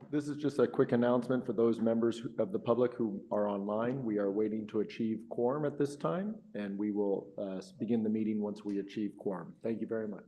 This is just a quick announcement for those members of the public who are online. We are waiting to achieve quorum at this time, and we will begin the meeting once we achieve quorum. Thank you very much.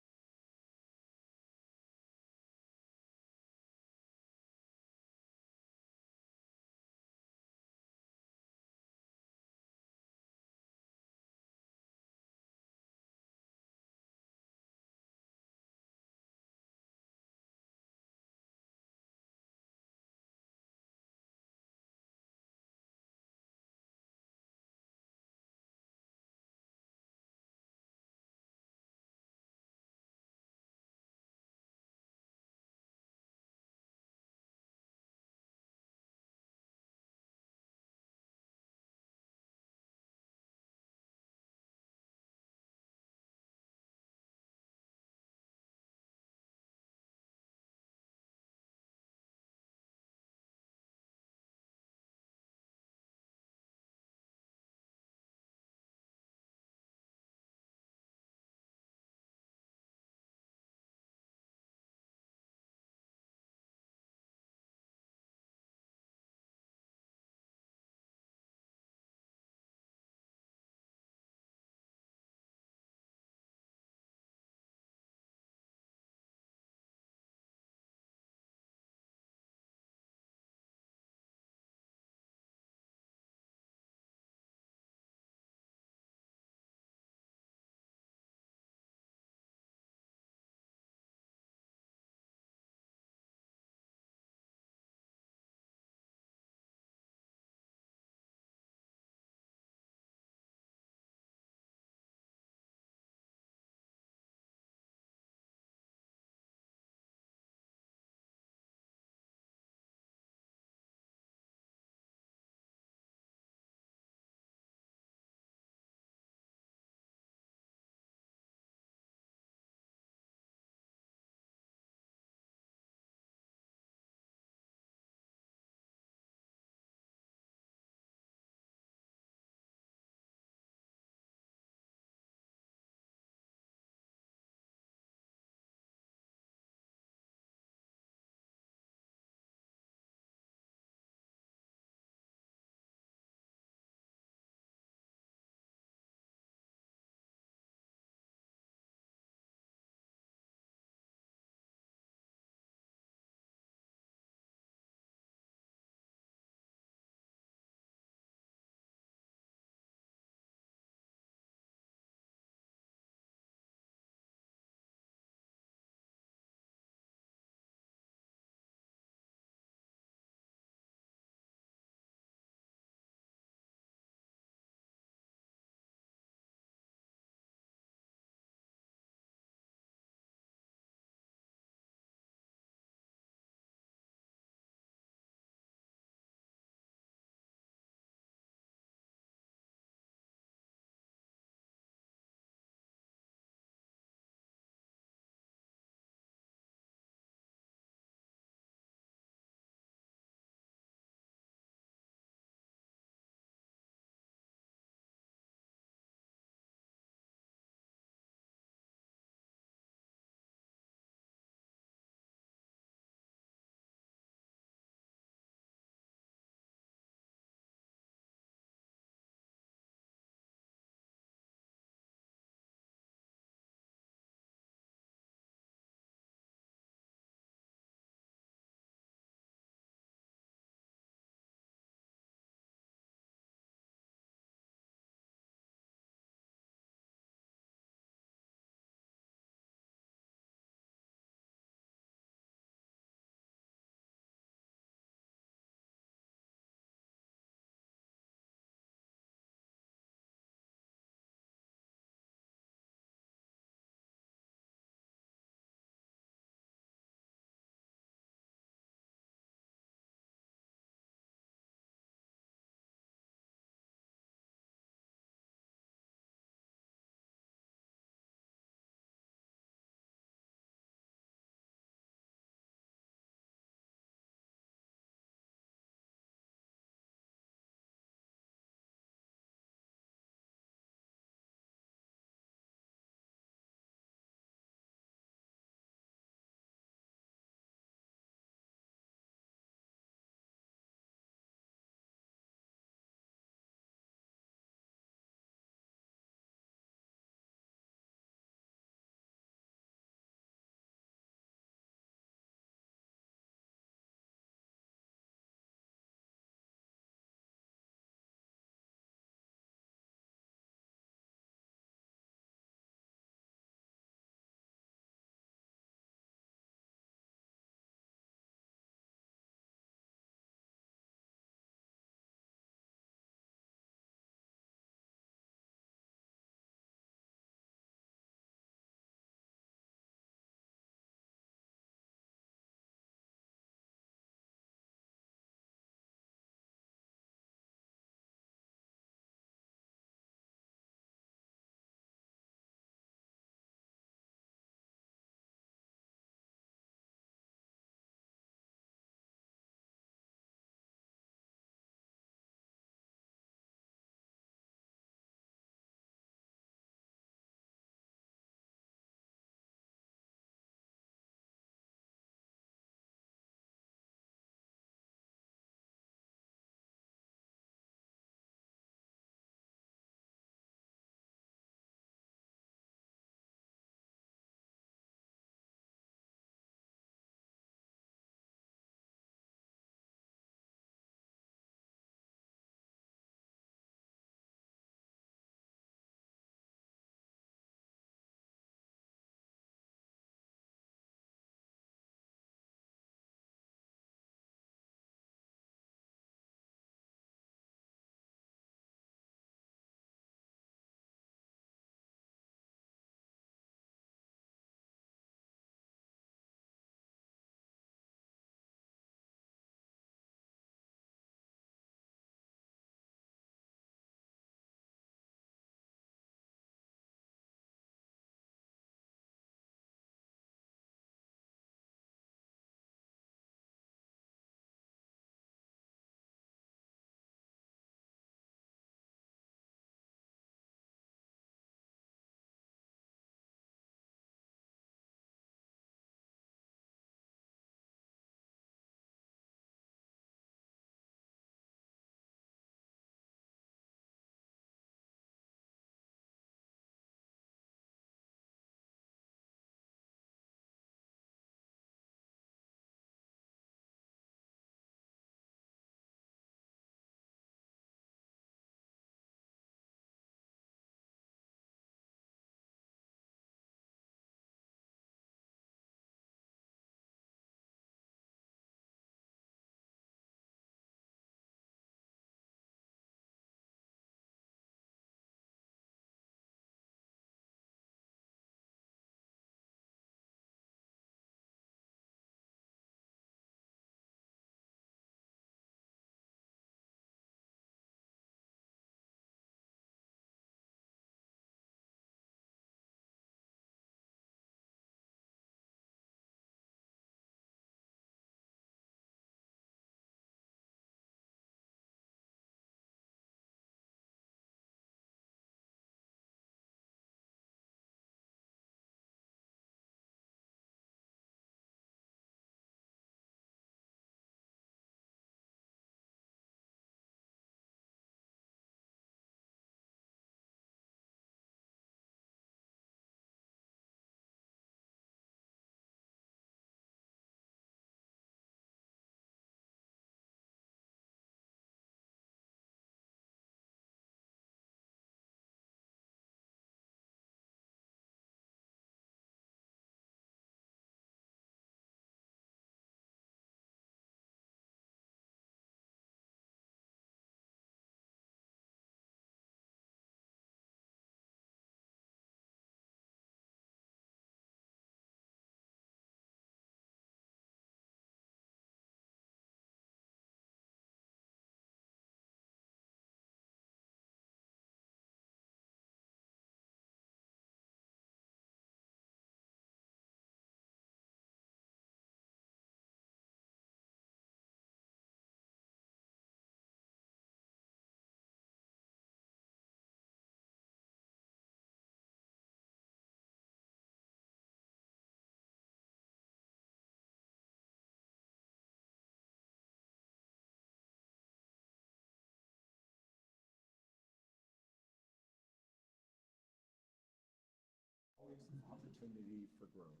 opportunity for growth.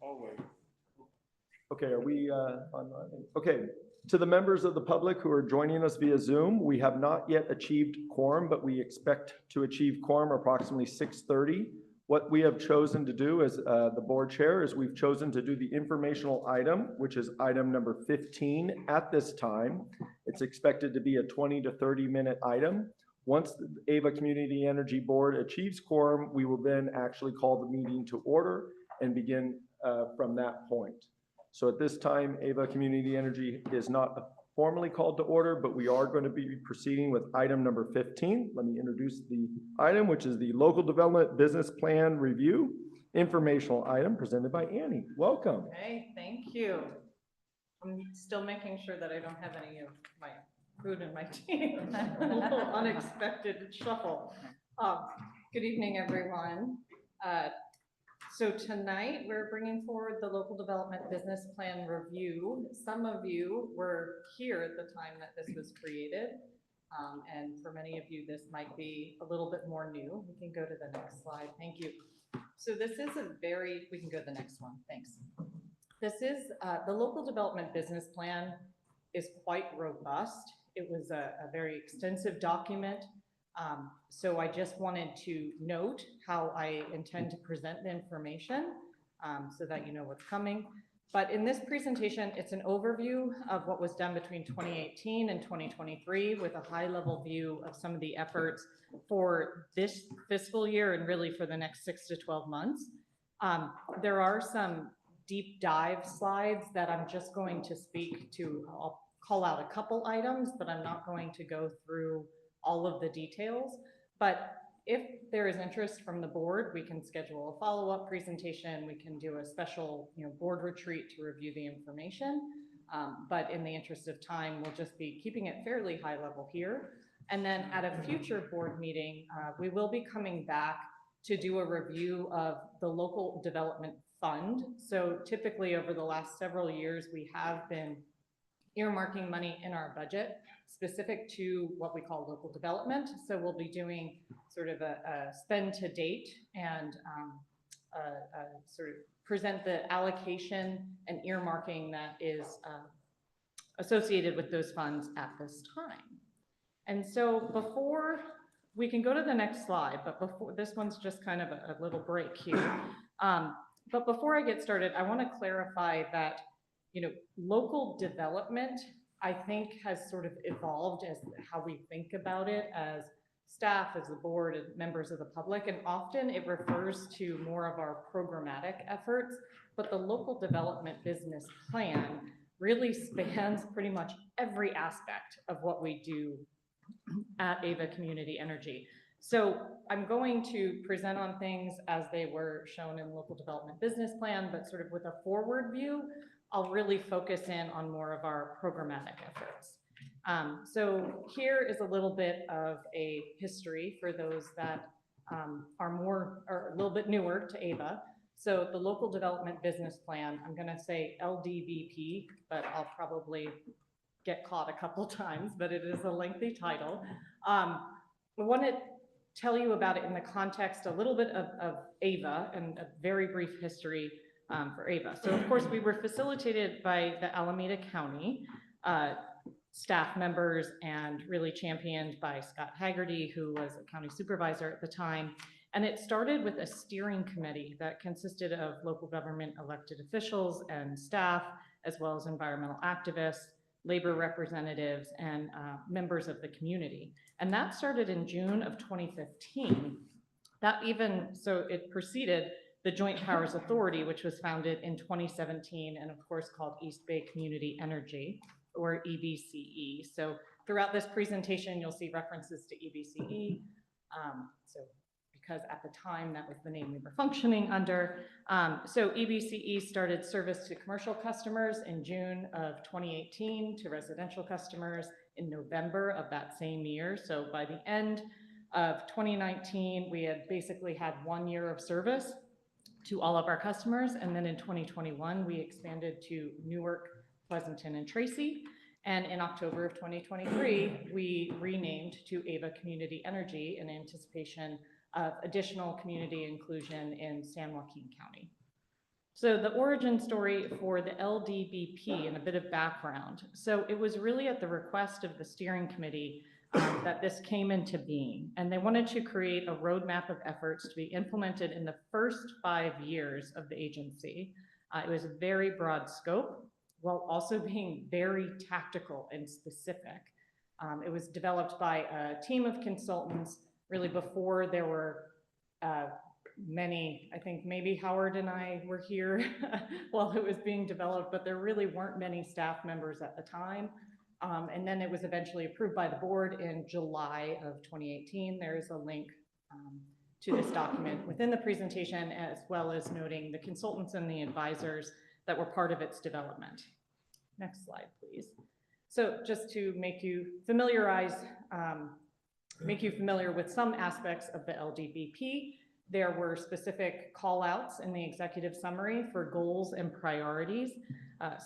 Always. Okay, are we online? Okay, to the members of the public who are joining us via Zoom, we have not yet achieved quorum, but we expect to achieve quorum approximately 6:30. What we have chosen to do as the board chair is we've chosen to do the informational item, which is item number 15 at this time. It's expected to be a 20 to 30-minute item. Once the Ava Community Energy Board achieves quorum, we will then actually call the meeting to order and begin from that point. So at this time, Ava Community Energy is not formally called to order, but we are going to be proceeding with item number 15. Let me introduce the item, which is the Local Development Business Plan Review informational item presented by Annie. Welcome. Okay, thank you. I'm still making sure that I don't have any of my food in my tea. A little unexpected shuffle. Good evening, everyone. So tonight we're bringing forward the Local Development Business Plan Review. Some of you were here at the time that this was created. And for many of you, this might be a little bit more new. We can go to the next slide. Thank you. So this is we can go to the next one. Thanks. This is, the Local Development Business Plan is quite robust. It was a very extensive document. So I just wanted to note how I intend to present the information so that you know what's coming. But in this presentation, it's an overview of what was done between 2018 and 2023 with a high-level view of some of the efforts for this fiscal year and really for the next 6 to 12 months. There are some deep dive slides that I'm just going to speak to. I'll call out a couple items, but I'm not going to go through all of the details. But if there is interest from the board, we can schedule a follow-up presentation. We can do a special board retreat to review the information. But in the interest of time, we'll just be keeping it fairly high level here. And then at a future board meeting, we will be coming back to do a review of the Local Development Fund. So typically over the last several years, we have been earmarking money in our budget specific to what we call local development. So we'll be doing sort of a spend to date and sort of present the allocation and earmarking that is associated with those funds at this time. And so before we can go to the next slide, but before this one's just kind of a little break here. But before I get started, I want to clarify that local development, I think, has sort of evolved as how we think about it as staff, as the board, and members of the public, and often it refers to more of our programmatic efforts, but the Local Development Business Plan really spans pretty much every aspect of what we do at Ava Community Energy. So I'm going to present on things as they were shown in the Local Development Business Plan, but sort of with a forward view, I'll really focus in on more of our programmatic efforts. So here is a little bit of a history for those that are a little bit newer to Ava. So the Local Development Business Plan, I'm going to say LDBP, but I'll probably get caught a couple times, but it is a lengthy title. I want to tell you about it in the context a little bit of Ava and a very brief history for Ava. So of course we were facilitated by the Alameda County staff members and really championed by Scott Haggerty, who was a county supervisor at the time. And it started with a steering committee that consisted of local government elected officials and staff, as well as environmental activists, labor representatives, and members of the community. And that started in June of 2015. So it preceded the Joint Powers Authority, which was founded in 2017 and of course called East Bay Community Energy, or EBCE. So throughout this presentation, you'll see references to EBCE. Because at the time that was the name we were functioning under. So EBCE started service to commercial customers in June of 2018, to residential customers in November of that same year. So by the end of 2019, we had basically had 1 year of service to all of our customers. And then in 2021, we expanded to Newark, Pleasanton, and Tracy. And in October of 2023, we renamed to Ava Community Energy in anticipation of additional community inclusion in San Joaquin County. So the origin story for the LDBP and a bit of background. So it was really at the request of the steering committee that this came into being. And they wanted to create a roadmap of efforts to be implemented in the first 5 years of the agency. It was a very broad scope, while also being very tactical and specific. It was developed by a team of consultants really before there were many. I think maybe Howard and I were here while it was being developed, but there really weren't many staff members at the time. And then it was eventually approved by the board in July of 2018. There is a link to this document within the presentation, as well as noting the consultants and the advisors that were part of its development. Next slide, please. So just to make you familiar with some aspects of the LDBP, there were specific call-outs in the executive summary for goals and priorities.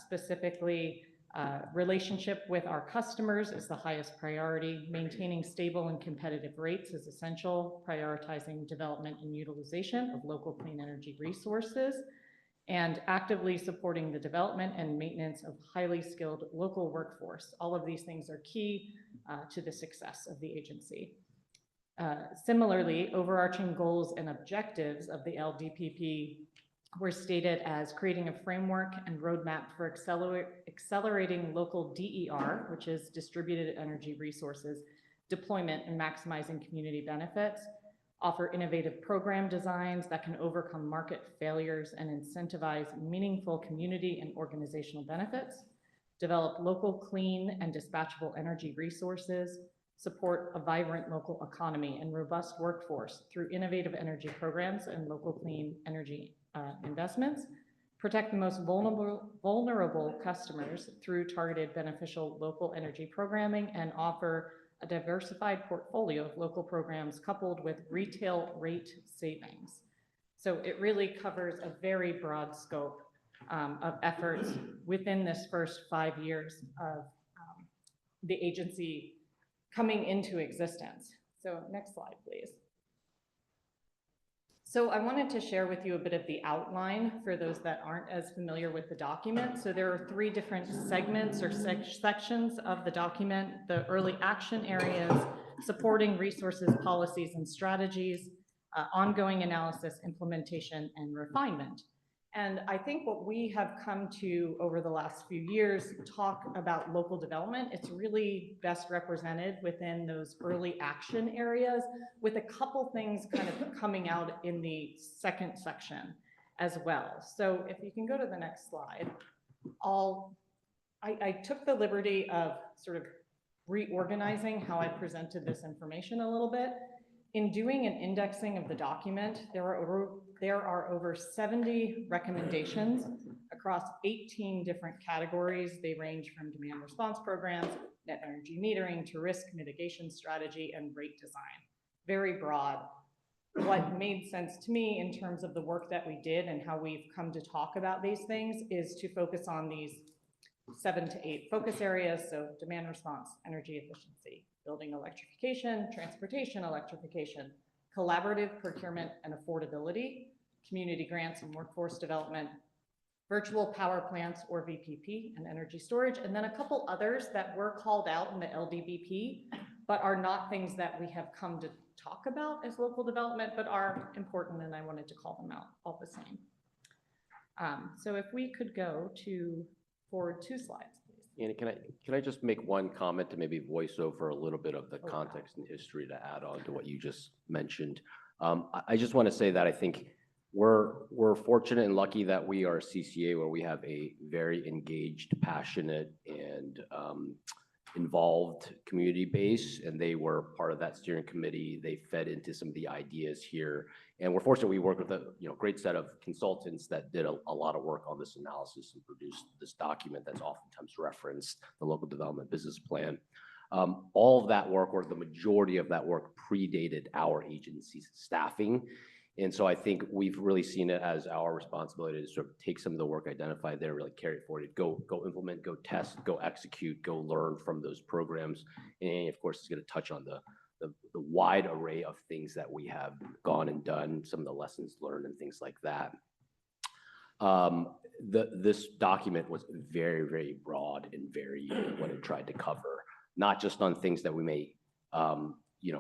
Specifically, relationship with our customers is the highest priority. Maintaining stable and competitive rates is essential. Prioritizing development and utilization of local clean energy resources, and actively supporting the development and maintenance of highly skilled local workforce. All of these things are key to the success of the agency. Similarly, overarching goals and objectives of the LDPP were stated as creating a framework and roadmap for accelerating local DER, which is distributed energy resources, deployment and maximizing community benefits, offer innovative program designs that can overcome market failures and incentivize meaningful community and organizational benefits, develop local clean and dispatchable energy resources, support a vibrant local economy and robust workforce through innovative energy programs and local clean energy investments, protect the most vulnerable customers through targeted beneficial local energy programming, and offer a diversified portfolio of local programs coupled with retail rate savings. So it really covers a very broad scope of efforts within this first 5 years of the agency coming into existence. So next slide, please. So I wanted to share with you a bit of the outline for those that aren't as familiar with the document. So there are 3 different segments or sections of the document: the early action areas, supporting resources, policies, and strategies, ongoing analysis, implementation, and refinement. And I think what we have come to over the last few years talk about local development, it's really best represented within those early action areas, with a couple things kind of coming out in the second section as well. So if you can go to the next slide, I took the liberty of sort of reorganizing how I presented this information a little bit. In doing an indexing of the document, there are over 70 recommendations across 18 different categories. They range from demand response programs, net energy metering, to risk mitigation strategy, and rate design. Very broad. What made sense to me in terms of the work that we did and how we've come to talk about these things is to focus on these 7 to 8 focus areas. So demand response, energy efficiency, building electrification, transportation electrification, collaborative procurement and affordability, community grants and workforce development, virtual power plants or VPP, and energy storage, and then a couple others that were called out in the LDBP, but are not things that we have come to talk about as local development, but are important, and I wanted to call them out all the same. So if we could go to forward 2 slides. Annie, can I just make one comment to maybe voice over a little bit of the context and history to add on to what you just mentioned? I just want to say that I think we're fortunate and lucky that we are a CCA where we have a very engaged, passionate, and involved community base, and they were part of that steering committee. They fed into some of the ideas here, and we're fortunate we work with a great set of consultants that did a lot of work on this analysis and produced this document that's oftentimes referenced, the local development business plan. All of that work, or the majority of that work, predated our agency's staffing. And so I think we've really seen it as our responsibility to sort of take some of the work identified there, really carry it forward, go implement, go test, go execute, go learn from those programs. And of course, it's going to touch on the wide array of things that we have gone and done, some of the lessons learned and things like that. This document was very, very broad and very what it tried to cover, not just on things that we may,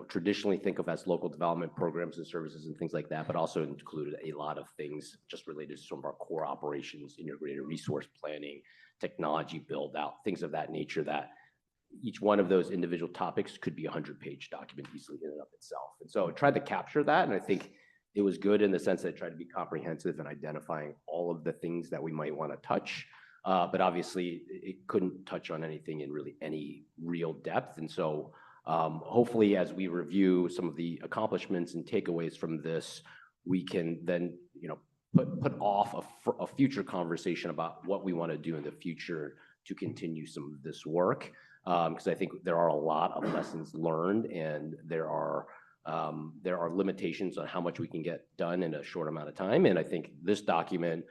traditionally think of as local development programs and services and things like that, but also included a lot of things just related to some of our core operations, integrated resource planning, technology build out, things of that nature, that each one of those individual topics could be a 100-page document easily in and of itself. And so I tried to capture that, and I think it was good in the sense that it tried to be comprehensive and identifying all of the things that we might want to touch. But obviously, it couldn't touch on anything in really any real depth. And so hopefully, as we review some of the accomplishments and takeaways from this, we can then, put off a future conversation about what we want to do in the future to continue some of this work. Because I think there are a lot of lessons learned, and there are limitations on how much we can get done in a short amount of time. And I think this document,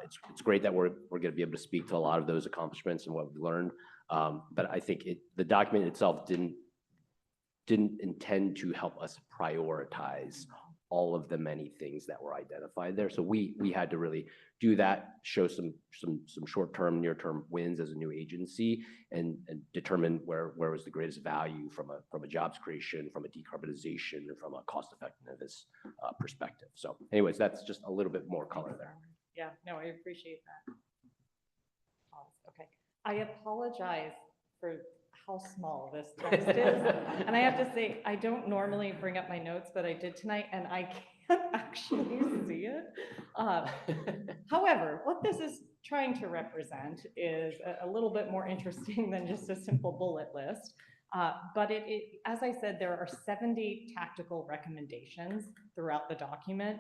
it's great that we're going to be able to speak to a lot of those accomplishments and what we learned. But I think the document itself didn't intend to help us prioritize all of the many things that were identified there. So we had to really do that, show some short-term, near-term wins as a new agency, and determine where was the greatest value from a jobs creation, from a decarbonization, and from a cost-effectiveness perspective. So anyways, that's just a little bit more color there. Yeah, no, I appreciate that. Okay, I apologize for how small this text is. And I have to say, I don't normally bring up my notes, but I did tonight, and I can't actually see it. However, what this is trying to represent is a little bit more interesting than just a simple bullet list. But as I said, there are 70 tactical recommendations throughout the document.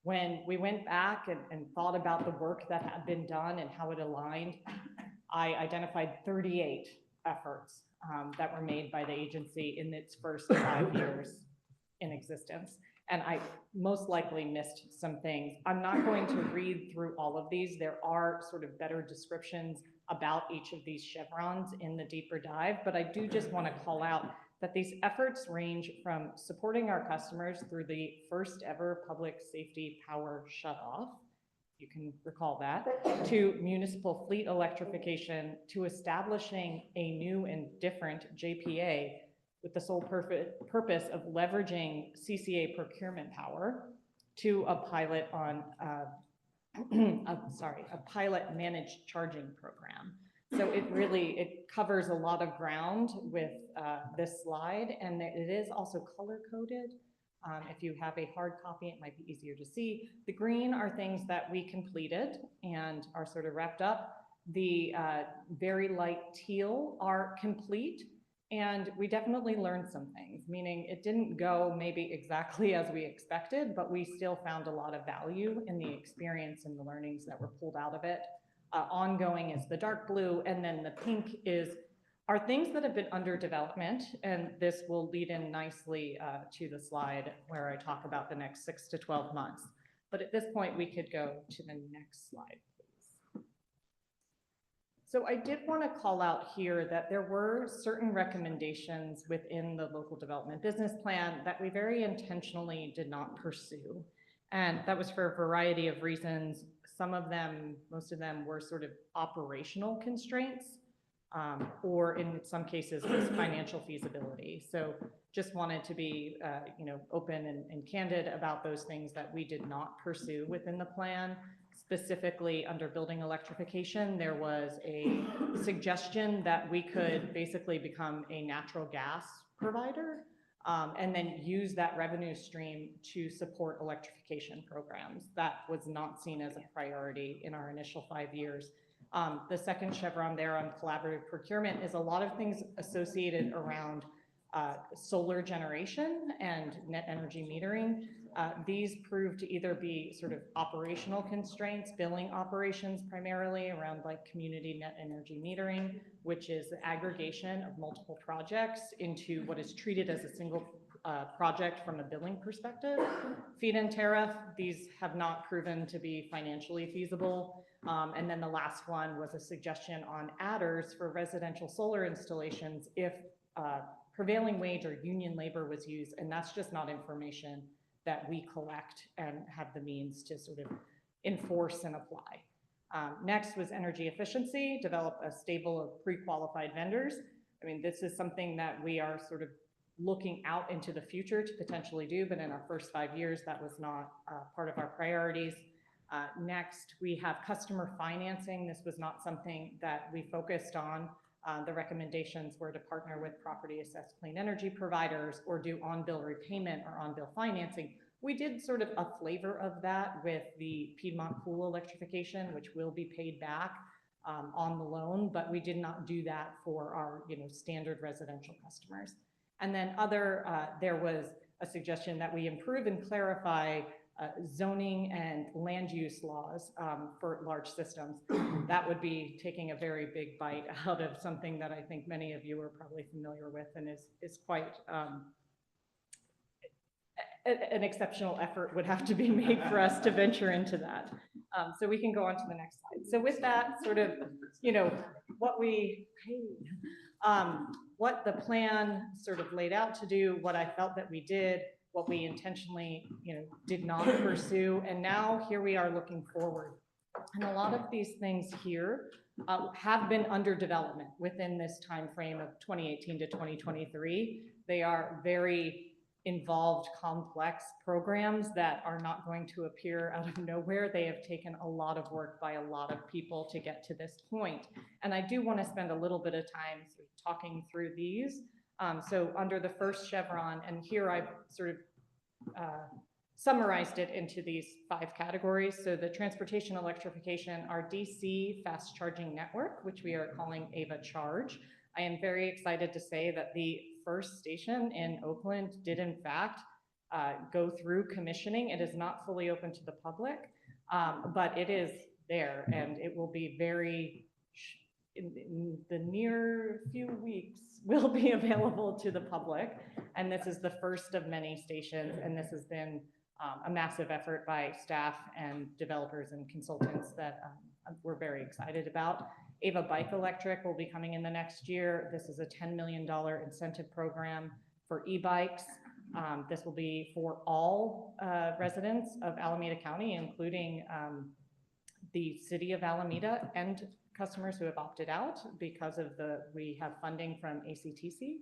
When we went back and thought about the work that had been done and how it aligned, I identified 38 efforts that were made by the agency in its first 5 years in existence. And I most likely missed some things. I'm not going to read through all of these. There are sort of better descriptions about each of these chevrons in the deeper dive, but I do just want to call out that these efforts range from supporting our customers through the first ever public safety power shutoff, you can recall that, to municipal fleet electrification, to establishing a new and different JPA with the sole purpose of leveraging CCA procurement power, to a pilot on, a pilot managed charging program. So it covers a lot of ground with this slide, and it is also color coded. If you have a hard copy, it might be easier to see. The green are things that we completed and are sort of wrapped up. The very light teal are complete, and we definitely learned some things, meaning it didn't go maybe exactly as we expected, but we still found a lot of value in the experience and the learnings that were pulled out of it. Ongoing is the dark blue, and then the pink are things that have been under development, and this will lead in nicely to the slide where I talk about the next 6 to 12 months. But at this point, we could go to the next slide, please. So I did want to call out here that there were certain recommendations within the local development business plan that we very intentionally did not pursue. And that was for a variety of reasons. Some of them, most of them, were sort of operational constraints, or in some cases, was financial feasibility. So just wanted to be, open and candid about those things that we did not pursue within the plan. Specifically, under building electrification, there was a suggestion that we could basically become a natural gas provider, and then use that revenue stream to support electrification programs. That was not seen as a priority in our initial 5 years. The second chevron there on collaborative procurement is a lot of things associated around solar generation and net energy metering. These proved to either be sort of operational constraints, billing operations primarily around like community net energy metering, which is the aggregation of multiple projects into what is treated as a single project from a billing perspective. Feed-in tariff, these have not proven to be financially feasible. And then the last one was a suggestion on adders for residential solar installations if prevailing wage or union labor was used, and that's just not information that we collect and have the means to sort of enforce and apply. Next was energy efficiency, develop a stable of pre-qualified vendors. I mean, this is something that we are sort of looking out into the future to potentially do, but in our first 5 years, that was not part of our priorities. Next, we have customer financing. This was not something that we focused on. The recommendations were to partner with property assessed clean energy providers or do on-bill repayment or on-bill financing. We did sort of a flavor of that with the Piedmont Pool electrification, which will be paid back on the loan, but we did not do that for our standard residential customers. And then there was a suggestion that we improve and clarify zoning and land use laws for large systems. That would be taking a very big bite out of something that I think many of you are probably familiar with and is quite an exceptional effort would have to be made for us to venture into that. So we can go on to the next slide. So with that sort of, what the plan sort of laid out to do, what I felt that we did, what we intentionally, did not pursue, and now here we are looking forward. And a lot of these things here have been under development within this time frame of 2018 to 2023. They are very involved, complex programs that are not going to appear out of nowhere. They have taken a lot of work by a lot of people to get to this point. And I do want to spend a little bit of time sort of talking through these. So under the first chevron, and here I've sort of summarized it into these 5 categories. So the transportation electrification, our DC fast charging network, which we are calling Ava Charge. I am very excited to say that the first station in Oakland did in fact go through commissioning. It is not fully open to the public, but it is there, and it will be in the near few weeks will be available to the public. And this is the first of many stations, and this has been a massive effort by staff and developers and consultants that we're very excited about. Ava Bike Electric will be coming in the next year. This is a $10 million incentive program for e-bikes. This will be for all residents of Alameda County, including the city of Alameda and customers who have opted out because of we have funding from ACTC.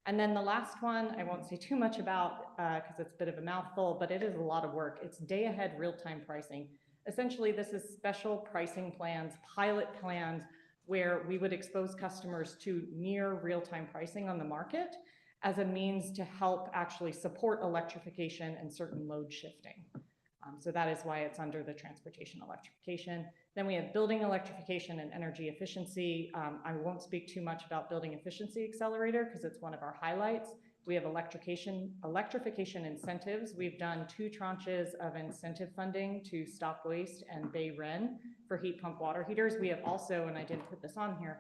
And then the last one, I won't say too much about because it's a bit of a mouthful, but it is a lot of work. It's day ahead real-time pricing. Essentially, this is special pricing plans, pilot plans, where we would expose customers to near real-time pricing on the market as a means to help actually support electrification and certain load shifting. So that is why it's under the transportation electrification. Then we have building electrification and energy efficiency. I won't speak too much about building efficiency accelerator because it's one of our highlights. We have electrification incentives. We've done 2 tranches of incentive funding to Stop Waste and Bay Ren for heat pump water heaters. We have also, and I didn't put this on here,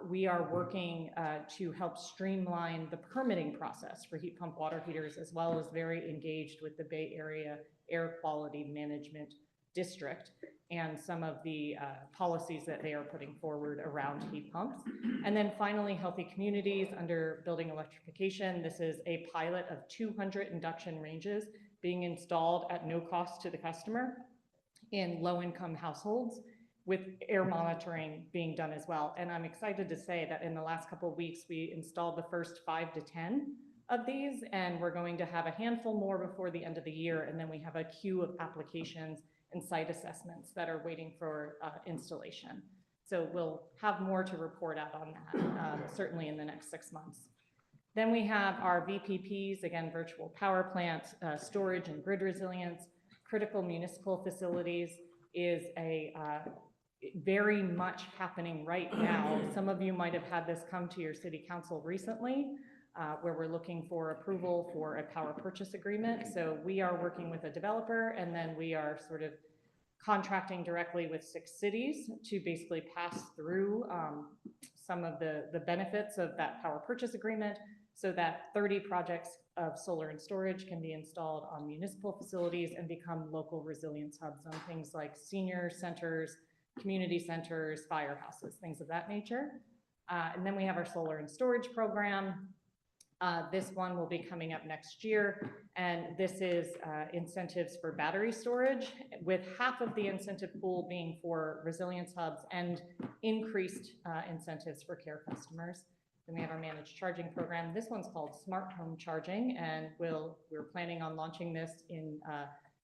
we are working to help streamline the permitting process for heat pump water heaters, as well as very engaged with the Bay Area Air Quality Management District and some of the policies that they are putting forward around heat pumps. And then finally, healthy communities under building electrification. This is a pilot of 200 induction ranges being installed at no cost to the customer in low-income households, with air monitoring being done as well. And I'm excited to say that in the last couple of weeks, we installed the first 5 to 10 of these, and we're going to have a handful more before the end of the year. And then we have a queue of applications and site assessments that are waiting for installation. So we'll have more to report out on that, certainly in the next 6 months. Then we have our VPPs, again, virtual power plants, storage and grid resilience. Critical municipal facilities is a very much happening right now. Some of you might have had this come to your city council recently, where we're looking for approval for a power purchase agreement. So we are working with a developer, and then we are sort of contracting directly with 6 cities to basically pass through some of the benefits of that power purchase agreement so that 30 projects of solar and storage can be installed on municipal facilities and become local resilience hubs on things like senior centers, community centers, firehouses, things of that nature. And then we have our solar and storage program. This one will be coming up next year, and this is incentives for battery storage, with half of the incentive pool being for resilience hubs and increased incentives for care customers. Then we have our managed charging program. This one's called Smart Home Charging, and we're planning on launching this in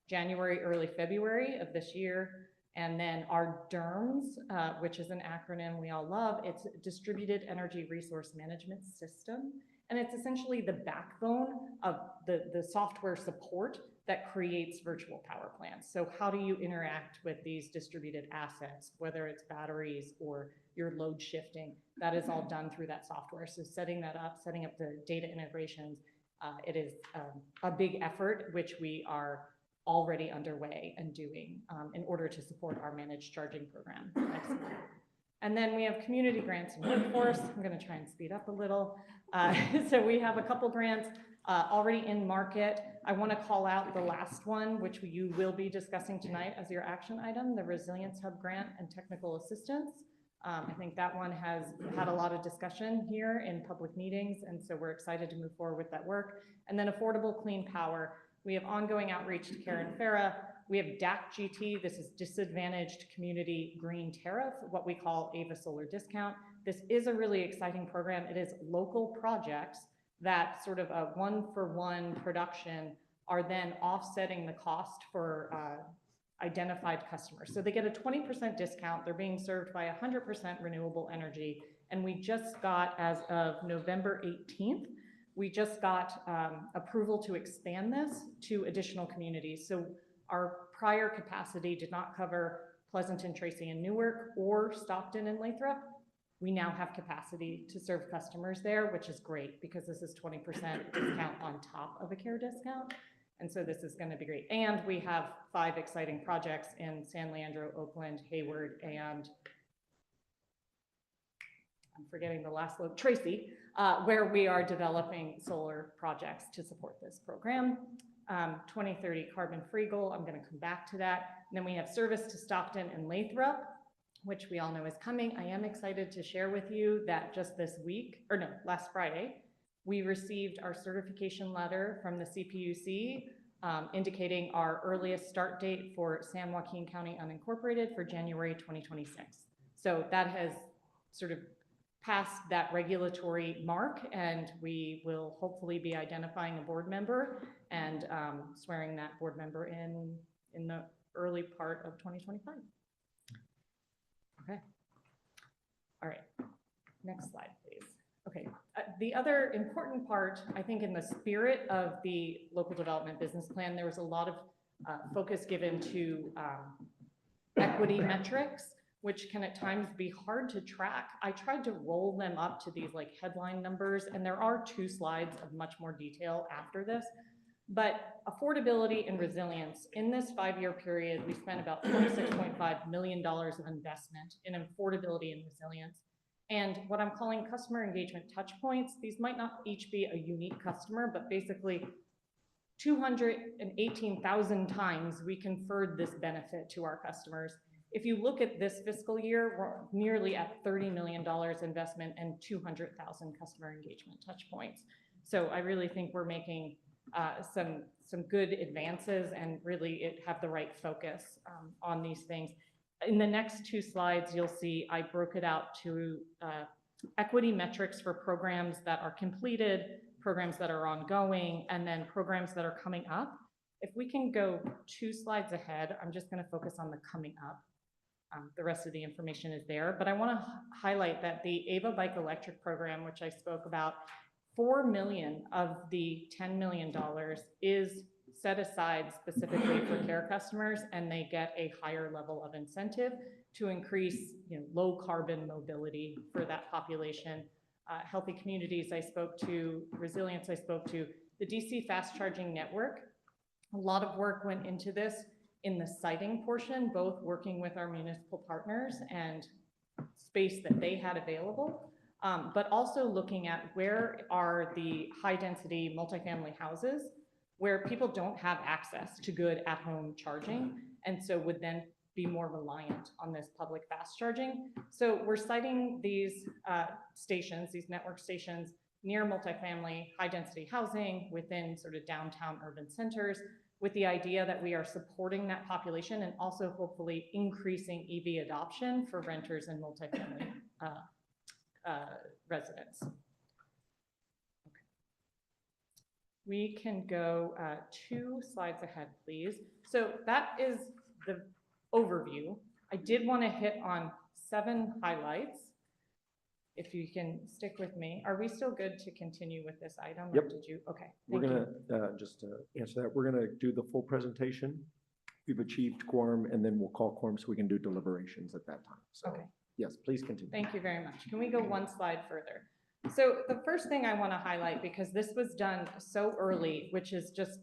January, early February of this year. And then our DERMS, which is an acronym we all love, it's Distributed Energy Resource Management System. And it's essentially the backbone of the software support that creates virtual power plants. So how do you interact with these distributed assets, whether it's batteries or your load shifting? That is all done through that software. So setting that up, setting up the data integrations, it is a big effort, which we are already underway and doing in order to support our managed charging program. And then we have community grants and workforce. I'm going to try and speed up a little. So we have a couple grants already in market. I want to call out the last one, which you will be discussing tonight as your action item, the Resilience Hub Grant and Technical Assistance. I think that one has had a lot of discussion here in public meetings, and so we're excited to move forward with that work. And then Affordable Clean Power. We have ongoing outreach to Karen Farah. We have DAC-GT. This is Disadvantaged Community Green Tariff, what we call AVA Solar Discount. This is a really exciting program. It is local projects that sort of a one-for-one production are then offsetting the cost for identified customers. So they get a 20% discount. They're being served by 100% renewable energy. And we just got, as of November 18th, we just got approval to expand this to additional communities. So our prior capacity did not cover Pleasanton, Tracy, and Newark, or Stockton and Lathrop. We now have capacity to serve customers there, which is great because this is 20% discount on top of a care discount. And so this is going to be great. And we have 5 exciting projects in San Leandro, Oakland, Hayward, and I'm forgetting the last one, Tracy, where we are developing solar projects to support this program. 2030 carbon-free goal, I'm going to come back to that. And then we have service to Stockton and Lathrop, which we all know is coming. I am excited to share with you that just this week, or no, last Friday, we received our certification letter from the CPUC indicating our earliest start date for San Joaquin County Unincorporated for January 2026. So that has sort of passed that regulatory mark, and we will hopefully be identifying a board member and swearing that board member in the early part of 2025. Okay. All right. Next slide, please. Okay. The other important part, I think, in the spirit of the local development business plan, there was a lot of focus given to equity metrics, which can at times be hard to track. I tried to roll them up to these like headline numbers, and there are 2 slides of much more detail after this. But affordability and resilience, in this 5-year period, we spent about $26.5 million of investment in affordability and resilience. And what I'm calling customer engagement touch points, these might not each be a unique customer, but basically 218,000 times we conferred this benefit to our customers. If you look at this fiscal year, we're nearly at $30 million investment and 200,000 customer engagement touch points. So I really think we're making some good advances and really have the right focus on these things. In the next 2 slides, you'll see I broke it out to equity metrics for programs that are completed, programs that are ongoing, and then programs that are coming up. If we can go 2 slides ahead, I'm just going to focus on the coming up. The rest of the information is there, but I want to highlight that the Ava Bike Electric program, which I spoke about, $4 million of the $10 million is set aside specifically for care customers, and they get a higher level of incentive to increase, low carbon mobility for that population. Healthy communities I spoke to, resilience I spoke to, the DC fast charging network. A lot of work went into this in the siting portion, both working with our municipal partners and space that they had available. But also looking at where are the high density multifamily houses where people don't have access to good at-home charging, and so would then be more reliant on this public fast charging. So we're citing these stations, these network stations, near multifamily, high-density housing within sort of downtown urban centers, with the idea that we are supporting that population and also hopefully increasing EV adoption for renters and multifamily residents. We can go 2 slides ahead, please. So that is the overview. I did want to hit on 7 highlights. If you can stick with me. Are we still good to continue with this item? Or Yep. did you? Okay. We're Thank you. gonna, just to answer that, we're gonna do the full presentation. We've achieved quorum, and then we'll call quorum so we can do deliberations at that time. So, Okay. yes, please continue. Thank you very much. Can we go 1 slide further? So the first thing I want to highlight, because this was done so early, which is just,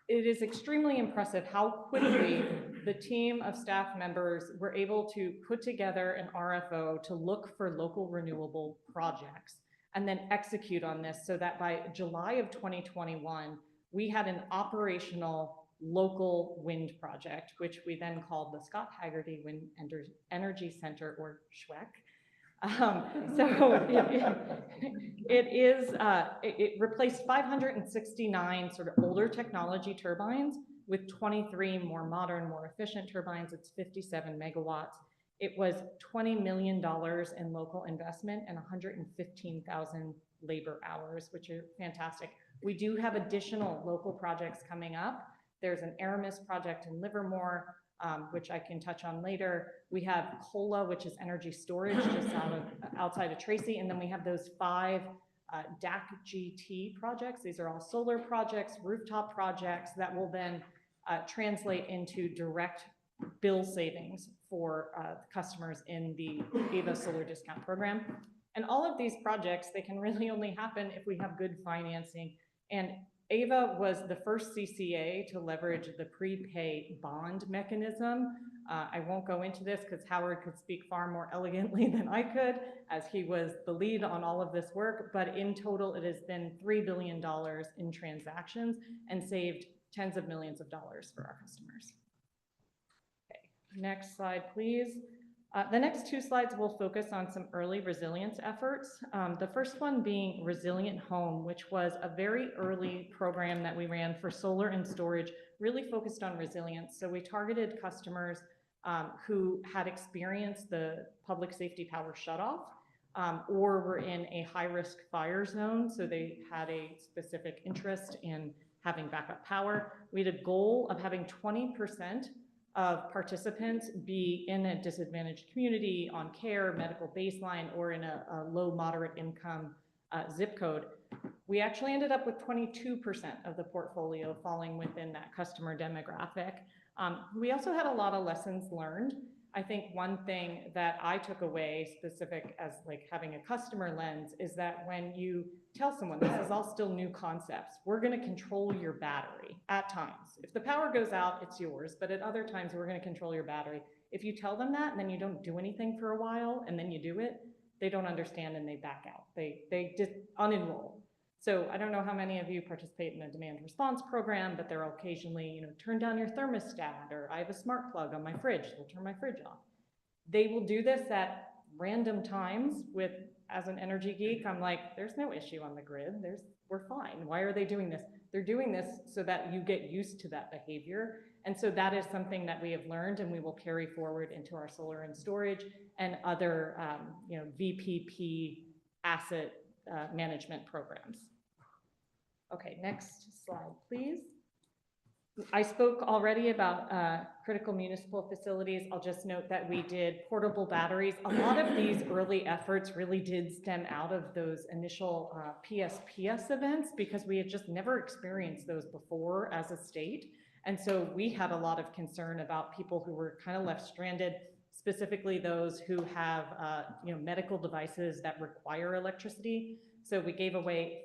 it is extremely impressive how quickly the team of staff members were able to put together an RFO to look for local renewable projects and then execute on this so that by July of 2021, we had an operational local wind project, which we then called the Scott Haggerty Wind Energy Center, or SHWEC. It replaced 569 sort of older technology turbines with 23 more modern, more efficient turbines. It's 57 megawatts. It was $20 million in local investment and 115,000 labor hours, which are fantastic. We do have additional local projects coming up. There's an Aramis project in Livermore, which I can touch on later. We have COLA, which is energy storage just outside of Tracy. And then we have those 5 DAC GT projects. These are all solar projects, rooftop projects that will then translate into direct bill savings for customers in the AVA Solar Discount Program. And all of these projects, they can really only happen if we have good financing. And AVA was the first CCA to leverage the prepay bond mechanism. I won't go into this because Howard could speak far more elegantly than I could, as he was the lead on all of this work. But in total, it has been $3 billion in transactions and saved tens of millions of dollars for our customers. Okay, next slide, please. The next 2 slides will focus on some early resilience efforts. The first one being Resilient Home, which was a very early program that we ran for solar and storage, really focused on resilience. So we targeted customers who had experienced the public safety power shutoff or were in a high-risk fire zone. So they had a specific interest in having backup power. We had a goal of having 20% of participants be in a disadvantaged community on care, medical baseline, or in a low moderate income zip code. We actually ended up with 22% of the portfolio falling within that customer demographic. We also had a lot of lessons learned. I think one thing that I took away, specific as like having a customer lens, is that when you tell someone this is all still new concepts, we're going to control your battery at times. If the power goes out, it's yours, but at other times we're going to control your battery. If you tell them that and then you don't do anything for a while and then you do it, they don't understand and they back out. They just unenroll. So I don't know how many of you participate in a demand response program, but they'll occasionally, turn down your thermostat, or I have a smart plug on my fridge, they'll turn my fridge off. They will do this at random times with, as an energy geek, I'm like, there's no issue on the grid. We're fine. Why are they doing this? They're doing this so that you get used to that behavior. And so that is something that we have learned and we will carry forward into our solar and storage and other, VPP asset management programs. Okay, next slide, please. I spoke already about critical municipal facilities. I'll just note that we did portable batteries. A lot of these early efforts really did stem out of those initial PSPS events because we had just never experienced those before as a state. And so we had a lot of concern about people who were kind of left stranded, specifically those who have medical devices that require electricity. So we gave away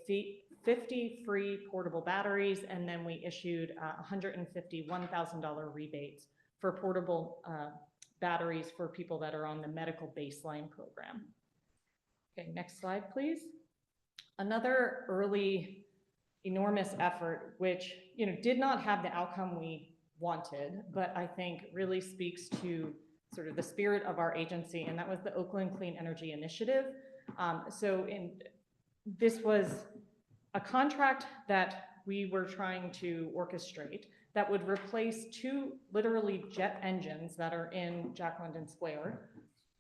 50 free portable batteries, and then we issued $151,000 rebates for portable batteries for people that are on the medical baseline program. Okay, next slide, please. Another early enormous effort, which did not have the outcome we wanted, but I think really speaks to sort of the spirit of our agency, and that was the Oakland Clean Energy Initiative. So this was a contract that we were trying to orchestrate that would replace two literally jet engines that are in Jack London Square.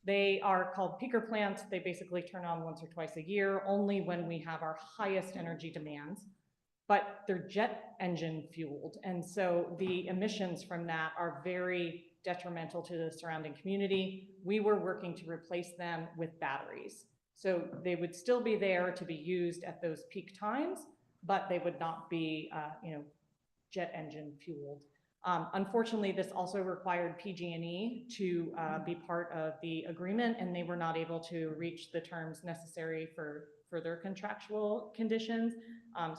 They are called peaker plants. They basically turn on once or twice a year, only when we have our highest energy demands, but they're jet engine fueled. And so the emissions from that are very detrimental to the surrounding community. We were working to replace them with batteries. So they would still be there to be used at those peak times, but they would not be, jet engine fueled. Unfortunately, this also required PG&E to be part of the agreement, and they were not able to reach the terms necessary for further contractual conditions.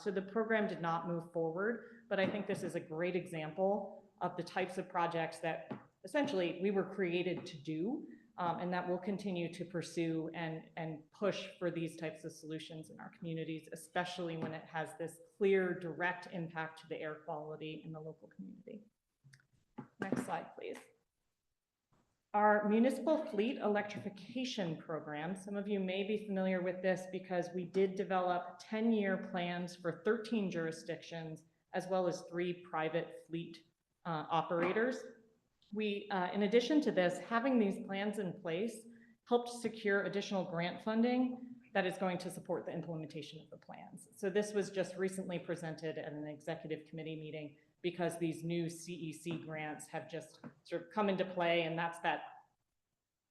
So the program did not move forward, but I think this is a great example of the types of projects that essentially we were created to do, and that we'll continue to pursue and push for these types of solutions in our communities, especially when it has this clear, direct impact to the air quality in the local community. Next slide, please. Our municipal fleet electrification program, some of you may be familiar with this because we did develop 10-year plans for 13 jurisdictions, as well as 3 private fleet operators. We, in addition to this, having these plans in place helped secure additional grant funding that is going to support the implementation of the plans. So this was just recently presented at an executive committee meeting because these new CEC grants have just sort of come into play, and that's that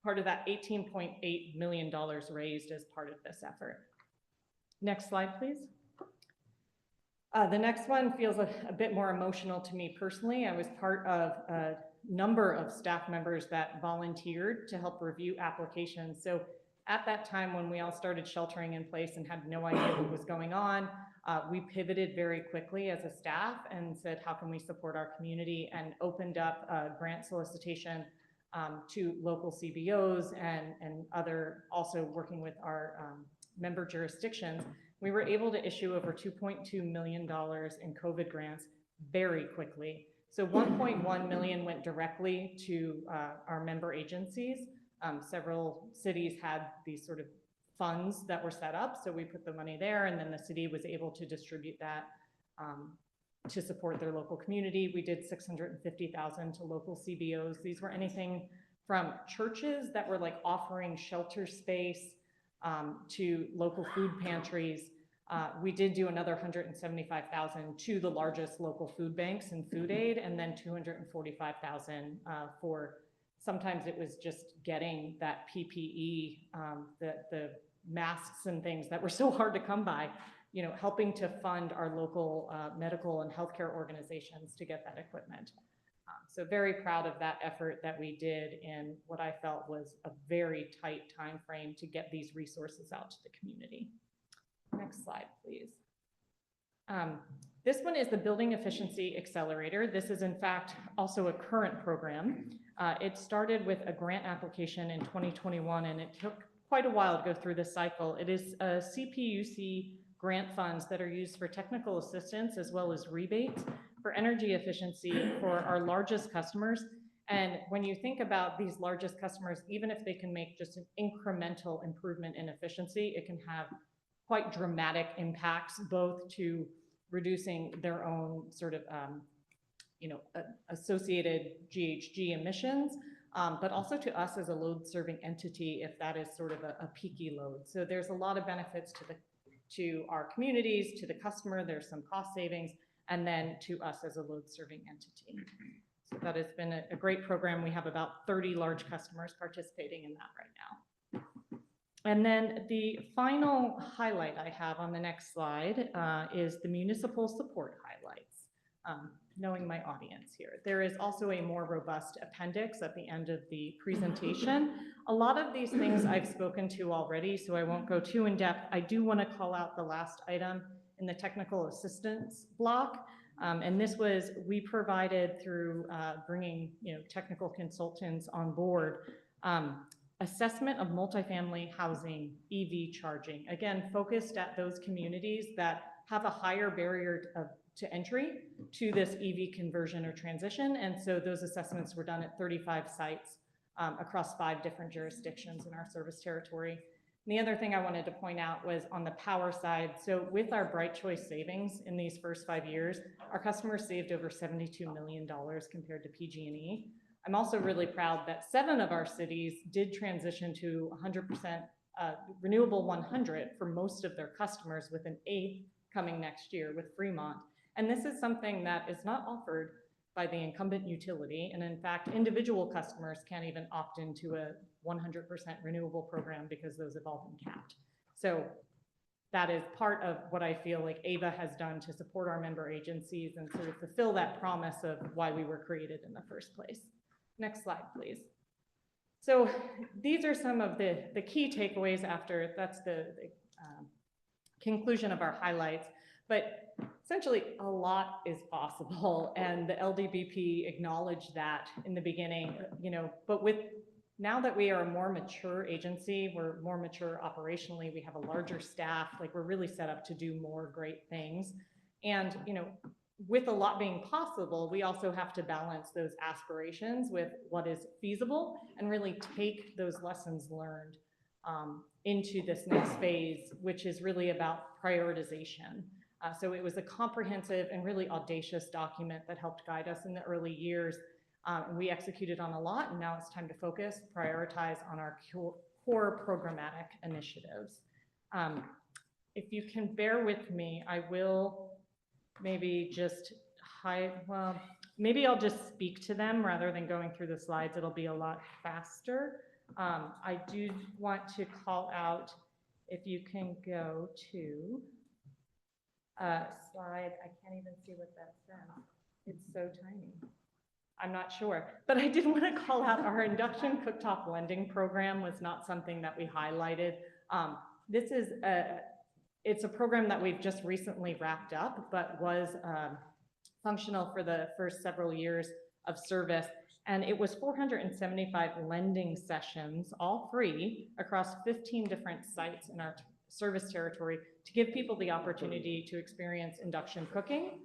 part of that $18.8 million raised as part of this effort. Next slide, please. The next one feels a bit more emotional to me personally. I was part of a number of staff members that volunteered to help review applications. So at that time when we all started sheltering in place and had no idea what was going on, we pivoted very quickly as a staff and said, how can we support our community, and opened up a grant solicitation to local CBOs and other, also working with our member jurisdictions. We were able to issue over $2.2 million in COVID grants very quickly. So 1.1 million went directly to our member agencies. Several cities had these sort of funds that were set up, so we put the money there, and then the city was able to distribute that to support their local community. We did $650,000 to local CBOs. These were anything from churches that were like offering shelter space to local food pantries. We did do another $175,000 to the largest local food banks and food aid, and then $245,000 for, sometimes it was just getting that PPE, the masks and things that were so hard to come by, helping to fund our local medical and healthcare organizations to get that equipment. So very proud of that effort that we did in what I felt was a very tight time frame to get these resources out to the community. Next slide, please. This one is the Building Efficiency Accelerator. This is in fact also a current program. It started with a grant application in 2021, and it took quite a while to go through this cycle. It is a CPUC grant funds that are used for technical assistance as well as rebates for energy efficiency for our largest customers. And when you think about these largest customers, even if they can make just an incremental improvement in efficiency, it can have quite dramatic impacts, both to reducing their own sort of associated GHG emissions, but also to us as a load serving entity if that is sort of a peaky load. So there's a lot of benefits to our communities, to the customer, there's some cost savings, and then to us as a load serving entity. So that has been a great program. We have about 30 large customers participating in that right now. And then the final highlight I have on the next slide is the municipal support highlights. Knowing my audience here, there is also a more robust appendix at the end of the presentation. A lot of these things I've spoken to already, so I won't go too in depth. I do want to call out the last item in the technical assistance block. And this was, we provided through bringing technical consultants on board, assessment of multifamily housing EV charging, again, focused at those communities that have a higher barrier to entry to this EV conversion or transition. And so those assessments were done at 35 sites across 5 different jurisdictions in our service territory. The other thing I wanted to point out was on the power side. So with our Bright Choice savings in these first 5 years, our customers saved over $72 million compared to PG&E. I'm also really proud that 7 of our cities did transition to 100% renewable 100 for most of their customers, with an 8th coming next year with Fremont. And this is something that is not offered by the incumbent utility. And in fact, individual customers can't even opt into a 100% renewable program because those have all been capped. So that is part of what I feel like AVA has done to support our member agencies and sort of fulfill that promise of why we were created in the first place. Next slide, please. So these are some of the key takeaways after, that's the conclusion of our highlights. But essentially, a lot is possible, and the LDBP acknowledged that in the beginning, but now that we are a more mature agency, we're more mature operationally, we have a larger staff, like we're really set up to do more great things. And, with a lot being possible, we also have to balance those aspirations with what is feasible and really take those lessons learned into this next phase, which is really about prioritization. So it was a comprehensive and really audacious document that helped guide us in the early years. We executed on a lot, and now it's time to focus, prioritize on our core programmatic initiatives. If you can bear with me, I will maybe just maybe I'll just speak to them rather than going through the slides. It'll be a lot faster. I do want to call out, if you can go to slide, I can't even see what that says. It's so tiny. I'm not sure, but I did want to call out our induction cooktop lending program was not something that we highlighted. This is it's a program that we've just recently wrapped up, but was functional for the first several years of service. And it was 475 lending sessions, all free, across 15 different sites in our service territory to give people the opportunity to experience induction cooking.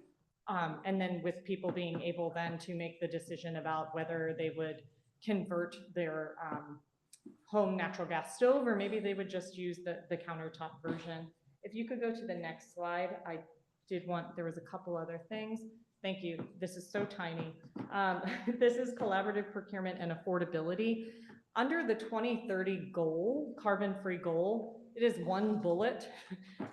And then with people being able then to make the decision about whether they would convert their home natural gas stove, or maybe they would just use the countertop version. If you could go to the next slide, there was a couple other things. Thank you. This is so tiny. This is collaborative procurement and affordability. Under the 2030 goal, carbon-free goal, it is one bullet.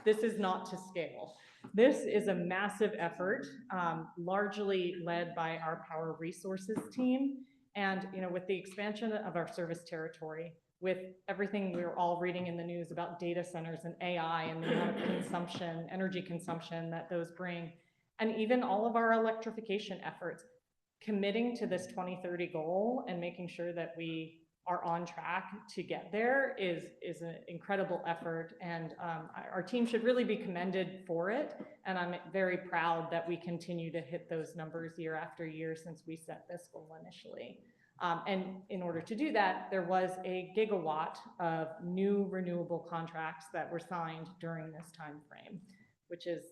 This is not to scale. This is a massive effort, largely led by our Power Resources team. And with the expansion of our service territory, with everything we're all reading in the news about data centers and AI and the amount of consumption, energy consumption that those bring, and even all of our electrification efforts, committing to this 2030 goal and making sure that we are on track to get there is an incredible effort. And our team should really be commended for it. And I'm very proud that we continue to hit those numbers year after year since we set this goal initially. And in order to do that, there was a gigawatt of new renewable contracts that were signed during this time frame, which is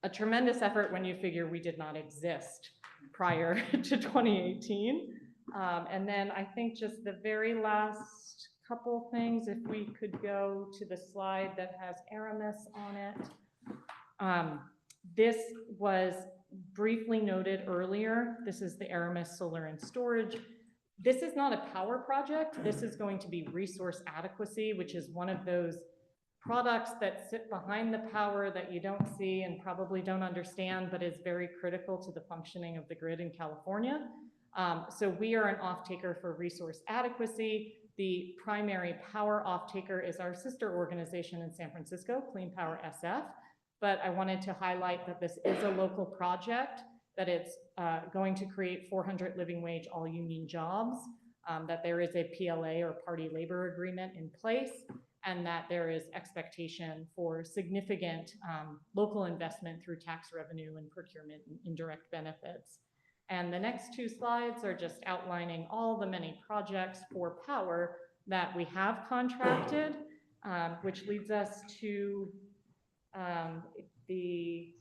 a tremendous effort when you figure we did not exist prior to 2018. And then I think just the very last couple things, if we could go to the slide that has Aramis on it. This was briefly noted earlier. This is the Aramis Solar and Storage. This is not a power project. This is going to be resource adequacy, which is one of those products that sit behind the power that you don't see and probably don't understand, but is very critical to the functioning of the grid in California. So we are an off-taker for resource adequacy. The primary power off-taker is our sister organization in San Francisco, Clean Power SF. But I wanted to highlight that this is a local project, that it's going to create 400 living wage all union jobs, that there is a PLA or party labor agreement in place, and that there is expectation for significant local investment through tax revenue and procurement and indirect benefits. And the next two slides are just outlining all the many projects for power that we have contracted, which leads us to the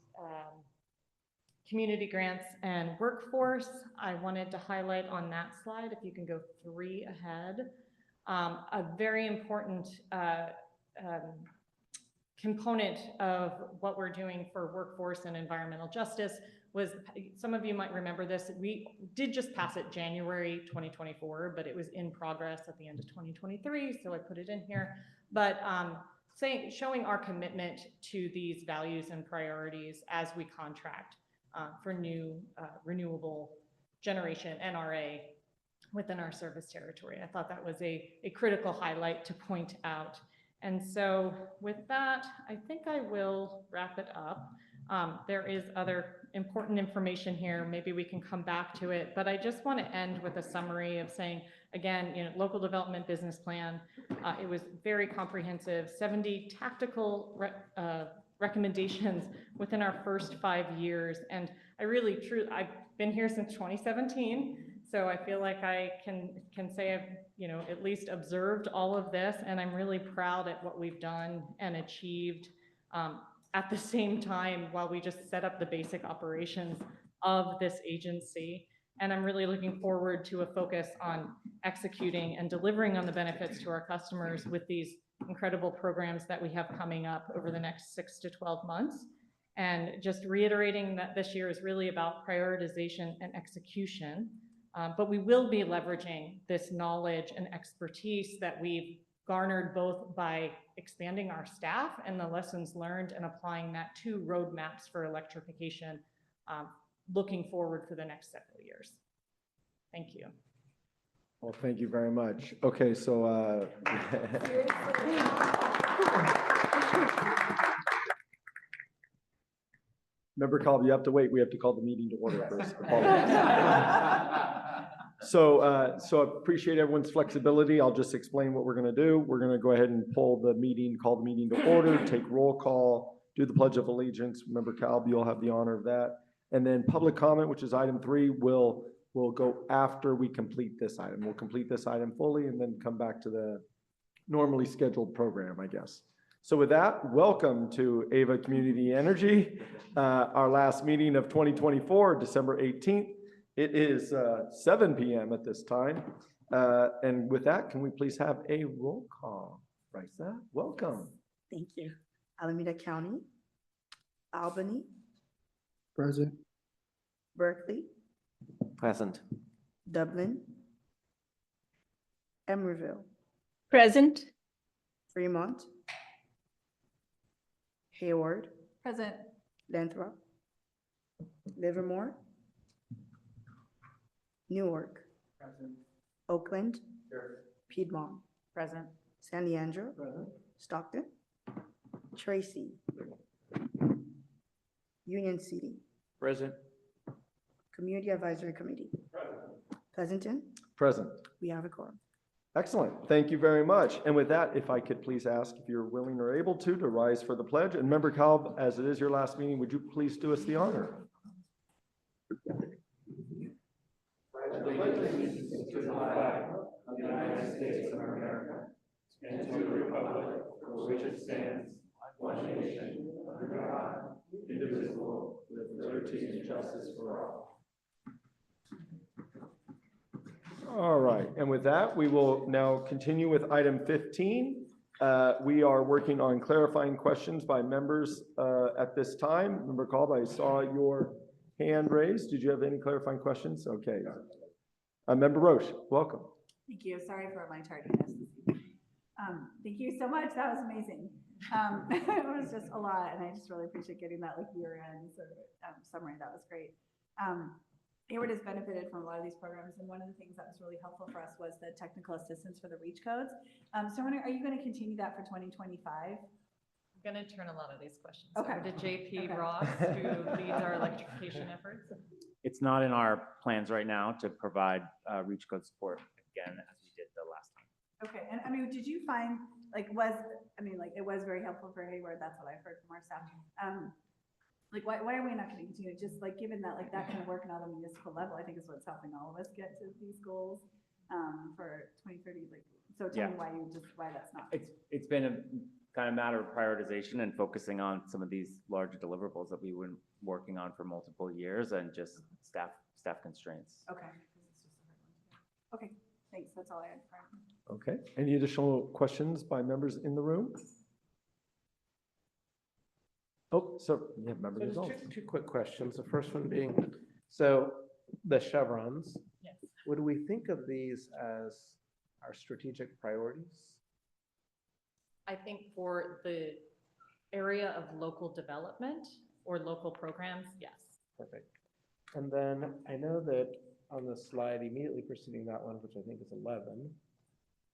community grants and workforce. I wanted to highlight on that slide, if you can go 3 ahead. A very important component of what we're doing for workforce and environmental justice was, some of you might remember this, we did just pass it January 2024, but it was in progress at the end of 2023, so I put it in here. But showing our commitment to these values and priorities as we contract for new renewable generation, NRA, within our service territory. I thought that was a critical highlight to point out. And so with that, I think I will wrap it up. There is other important information here. Maybe we can come back to it, but I just want to end with a summary of saying, again, local development business plan. It was very comprehensive, 70 tactical recommendations within our first 5 years. And I've been here since 2017. So I feel like I can say I've, at least observed all of this, and I'm really proud at what we've done and achieved at the same time while we just set up the basic operations of this agency. And I'm really looking forward to a focus on executing and delivering on the benefits to our customers with these incredible programs that we have coming up over the next 6 to 12 months. And just reiterating that this year is really about prioritization and execution. But we will be leveraging this knowledge and expertise that we've garnered both by expanding our staff and the lessons learned and applying that to roadmaps for electrification, looking forward for the next several years. Thank you. Well, thank you very much. Okay, so Member Cobb, you have to wait. We have to call the meeting to order first. Apologies. So appreciate everyone's flexibility. I'll just explain what we're going to do. We're going to go ahead and call the meeting to order, take roll call, do the Pledge of Allegiance. Member Calb, you'll have the honor of that. And then public comment, which is item 3, will go after we complete this item. We'll complete this item fully and then come back to the normally scheduled program, I guess. So with that, welcome to Ava Community Energy, our last meeting of 2024, December 18th. It is 7 p.m. at this time. And with that, can we please have a roll call? Raisa, welcome. Thank you. Alameda County, Albany, Present. Berkeley, Present. Dublin, Emerville, Present. Fremont, Hayward, Present. Lathrop, Livermore, Newark, Oakland, Piedmont, Present. San Leandro, Stockton, Tracy, Union City, Present. Community Advisory Committee, Pleasanton, Present. we have a quorum. Excellent. Thank you very much. And with that, if I could please ask if you're willing or able to rise for the pledge. And Member Calb, as it is your last meeting, would you please do us the honor? Allegiance to the flag of the United States of America and to the republic for which it stands, one nation, under God, indivisible, with liberty and justice for all. All right. And with that, we will now continue with item 15. We are working on clarifying questions by members at this time. Member Calb, I saw your hand raised. Did you have any clarifying questions? Okay. Member Roche, welcome. Thank you. Sorry for my tardiness. Thank you so much. That was amazing. It was just a lot, and I just really appreciate getting that year-end sort of summary. That was great. Hayward has benefited from a lot of these programs, and one of the things that was really helpful for us was the technical assistance for the REACH codes. So I'm wondering, are you going to continue that for 2025? I'm going to turn a lot of these questions Okay. over to JP Okay. Ross, who leads our electrification efforts. It's not in our plans right now to provide reach code support again as we did the last time. Okay, and I mean, did you find, it was very helpful for Hayward, that's what I've heard from our staff. Why are we not gonna continue, just given that, that kind of work on the municipal level, I think is what's helping all of us get to these goals, for 2030, so tell me why that's not. It's been a kind of matter of prioritization and focusing on some of these larger deliverables that we've been working on for multiple years and just staff constraints. Okay. Okay, thanks, that's all I had for. Okay, any additional questions by members in the room? Oh, so, yeah, member So just Gonzalez. two quick questions. The first one being, so the chevrons, Yes. would we think of these as our strategic priorities? I think for the area of local development or local programs, yes. Perfect. And then I know that on the slide immediately preceding that one, which I think is 11,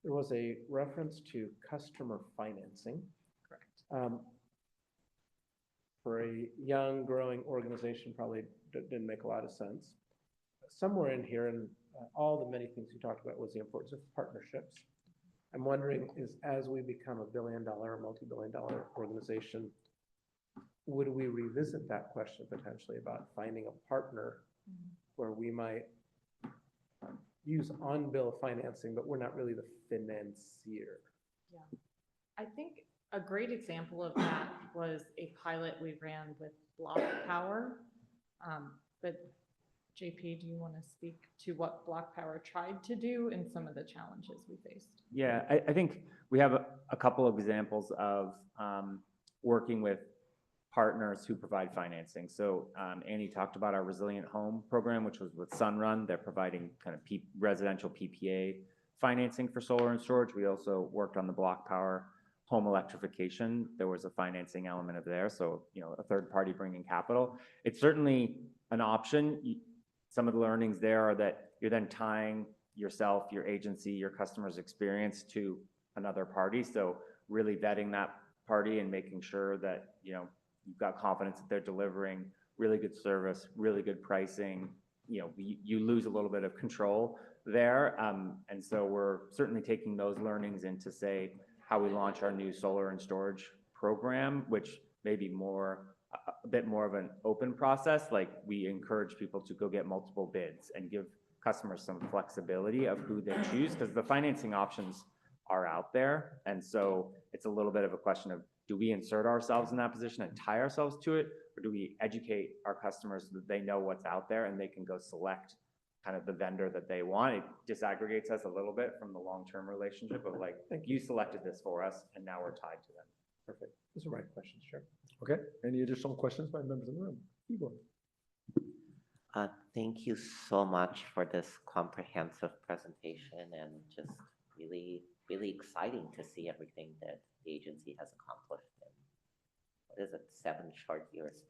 there was a reference to customer financing. Correct. For a young, growing organization, probably didn't make a lot of sense. Somewhere in here, and all the many things you talked about was the importance of partnerships. I'm wondering, as we become a billion-dollar or multi-billion-dollar organization, would we revisit that question potentially about finding a partner where we might use on-bill financing, but we're not really the financier? Yeah. I think a great example of that was a pilot we ran with Block Power. But JP, do you want to speak to what Block Power tried to do and some of the challenges we faced? Yeah, I think we have a couple of examples of working with partners who provide financing. So Annie talked about our Resilient Home program, which was with Sunrun. They're providing kind of residential PPA financing for solar and storage. We also worked on the Block Power home electrification. There was a financing element of there. So, you know, a third party bringing capital. It's certainly an option. Some of the learnings there are that you're then tying yourself, your agency, your customer's experience to another party. So really vetting that party and making sure that, you know, you've got confidence that they're delivering really good service, really good pricing. You know, you lose a little bit of control there. And so we're certainly taking those learnings into, say, how we launch our new solar and storage program, which may be a bit more of an open process. Like, we encourage people to go get multiple bids and give customers some flexibility of who they choose, because the financing options are out there. And so it's a little bit of a question of, do we insert ourselves in that position and tie ourselves to it? Or do we educate our customers so that they know what's out there and they can go select kind of the vendor that they want? It disaggregates us a little bit from the long-term relationship of, like, you selected this for us and now we're tied to them. Perfect. Those are my questions, sure. Okay, any additional questions by members in the room? Igor. Thank you so much for this comprehensive presentation, and just really, really exciting to see everything that the agency has accomplished in, what is it, 7 short years.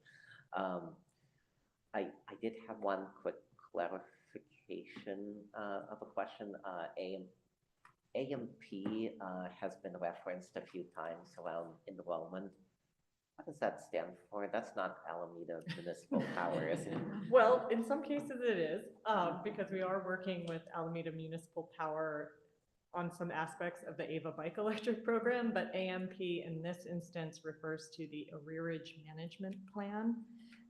I did have one quick clarification of a question. AMP has been referenced a few times around enrollment. What does that stand for? That's not Alameda Municipal Power, is it? Well, in some cases it is, because we are working with Alameda Municipal Power on some aspects of the AVA Bike Electric program, but AMP in this instance refers to the Arrearage Management Plan.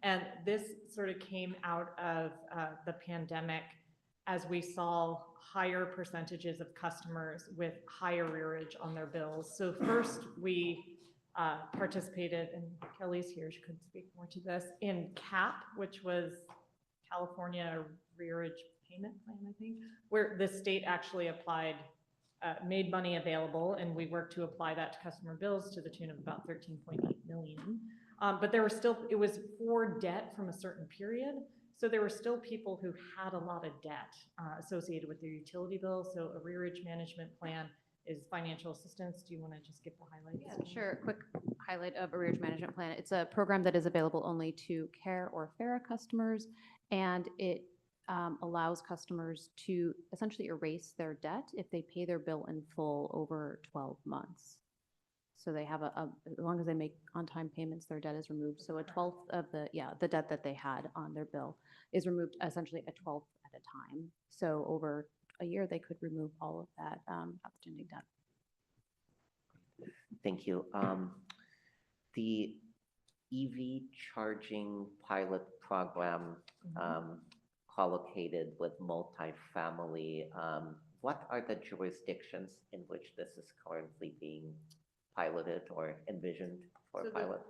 And this sort of came out of the pandemic as we saw higher percentages of customers with high arrearage on their bills. So first we participated, and Kelly's here, she could speak more to this, in CAP, which was California Arrearage Payment Plan, I think, where the state actually applied, made money available, and we worked to apply that to customer bills to the tune of about 13.8 million. But there were still, it was for debt from a certain period. So there were still people who had a lot of debt associated with their utility bill. So Arrearage Management Plan is financial assistance. Do you want to just give the highlights? Yeah, sure. Quick highlight of Arrearage Management Plan. It's a program that is available only to CARE or FARA customers, and it allows customers to essentially erase their debt if they pay their bill in full over 12 months. So they have as long as they make on-time payments, their debt is removed. So a 12th of the debt that they had on their bill is removed essentially a 12th at a time. So over a year, they could remove all of that outstanding debt. Thank you. The EV charging pilot program collocated with multifamily, what are the jurisdictions in which this is currently being piloted or envisioned for a pilot?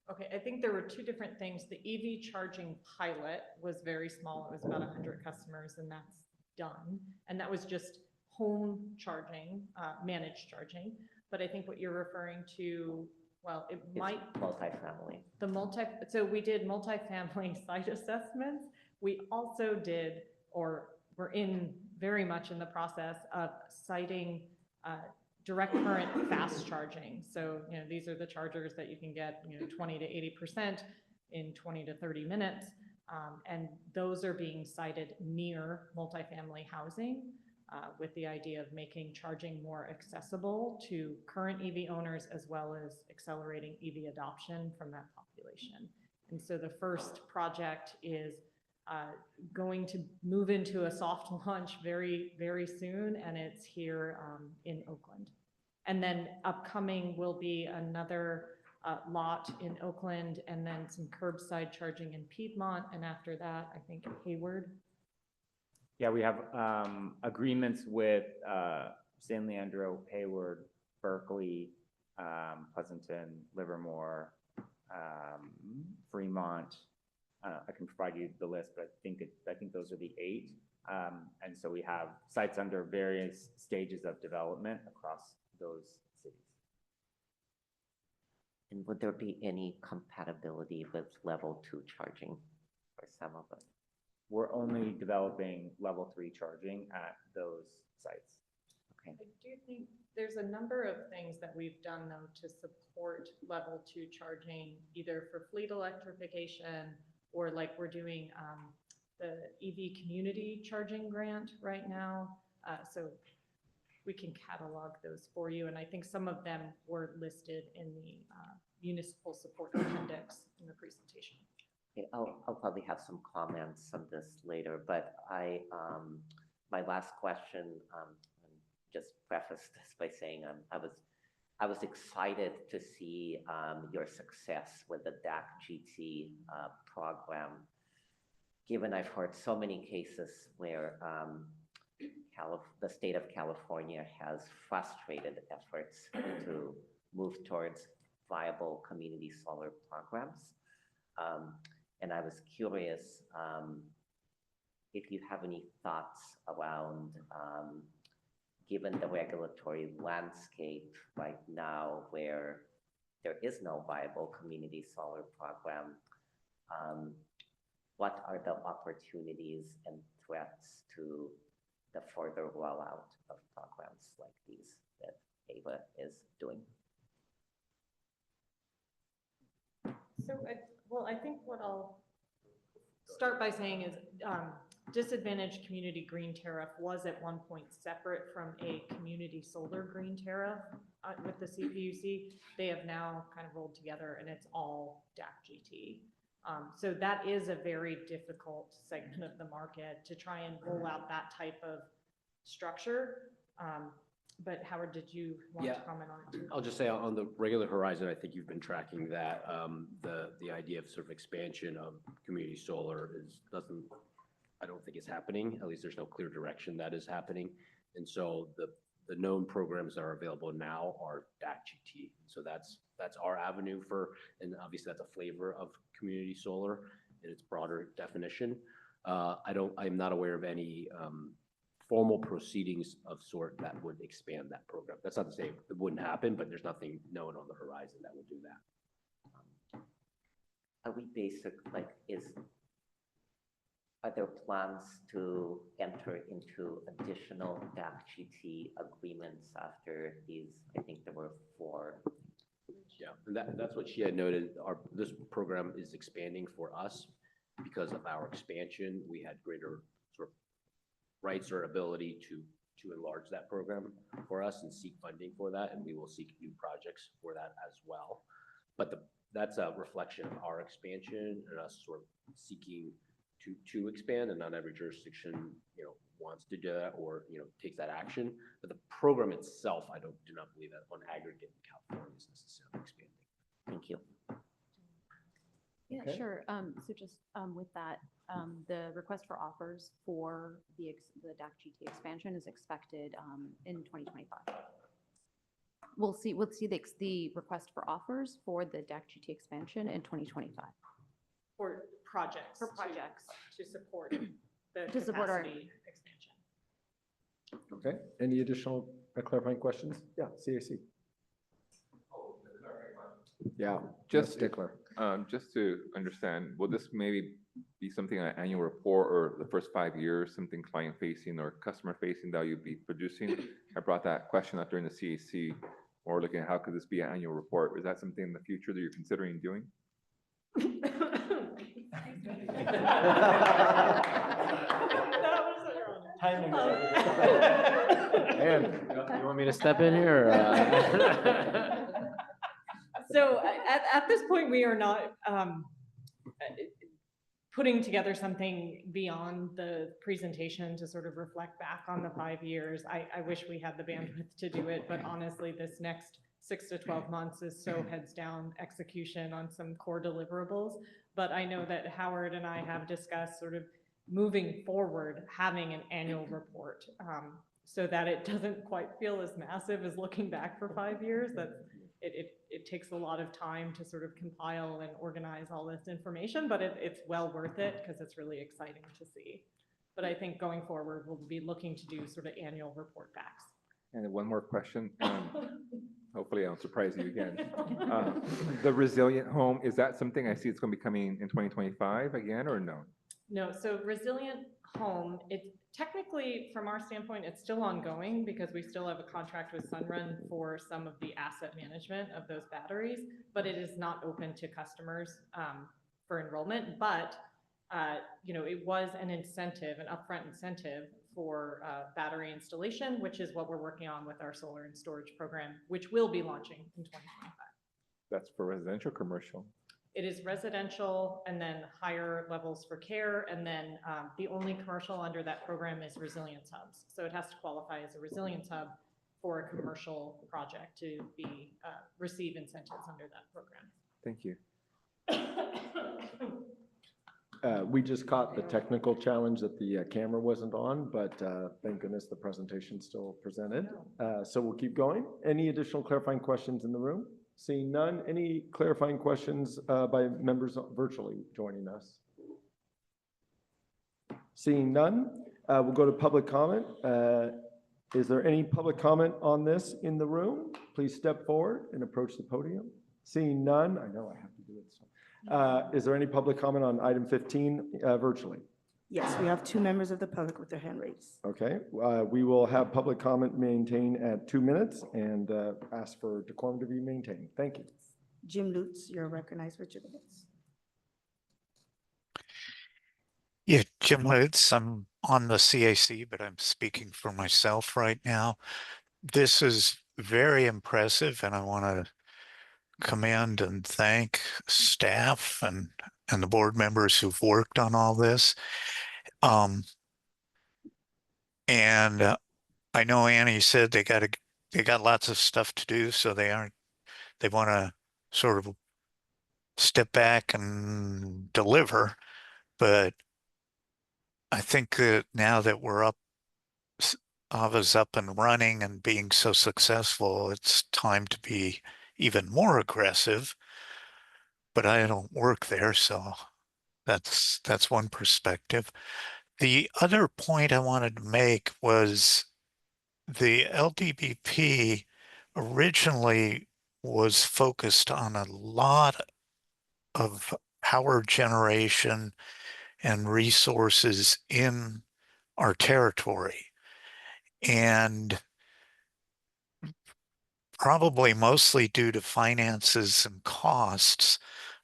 Okay, I think there were 2 different things. The EV charging pilot was very small. It was about 100 customers, and that's done. And that was just home charging, managed charging. But I think what you're referring to, well, it It's might, multifamily. so we did multifamily site assessments. We also did, or we're very much in the process of citing direct current fast charging. So, these are the chargers that you can get, 20 to 80% in 20 to 30 minutes. And those are being sited near multifamily housing with the idea of making charging more accessible to current EV owners as well as accelerating EV adoption from that population. And so the first project is going to move into a soft launch very, very soon, and it's here in Oakland. And then upcoming will be another lot in Oakland, and then some curbside charging in Piedmont, and after that, I think Hayward. Yeah, we have agreements with San Leandro, Hayward, Berkeley, Pleasanton, Livermore, Fremont. I can provide you the list, but I think those are the 8. And so we have sites under various stages of development across those cities. And would there be any compatibility with level 2 charging for some of it? We're only developing level 3 charging at those sites. I do think there's a number of things that we've done, though, to support level 2 charging, either for fleet electrification or like we're doing the EV community charging grant right now. So we can catalog those for you. And I think some of them were listed in the municipal support appendix in the presentation. Okay, I'll probably have some comments on this later, but my last question, just preface this by saying I was excited to see your success with the DAC GT program, given I've heard so many cases where the state of California has frustrated efforts to move towards viable community solar programs. And I was curious if you have any thoughts around, given the regulatory landscape right now where there is no viable community solar program, what are the opportunities and threats to the further rollout of programs like these that AVA is doing? So, I think what I'll start by saying is disadvantaged community green tariff was at one point separate from a community solar green tariff with the CPUC. They have now kind of rolled together and it's all DAC GT. So that is a very difficult segment of the market to try and roll out that type of structure. But Howard, did you want to comment on it too? I'll just say on the regular horizon, I think you've been tracking that. The idea of sort of expansion of community solar I don't think it's happening. At least there's no clear direction that is happening. And so the known programs that are available now are DAC GT. So that's our avenue and obviously that's a flavor of community solar in its broader definition. I'm not aware of any formal proceedings of sort that would expand that program. That's not to say it wouldn't happen, but there's nothing known on the horizon that would do that. Are we are there plans to enter into additional DAC GT agreements after these? I think there were 4. Yeah, and that's what she had noted. This program is expanding for us because of our expansion. We had greater sort of rights or ability to enlarge that program for us and seek funding for that, and we will seek new projects for that as well. But that's a reflection of our expansion and us sort of seeking to expand, and not every jurisdiction wants to do that or takes that action. But the program itself, I do not believe that on aggregate in California is necessarily expanding. Thank you. Yeah, Okay. sure. So just with that, the request for offers for the DAC GT expansion is expected in 2025. We'll see the request for offers for the DAC GT expansion in 2025. For projects. For projects. To support the To support our- capacity expansion. Okay, any additional clarifying questions? Yeah, CAC. Yeah, Just- Stickler. Just to understand, will this maybe be something on an annual report or the first 5 years, something client facing or customer facing that you'd be producing? I brought that question up during the CAC, or looking at how could this be an annual report? Is that something in the future that you're considering doing? And you want me to step in here? So at this point, we are not putting together something beyond the presentation to sort of reflect back on the 5 years. I wish we had the bandwidth to do it, but honestly, this next 6 to 12 months is so heads down execution on some core deliverables. But I know that Howard and I have discussed sort of moving forward, having an annual report, so that it doesn't quite feel as massive as looking back for 5 years. It takes a lot of time to sort of compile and organize all this information, but it's well worth it because it's really exciting to see. But I think going forward, we'll be looking to do sort of annual report backs. And one more question. Hopefully I'll surprise you again. The resilient home, is that something I see it's going to be coming in 2025 again, or no? No, so Resilient Home, it's technically, from our standpoint, it's still ongoing because we still have a contract with Sunrun for some of the asset management of those batteries, but it is not open to customers for enrollment. But it was an incentive, an upfront incentive for battery installation, which is what we're working on with our solar and storage program, which will be launching in 2025. That's for residential, commercial? It is residential and then higher levels for care. And then the only commercial under that program is resilience hubs. So it has to qualify as a resilience hub for a commercial project to be receive incentives under that program. Thank you. We just caught the technical challenge that the camera wasn't on, but thank goodness the presentation still presented. So we'll keep going. Any additional clarifying questions in the room? Seeing none, any clarifying questions by members virtually joining us? Seeing none, we'll go to public comment. Is there any public comment on this in the room? Please step forward and approach the podium. Seeing none, I know I have to do it. So. Is there any public comment on item 15 virtually? Yes, we have 2 members of the public with their hand raised. Okay, we will have public comment maintained at 2 minutes and ask for decorum to be maintained. Thank you. Jim Lutz, you're recognized for 2 minutes. Yeah, Jim Lutz, I'm on the CAC, but I'm speaking for myself right now. This is very impressive, and I want to commend and thank staff and the board members who've worked on all this. And I know Annie said they got lots of stuff to do, so they want to sort of step back and deliver. But I think that now that Ava's up and running and being so successful, it's time to be even more aggressive. But I don't work there, so that's one perspective. The other point I wanted to make was the LDBP originally was focused on a lot of power generation and resources in our territory. And probably mostly due to finances and costs,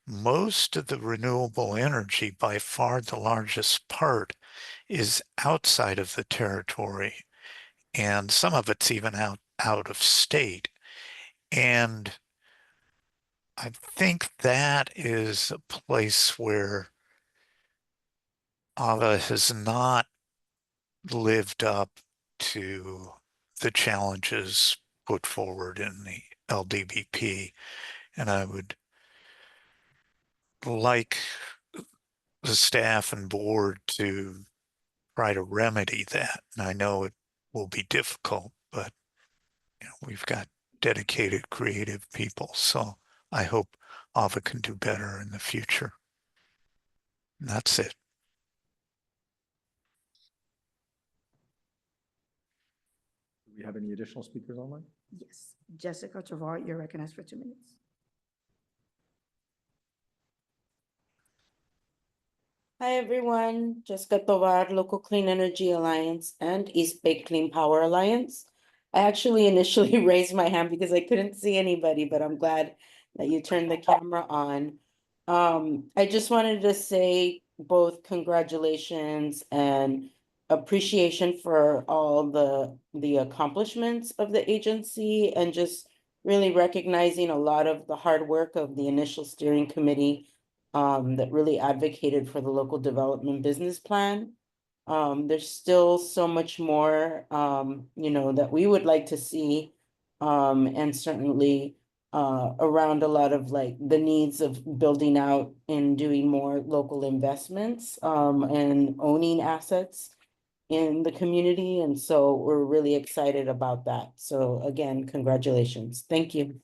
most of the renewable energy, by far the largest part, is outside of the territory. And some of it's even out of state. And I think that is a place where AVA has not lived up to the challenges put forward in the LDBP. And I would like the staff and board to try to remedy that. And I know it will be difficult, but we've got dedicated, creative people. So I hope AVA can do better in the future. And that's it. have any additional speakers online? Yes, Jessica Tovar, you're recognized for 2 minutes. Hi, everyone. Jessica Tovar, Local Clean Energy Alliance and East Bay Clean Power Alliance. I actually initially raised my hand because I couldn't see anybody, but I'm glad that you turned the camera on. I just wanted to say both congratulations and appreciation for all the accomplishments of the agency and just really recognizing a lot of the hard work of the initial steering committee that really advocated for the local development business plan. There's still so much more, that we would like to see. And certainly around a lot of like the needs of building out and doing more local investments and owning assets in the community. And so we're really excited about that. So again, congratulations. Thank you.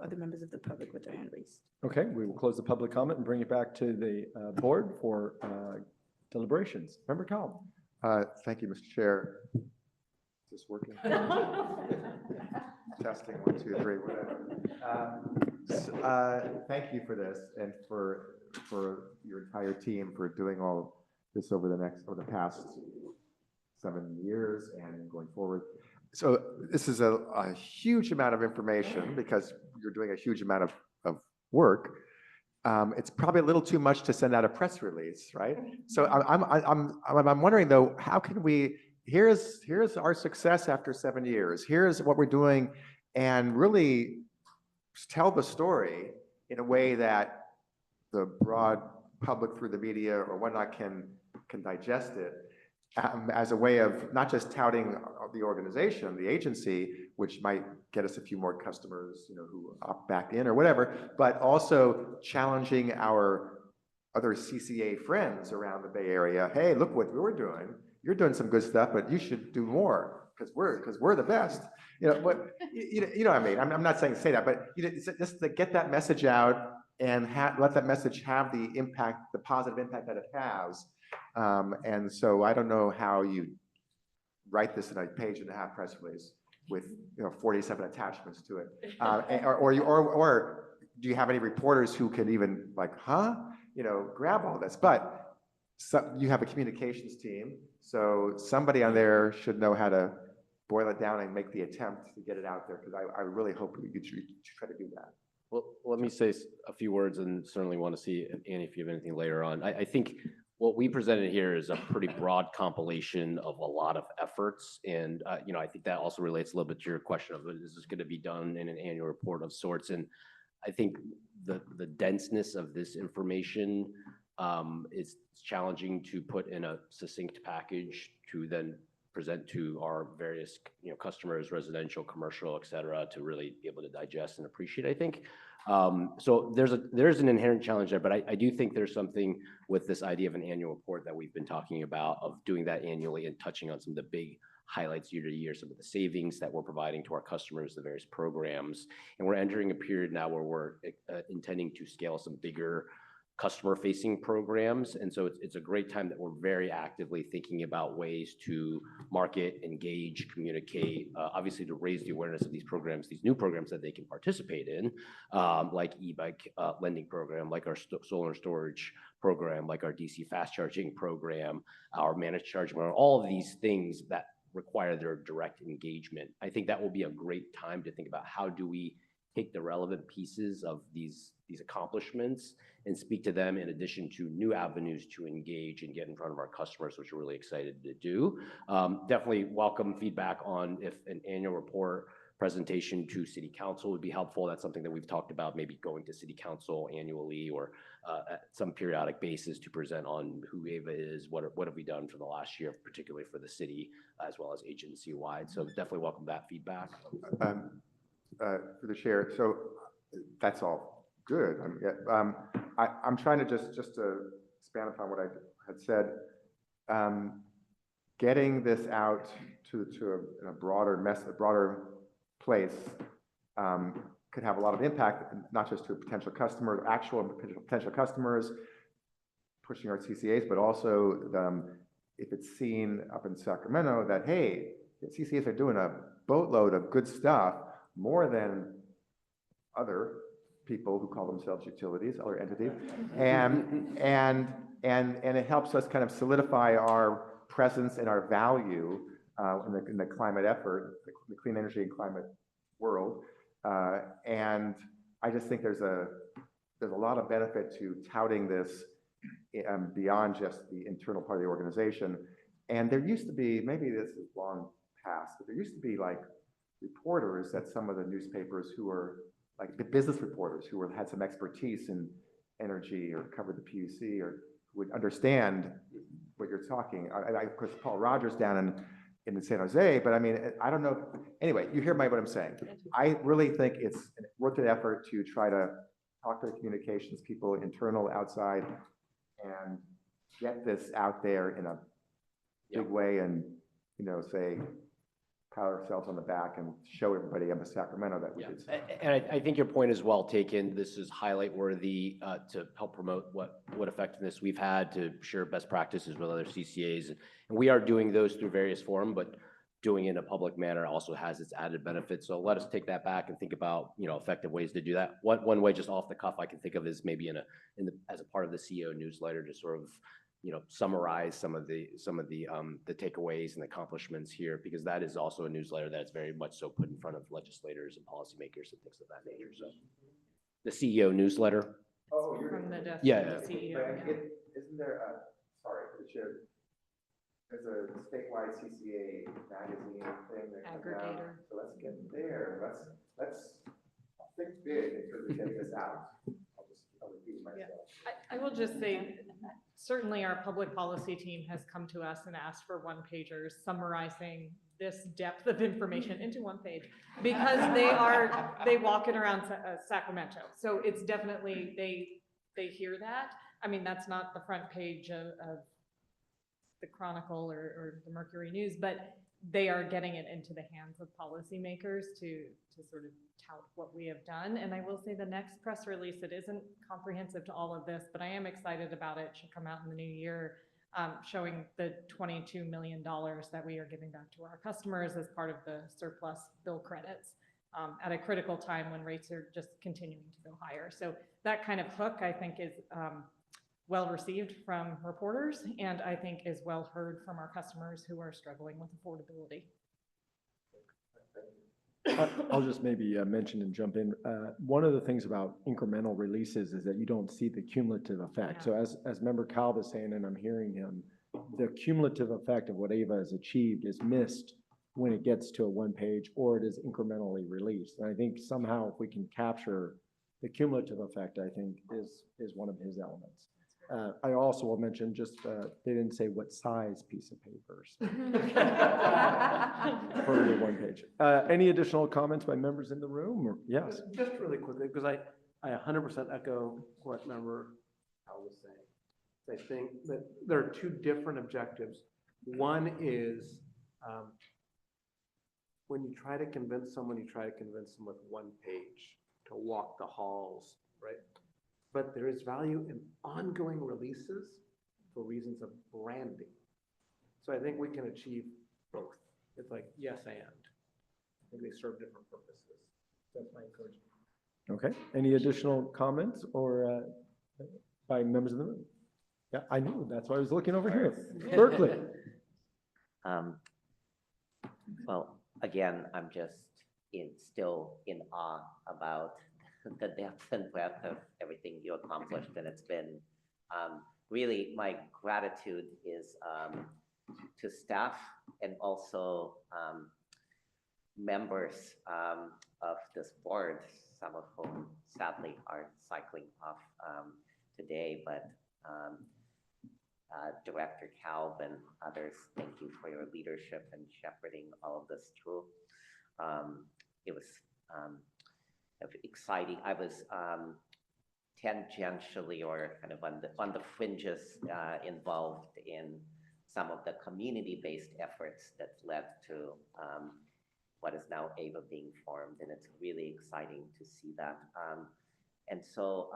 Other members of the public with their hand raised. Okay, we will close the public comment and bring it back to the board for deliberations. Member Cowell. Thank you, Mr. Chair. Is this working? Testing, 1, 2, 3, whatever. Thank you for this and for your entire team for doing all this over the past 7 years and going forward. So this is a huge amount of information because you're doing a huge amount of work. It's probably a little too much to send out a press release, right? So I'm wondering though, how can we? Here's our success after 7 years. Here's what we're doing, and really tell the story in a way that the broad public through the media or whatnot can digest it. As a way of not just touting the organization, the agency, which might get us a few more customers, who opt back in or whatever, but also challenging our other CCA friends around the Bay Area. Hey, look what we're doing. You're doing some good stuff, but you should do more because we're the best. What you know what I mean? I'm not saying say that, but just to get that message out and let that message have the impact, the positive impact that it has. And so I don't know how you write this in a 1.5-page press release with 47 attachments to it, or do you have any reporters who can even grab all this? But you have a communications team, so somebody on there should know how to boil it down and make the attempt to get it out there. Because I really hope you try to do that. Well, let me say a few words, and certainly want to see, Annie, if you have anything later on. I think what we presented here is a pretty broad compilation of a lot of efforts. And, I think that also relates a little bit to your question of, is this going to be done in an annual report of sorts? And I think the denseness of this information is challenging to put in a succinct package to then present to our various customers, residential, commercial, et cetera, to really be able to digest and appreciate, I think. So there's an inherent challenge there, but I do think there's something with this idea of an annual report that we've been talking about, of doing that annually and touching on some of the big highlights year to year, some of the savings that we're providing to our customers, the various programs. And we're entering a period now where we're intending to scale some bigger customer-facing programs. And so it's a great time that we're very actively thinking about ways to market, engage, communicate, obviously to raise the awareness of these programs, these new programs that they can participate in, like e-bike lending program, like our solar storage program, like our DC fast charging program, our managed charging program, all of these things that require their direct engagement. I think that will be a great time to think about how do we take the relevant pieces of these accomplishments and speak to them in addition to new avenues to engage and get in front of our customers, which we're really excited to do. Definitely welcome feedback on if an annual report presentation to City Council would be helpful. That's something that we've talked about, maybe going to City Council annually or at some periodic basis to present on who AVA is, what have we done for the last year, particularly for the city, as well as agency-wide. So definitely welcome that feedback. For the chair, so that's all good. I'm trying to just to expand upon what I had said. Getting this out to a broader place could have a lot of impact, not just to potential customers, actual potential customers, pushing our CCAs, but also if it's seen up in Sacramento that, hey, the CCAs are doing a boatload of good stuff, more than other people who call themselves utilities, other entities, and it helps us kind of solidify our presence and our value in the climate effort, the clean energy and climate world. And I just think there's a lot of benefit to touting this beyond just the internal part of the organization. And there used to be, maybe this is long past, but there used to be like reporters at some of the newspapers who were like the business reporters who had some expertise in energy or covered the PUC or would understand what you're talking. Of course, Paul Rogers down in San Jose, but I mean, I don't know. Anyway, you hear what I'm saying. I really think it's worth an effort to try to talk to the communications people, internal, outside, and get this out there in a big way and, say, pat ourselves on the back and show everybody up in Sacramento that we did something. And I think your point is well taken. This is highlight worthy to help promote what effectiveness we've had to share best practices with other CCAs. And we are doing those through various forums, but doing it in a public manner also has its added benefits. So let us take that back and think about, effective ways to do that. One way just off the cuff I can think of is maybe as a part of the CEO newsletter to sort of, summarize some of the takeaways and accomplishments here, because that is also a newsletter that's very much so put in front of legislators and policymakers and things of that nature. So the CEO newsletter. Oh, From the desk Yeah, of the CEO. Yeah. Isn't there there's a statewide CCA magazine thing that comes out. Aggregator. So let's get there. Let's think big in terms of getting this out. I'll repeat myself. I will just say, certainly our public policy team has come to us and asked for one-pagers summarizing this depth of information into one page, because they walk it around Sacramento. So it's definitely, they hear that. I mean, that's not the front page of the Chronicle or the Mercury News, but they are getting it into the hands of policymakers to sort of tout what we have done. And I will say the next press release, it isn't comprehensive to all of this, but I am excited about it. It should come out in the new year, showing the $22 million that we are giving back to our customers as part of the surplus bill credits at a critical time when rates are just continuing to go higher. So that kind of hook, I think, is well received from reporters, and I think is well heard from our customers who are struggling with affordability. I'll just maybe mention and jump in. One of the things about incremental releases is that you don't see the cumulative effect. Yeah. So as Member Calv is saying, and I'm hearing him, the cumulative effect of what AVA has achieved is missed when it gets to a one page or it is incrementally released. And I think somehow if we can capture the cumulative effect, I think is one of his elements. I also will mention just, they didn't say what size piece of paper. For the one page. Any additional comments by members in the room? Or yes? Just really quickly, because I 100% echo what Member Al was saying. I think that there are two different objectives. One is when you try to convince someone, you try to convince them with one page to walk the halls, right? But there is value in ongoing releases for reasons of branding. So I think we can achieve both. It's like, yes, and. I think they serve different purposes. That's my encouragement. Okay. Any additional comments or by members of the room? Yeah, I knew. That's why I was looking over here. Berkeley. Well, again, I'm just still in awe about the depth and breadth of everything you accomplished, and it's been really, my gratitude is to staff and also members of this board, some of whom sadly are cycling off today, but Director Calv and others, thank you for your leadership and shepherding all of this through. It was exciting. I was tangentially or kind of on the fringes involved in some of the community-based efforts that led to what is now AVA being formed, and it's really exciting to see that. And so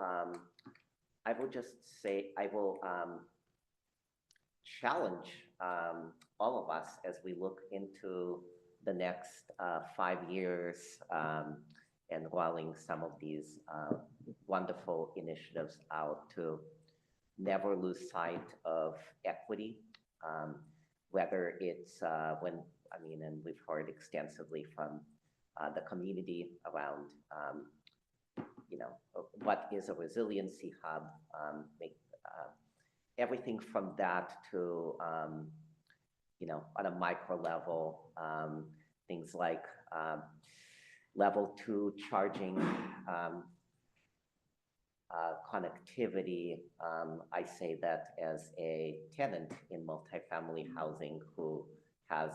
I will just say, I will challenge all of us as we look into the next 5 years and rolling some of these wonderful initiatives out to never lose sight of equity, whether it's and we've heard extensively from the community around, what is a resiliency hub, everything from that to, on a micro level, things like level 2 charging, connectivity. I say that as a tenant in multifamily housing who has,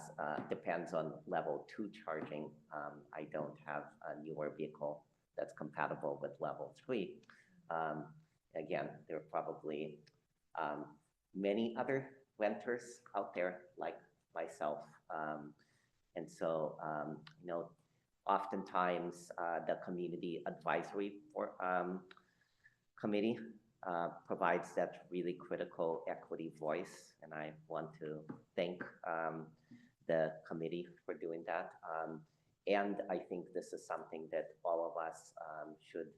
depends on level 2 charging. I don't have a newer vehicle that's compatible with level 3. Again, there are probably many other renters out there like myself. And so, oftentimes the community advisory committee provides that really critical equity voice. And I want to thank the committee for doing that. And I think this is something that all of us should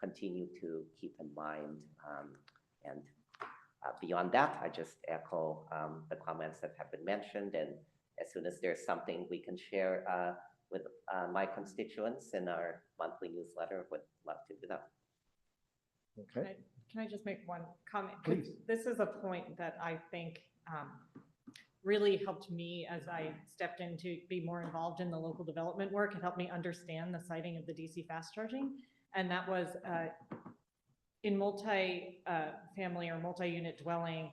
continue to keep in mind. And beyond that, I just echo the comments that have been mentioned. And as soon as there's something we can share with my constituents in our monthly newsletter, would love to do that. Okay. Can I just make one comment? Please. This is a point that I think really helped me as I stepped in to be more involved in the local development work. It helped me understand the siting of the DC fast charging. And that was in multi-family or multi-unit dwelling,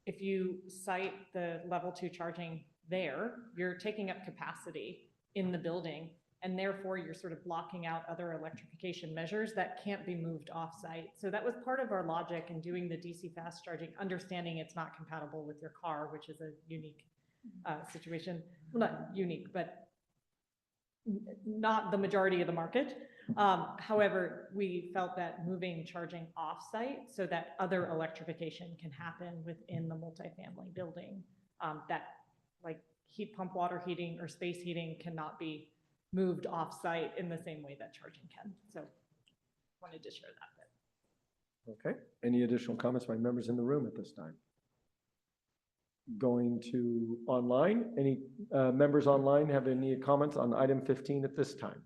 if you site the level 2 charging there, you're taking up capacity in the building, and therefore you're sort of blocking out other electrification measures that can't be moved off-site. So that was part of our logic in doing the DC fast charging, understanding it's not compatible with your car, which is a unique situation. Well, not unique, but not the majority of the market. However, we felt that moving charging off-site so that other electrification can happen within the multifamily building, that like heat pump water heating or space heating cannot be moved off-site in the same way that charging can. So wanted to share that bit. Okay. Any additional comments by members in the room at this time? Going to online. Any members online have any comments on item 15 at this time?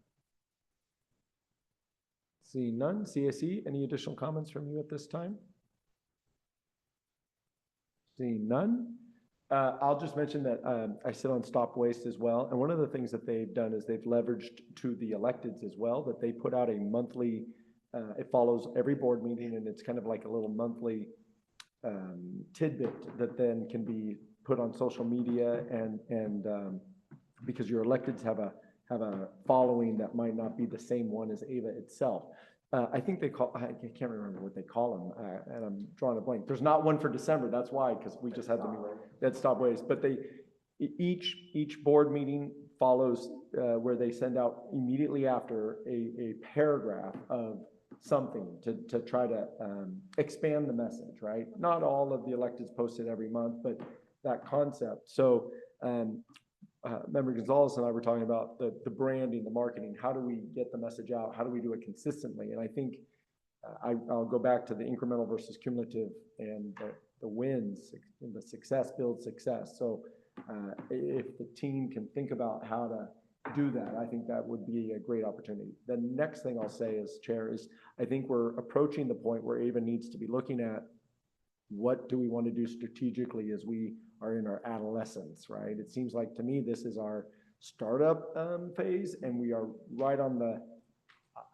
Seeing none. CSE, any additional comments from you at this time? Seeing none. I'll just mention that I sit on Stop Waste as well. And one of the things that they've done is they've leveraged to the electeds as well, that they put out a monthly, it follows every board meeting, and it's kind of like a little monthly tidbit that then can be put on social media, and because your electeds have a following that might not be the same one as AVA itself. I think they call, I can't remember what they call them, and I'm drawing a blank. There's not one for December, that's why, because we just had the meeting, that Stop Waste. But they, each board meeting follows where they send out immediately after a paragraph of something to try to expand the message, right? Not all of the electeds post it every month, but that concept. So Member Gonzalez and I were talking about the branding, the marketing. How do we get the message out? How do we do it consistently? And I think I'll go back to the incremental versus cumulative and the wins, and the success builds success. So if the team can think about how to do that, I think that would be a great opportunity. The next thing I'll say as chair is I think we're approaching the point where AVA needs to be looking at what do we want to do strategically as we are in our adolescence, right? It seems like to me this is our startup phase, and we are right on the,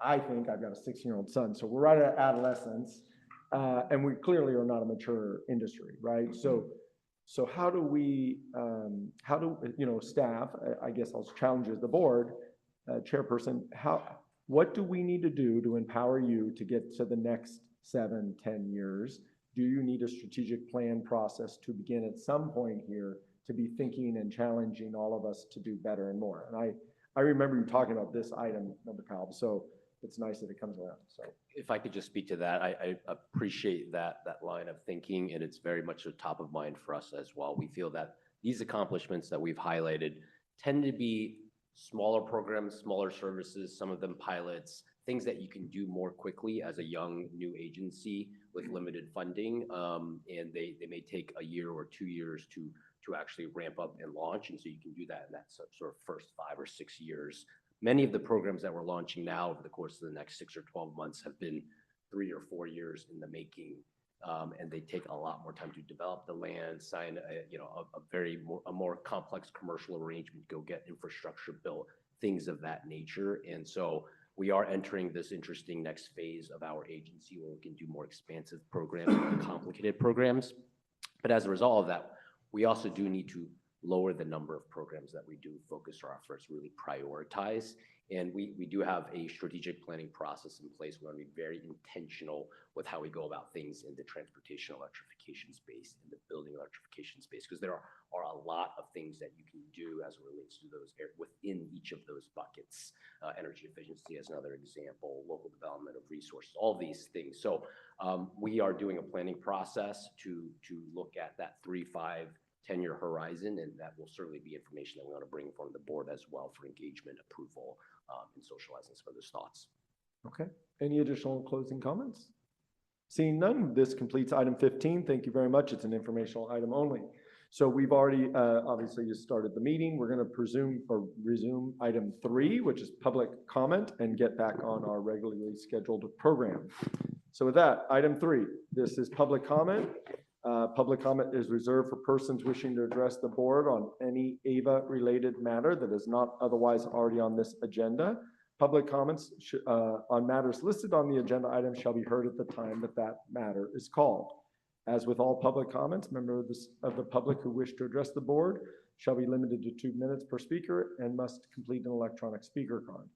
I think I've got a 16-year-old son, so we're right at adolescence, and we clearly are not a mature industry, right? So how do we, staff, I guess I'll challenge the board, chairperson, what do we need to do to empower you to get to the next 7, 10 years? Do you need a strategic plan process to begin at some point here to be thinking and challenging all of us to do better and more? And I remember you talking about this item, Member Cobb. So it's nice that it comes around, so. If I could just speak to that, I appreciate that line of thinking, and it's very much a top of mind for us as well. We feel that these accomplishments that we've highlighted tend to be smaller programs, smaller services, some of them pilots, things that you can do more quickly as a young new agency with limited funding. And they may take a year or 2 years to actually ramp up and launch. And so you can do that in that sort of first 5 or 6 years. Many of the programs that we're launching now over the course of the next 6 or 12 months have been 3 or 4 years in the making. And they take a lot more time to develop the land, sign a more complex commercial arrangement, go get infrastructure built, things of that nature. And so we are entering this interesting next phase of our agency where we can do more expansive programs, more complicated programs. But as a result of that, we also do need to lower the number of programs that we do focus our efforts, really prioritize. And we do have a strategic planning process in place. We're going to be very intentional with how we go about things in the transportation electrification space, in the building electrification space, because there are a lot of things that you can do as it relates to those within each of those buckets. Energy efficiency as another example, local development of resources, all these things. So we are doing a planning process to look at that 3, 5, 10-year horizon, and that will certainly be information that we want to bring from the board as well for engagement, approval, and socializing some of those thoughts. Okay. Any additional closing comments? Seeing none, this completes item 15. Thank you very much. It's an informational item only. So we've already obviously just started the meeting. We're going to resume item 3, which is public comment, and get back on our regularly scheduled program. So with that, item 3, this is public comment. Public comment is reserved for persons wishing to address the board on any AVA-related matter that is not otherwise already on this agenda. Public comments on matters listed on the agenda item shall be heard at the time that matter is called. As with all public comments, members of the public who wish to address the board shall be limited to 2 minutes per speaker and must complete an electronic speaker card.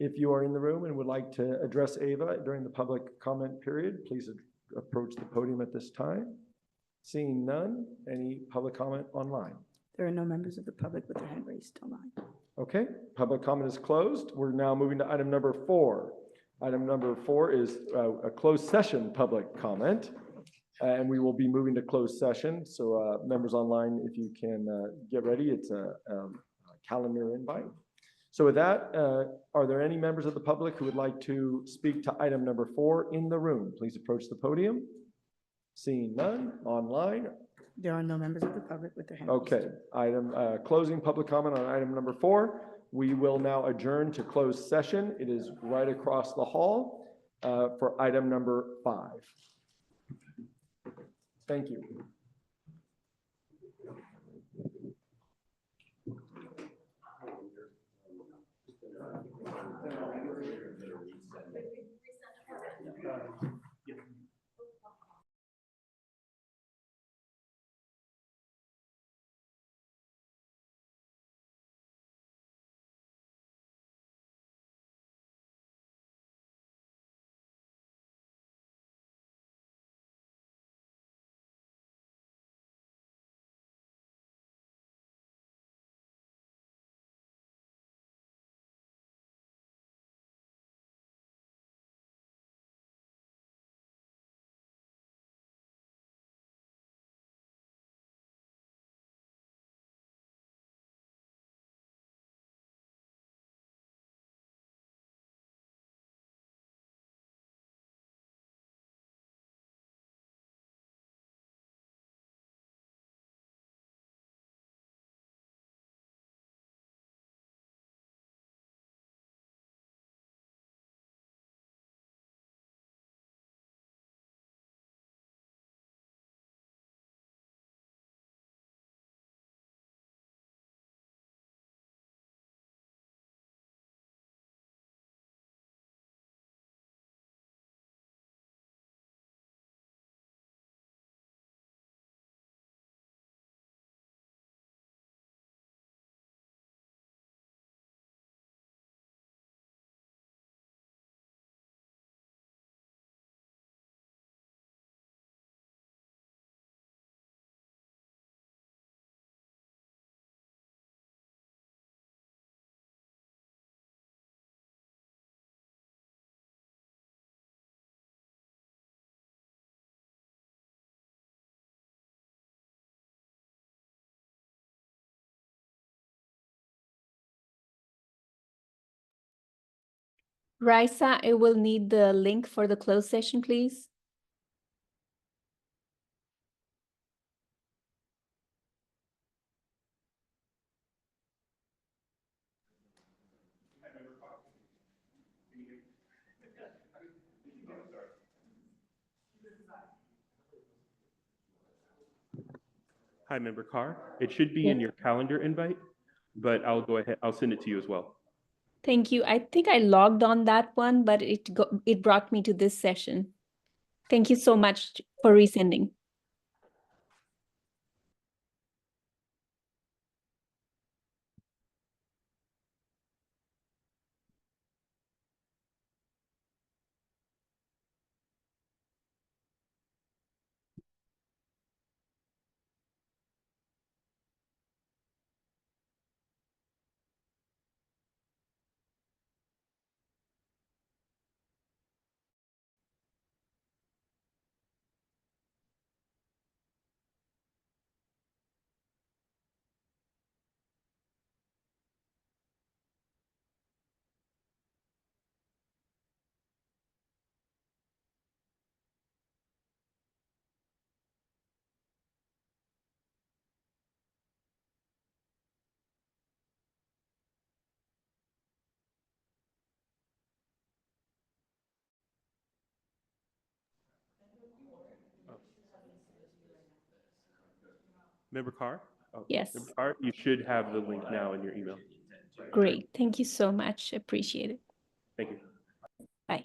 If you are in the room and would like to address AVA during the public comment period, please approach the podium at this time. Seeing none, any public comment online? There are no members of the public with their hand raised online. Okay, public comment is closed. We're now moving to item number 4. Item number 4 is a closed session public comment. And we will be moving to closed session. So members online, if you can get ready, it's a calendar invite. So with that, are there any members of the public who would like to speak to item number 4 in the room? Please approach the podium. Seeing none, online. There are no members of the public with their hand raised. Okay, closing public comment on item number 4. We will now adjourn to closed session. It is right across the hall for item number 5. Thank you. Raisa, I will need the link for the closed session, please. Hi, Member Carr. It should be in your calendar invite, but I'll go ahead, I'll send it to you as well. Thank you. I think I logged on that one, but it brought me to this session. Thank you so much for resending. Member Carr? Oh, Yes. Member Carr, you should have the link now in your email. Great. Thank you so much. Appreciate it. Thank you. Bye.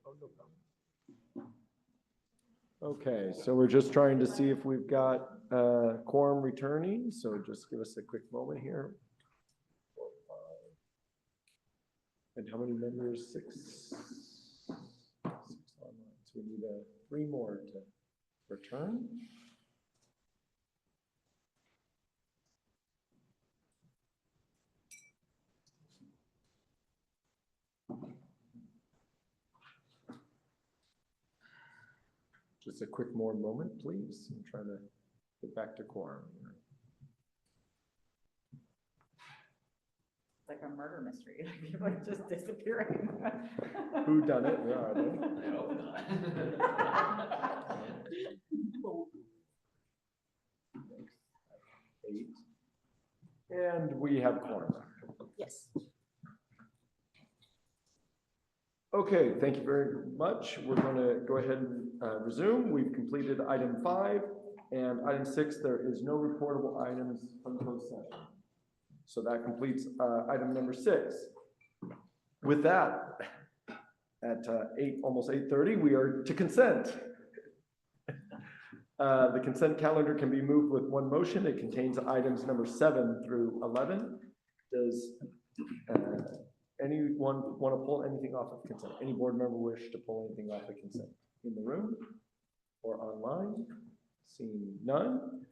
Oh, no problem. Okay, so we're just trying to see if we've got quorum returning, so just give us a quick moment here. 4, 5. And how many members? 6. 6 online. So we need 3 more to return. Just a quick more moment, please. I'm trying to get back to quorum here. It's like a murder mystery, like people are just disappearing. Who done it? Where are they? I hope not. 8. And we have quorum. Yes. Okay, thank you very much. We're going to go ahead and resume. We've completed item 5 and item 6. There is no reportable items from closed session. So that completes item number 6. With that, at almost 8:30, we are to consent. The consent calendar can be moved with one motion. It contains items number 7 through 11. Does anyone want to pull anything off of consent? Any board member wish to pull anything off of consent in the room or online? Seeing none.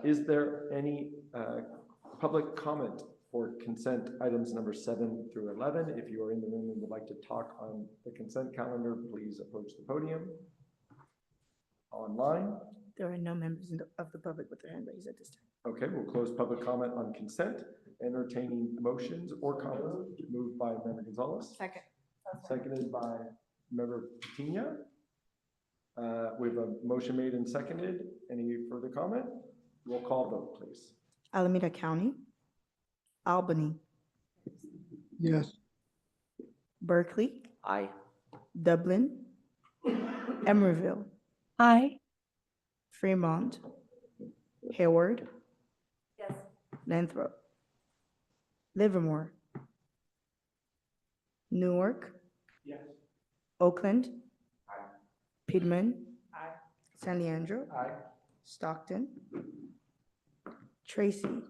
Is there any public comment for consent items number 7 through 11? If you are in the room and would like to talk on the consent calendar, please approach the podium. Online. There are no members of the public with their hand raised at this time. Okay, we'll close public comment on consent. Entertaining motions or comments. Moved by Member Gonzalez. Second. Seconded by Member Patino. We have a motion made and seconded. Any further comment? Roll call vote, please. Alameda County. Albany. Yes. Berkeley. Aye. Dublin. Emerville. Aye. Fremont. Hayward. Yes. Lathrop. Livermore. Newark. Yes. Oakland. Aye. Piedmont. Aye. San Leandro. Aye. Stockton. Tracy.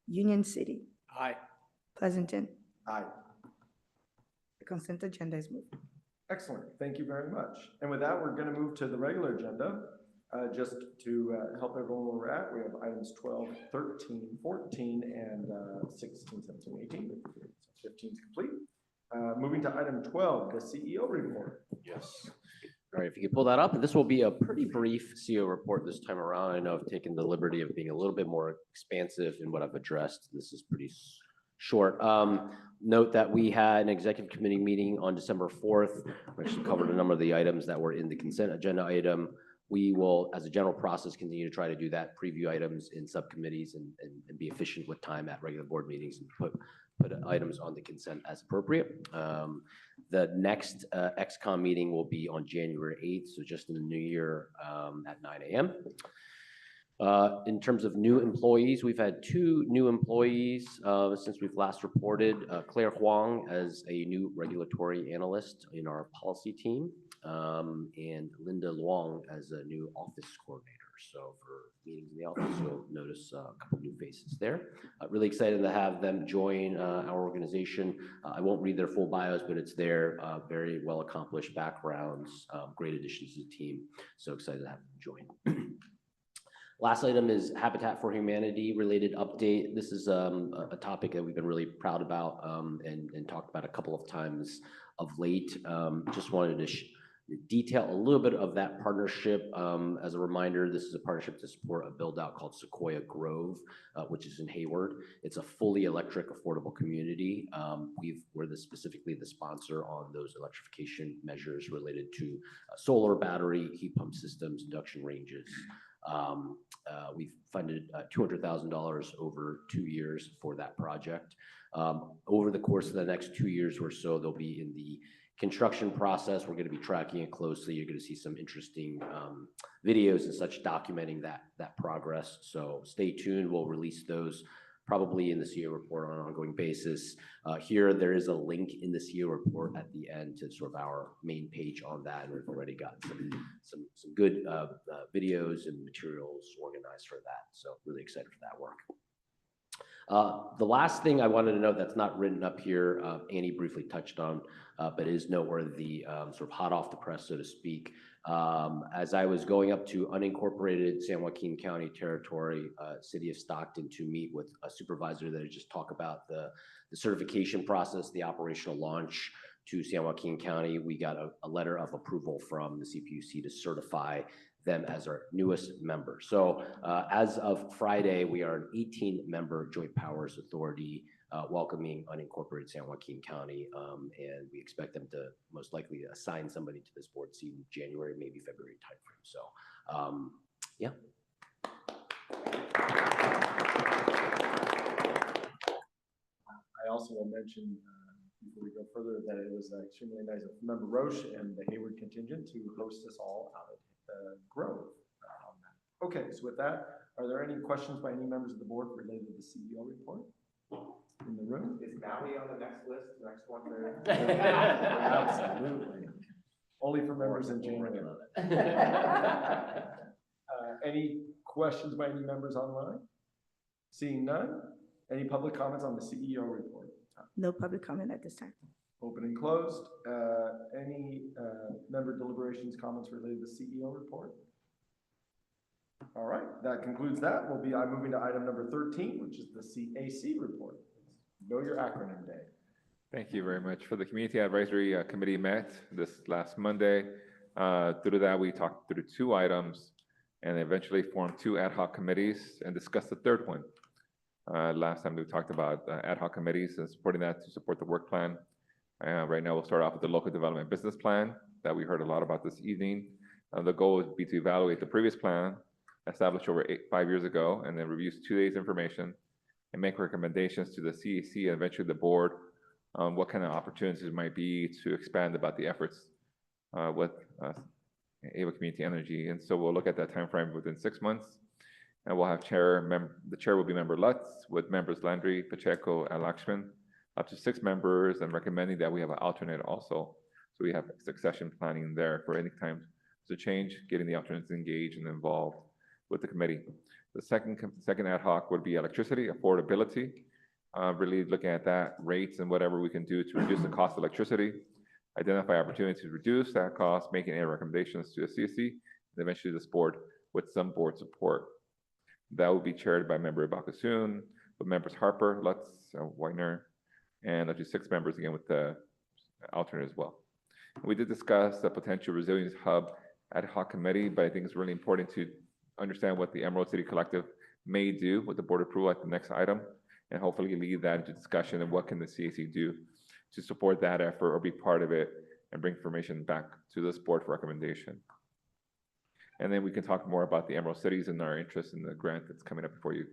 Union City. Aye. Pleasanton. Aye. The consent agenda is moved. Excellent. Thank you very much. And with that, we're going to move to the regular agenda. Just to help everyone where we're at, we have items 12, 13, 14, and 16, 17, 18. So 15 is complete. Moving to item 12, the CEO report. Yes. All right, if you could pull that up, this will be a pretty brief CEO report this time around. I know I've taken the liberty of being a little bit more expansive in what I've addressed. This is pretty short. Note that we had an executive committee meeting on December 4th, which covered a number of the items that were in the consent agenda item. We will, as a general process, continue to try to do that, preview items in subcommittees and be efficient with time at regular board meetings and put items on the consent as appropriate. The next XCOM meeting will be on January 8th, so just in the new year at 9 a.m. In terms of new employees, we've had 2 new employees since we've last reported. Claire Huang as a new regulatory analyst in our policy team, and Linda Luong as a new office coordinator. So for meetings in the office, you'll notice a couple new faces there. Really excited to have them join our organization. I won't read their full bios, but it's there. Very well accomplished backgrounds, great additions to the team. So excited to have them join. Last item is Habitat for Humanity related update. This is a topic that we've been really proud about and talked about a couple of times of late. Just wanted to detail a little bit of that partnership. As a reminder, this is a partnership to support a build out called Sequoia Grove, which is in Hayward. It's a fully electric, affordable community. We're specifically the sponsor on those electrification measures related to solar, battery, heat pump systems, induction ranges. We've funded $200,000 over 2 years for that project. Over the course of the next 2 years or so, they'll be in the construction process. We're going to be tracking it closely. You're going to see some interesting videos and such documenting that progress. So stay tuned. We'll release those probably in the CEO report on an ongoing basis. Here, there is a link in the CEO report at the end to sort of our main page on that, and we've already got some good videos and materials organized for that. So really excited for that work. The last thing I wanted to note that's not written up here, Annie briefly touched on, but is noteworthy, sort of hot off the press, so to speak. As I was going up to unincorporated San Joaquin County territory, city of Stockton, to meet with a supervisor that had just talked about the certification process, the operational launch to San Joaquin County, we got a letter of approval from the CPUC to certify them as our newest member. So as of Friday, we are an 18-member Joint Powers Authority, welcoming unincorporated San Joaquin County, and we expect them to most likely assign somebody to this board seat in January, maybe February timeframe. So, yeah. I also will mention, before we go further, that it was extremely nice of Member Roche and the Hayward contingent to host us all out at Grove on that. Okay, so with that, are there any questions by any members of the board related to the CEO report in the room? Is Maui on the next list, next one there? Absolutely. Only for members in January. Any questions by any members online? Seeing none, any public comments on the CEO report? No public comment at this time. Open and closed. Any member deliberations, comments related to the CEO report? All right, that concludes that. I'm moving to item number 13, which is the CAC report. Know your acronym day. Thank you very much. For the Community Advisory Committee met this last Monday. Due to that, we talked through 2 items and eventually formed 2 ad hoc committees and discussed the third one. Last time we talked about ad hoc committees and supporting that to support the work plan. Right now, we'll start off with the local development business plan that we heard a lot about this evening. The goal would be to evaluate the previous plan established over 5 years ago, and then review today's information and make recommendations to the CAC and eventually the board on what kind of opportunities might be to expand about the efforts with Ava Community Energy. And so we'll look at that timeframe within 6 months, and we'll have the chair will be Member Lutz with members Landry, Pacheco, and Lakshman, up to 6 members, and recommending that we have an alternate also. So we have succession planning there for any time to change, getting the alternates engaged and involved with the committee. The second ad hoc would be electricity affordability, really looking at that rates and whatever we can do to reduce the cost of electricity, identify opportunities to reduce that cost, making any recommendations to the CAC, and eventually this board with some board support. That will be chaired by Member Bakassoon, with members Harper, Lutz, Weiner, and up to 6 members again with the alternate as well. We did discuss the potential resilience hub ad hoc committee, but I think it's really important to understand what the Emerald City Collective may do with the board approval at the next item, and hopefully lead that into discussion of what can the CAC do to support that effort or be part of it and bring information back to this board for recommendation. And then we can talk more about the Emerald Cities and our interest in the grant that's coming up before you.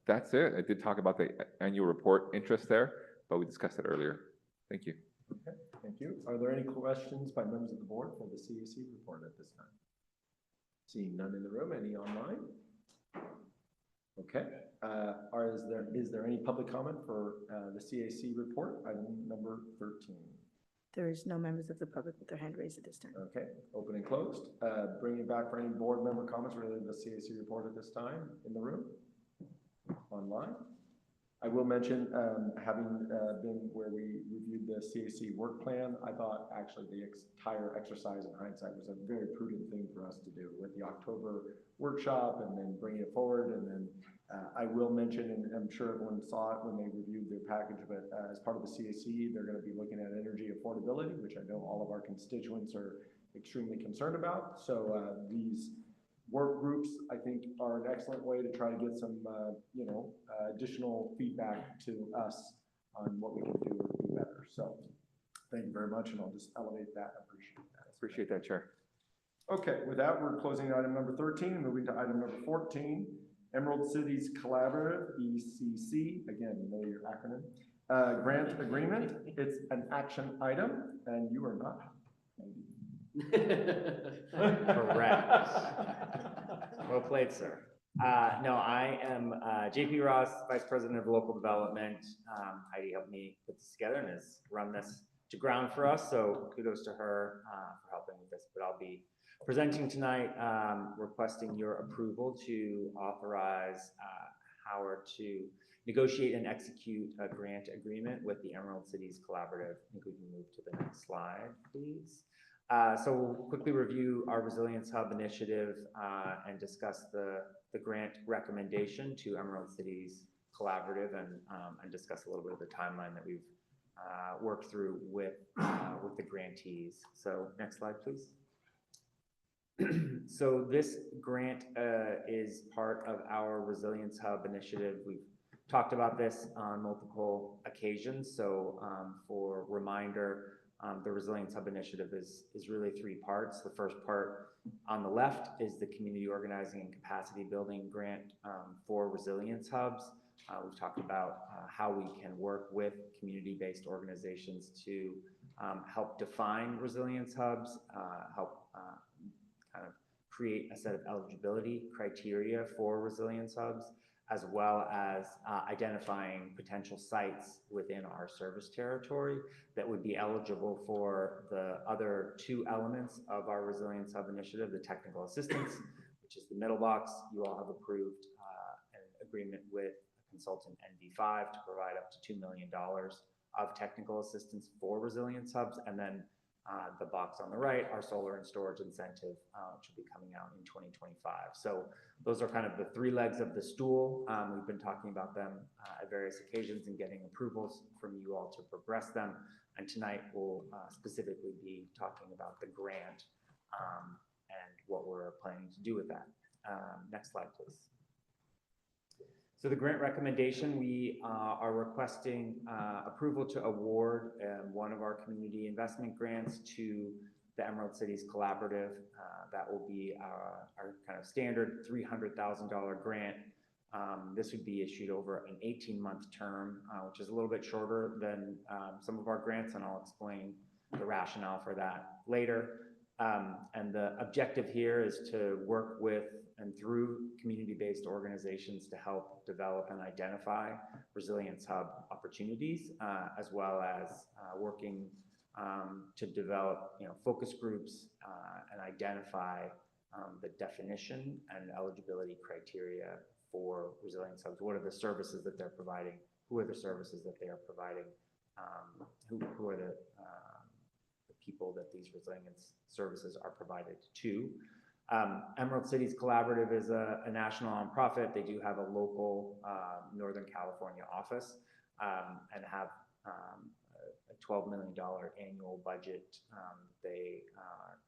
That's it. I did talk about the annual report interest there, but we discussed it earlier. Thank you. Okay, thank you. Are there any questions by members of the board for the CAC report at this time? Seeing none in the room, any online? Okay. Is there any public comment for the CAC report, item number 13? There is no members of the public with their hand raised at this time. Okay, open and closed. Bringing back for any board member comments related to the CAC report at this time in the room, online. I will mention, having been where we reviewed the CAC work plan, I thought actually the entire exercise in hindsight was a very prudent thing for us to do with the October workshop and then bringing it forward. And then I will mention, and I'm sure everyone saw it when they reviewed their package, but as part of the CAC, they're going to be looking at energy affordability, which I know all of our constituents are extremely concerned about. So these work groups, I think, are an excellent way to try to get some, additional feedback to us on what we can do or do better. So thank you very much, and I'll just elevate that. I appreciate that. Appreciate that, Chair. Okay, with that, we're closing item number 13 and moving to item number 14, Emerald Cities Collaborative, ECC, again, you know your acronym, grant agreement. It's an action item, and you are not. Correct. Well played, sir. No, I am JP Ross, Vice President of Local Development. Heidi helped me put this together and has run this to ground for us, so kudos to her for helping with this. But I'll be presenting tonight, requesting your approval to authorize Howard to negotiate and execute a grant agreement with the Emerald Cities Collaborative. I think we can move to the next slide, please. So we'll quickly review our Resilience Hub initiative and discuss the grant recommendation to Emerald Cities Collaborative and discuss a little bit of the timeline that we've worked through with the grantees. So next slide, please. So this grant is part of our Resilience Hub initiative. We've talked about this on multiple occasions. So for reminder, the Resilience Hub initiative is really three parts. The first part on the left is the community organizing and capacity building grant for resilience hubs. We've talked about how we can work with community-based organizations to help define resilience hubs, help kind of create a set of eligibility criteria for resilience hubs, as well as identifying potential sites within our service territory that would be eligible for the other two elements of our Resilience Hub initiative, the technical assistance, which is the middle box. You all have approved an agreement with a consultant, NV5, to provide up to $2 million of technical assistance for resilience hubs. And then the box on the right, our solar and storage incentive, which will be coming out in 2025. So those are kind of the three legs of the stool. We've been talking about them at various occasions and getting approvals from you all to progress them. And tonight we'll specifically be talking about the grant and what we're planning to do with that. Next slide, please. So the grant recommendation, we are requesting approval to award one of our community investment grants to the Emerald Cities Collaborative. That will be our kind of standard $300,000 grant. This would be issued over an 18-month term, which is a little bit shorter than some of our grants, and I'll explain the rationale for that later. And the objective here is to work with and through community-based organizations to help develop and identify Resilience Hub opportunities, as well as working to develop, focus groups and identify the definition and eligibility criteria for Resilience Hubs. What are the services that they're providing? Who are the services that they are providing? Who are the people that these resilience services are provided to? Emerald Cities Collaborative is a national nonprofit. They do have a local Northern California office and have a $12 million annual budget they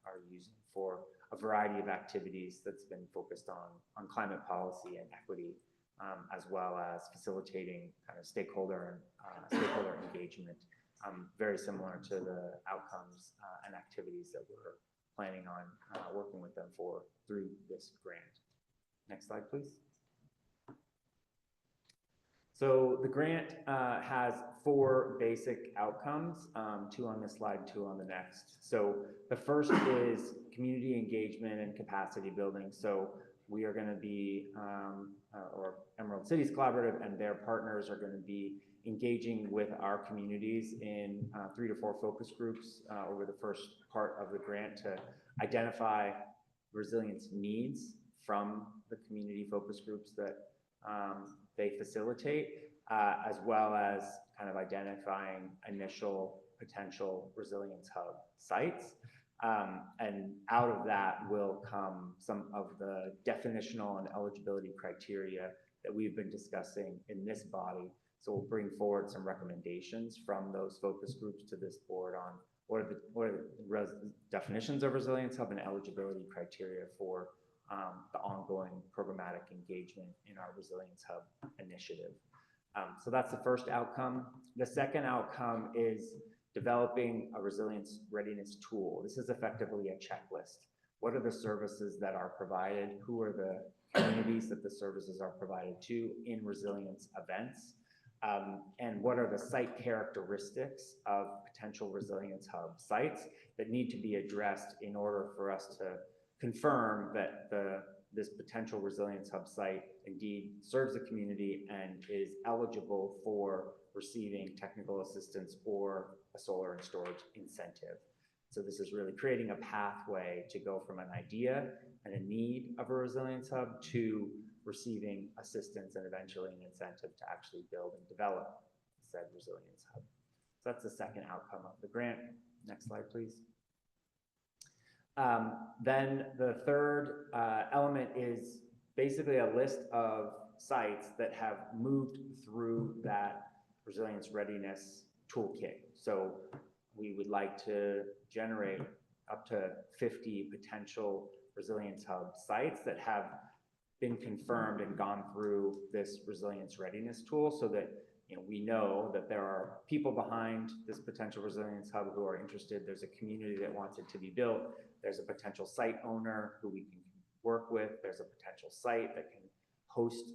are using for a variety of activities that's been focused on climate policy and equity, as well as facilitating kind of stakeholder engagement, very similar to the outcomes and activities that we're planning on working with them through this grant. Next slide, please. So the grant has four basic outcomes, two on this slide, two on the next. So the first is community engagement and capacity building. So we are going to be, or Emerald Cities Collaborative and their partners are going to be engaging with our communities in 3 to 4 focus groups over the first part of the grant to identify resilience needs from the community focus groups that they facilitate, as well as kind of identifying initial potential resilience hub sites. And out of that will come some of the definitional and eligibility criteria that we've been discussing in this body. So we'll bring forward some recommendations from those focus groups to this board on what are the definitions of resilience hub and eligibility criteria for the ongoing programmatic engagement in our Resilience Hub initiative. So that's the first outcome. The second outcome is developing a resilience readiness tool. This is effectively a checklist. What are the services that are provided? Who are the communities that the services are provided to in resilience events? And what are the site characteristics of potential Resilience Hub sites that need to be addressed in order for us to confirm that the this potential resilience hub site indeed serves the community and is eligible for receiving technical assistance or a solar and storage incentive. So this is really creating a pathway to go from an idea and a need of a resilience hub to receiving assistance and eventually an incentive to actually build and develop said resilience hub. So that's the second outcome of the grant. Next slide, please. Then the third element is basically a list of sites that have moved through that resilience readiness toolkit. So we would like to generate up to 50 potential resilience hub sites that have been confirmed and gone through this resilience readiness tool, so that we know that there are people behind this potential resilience hub who are interested. There's a community that wants it to be built. There's a potential site owner who we can work with. There's a potential site that can host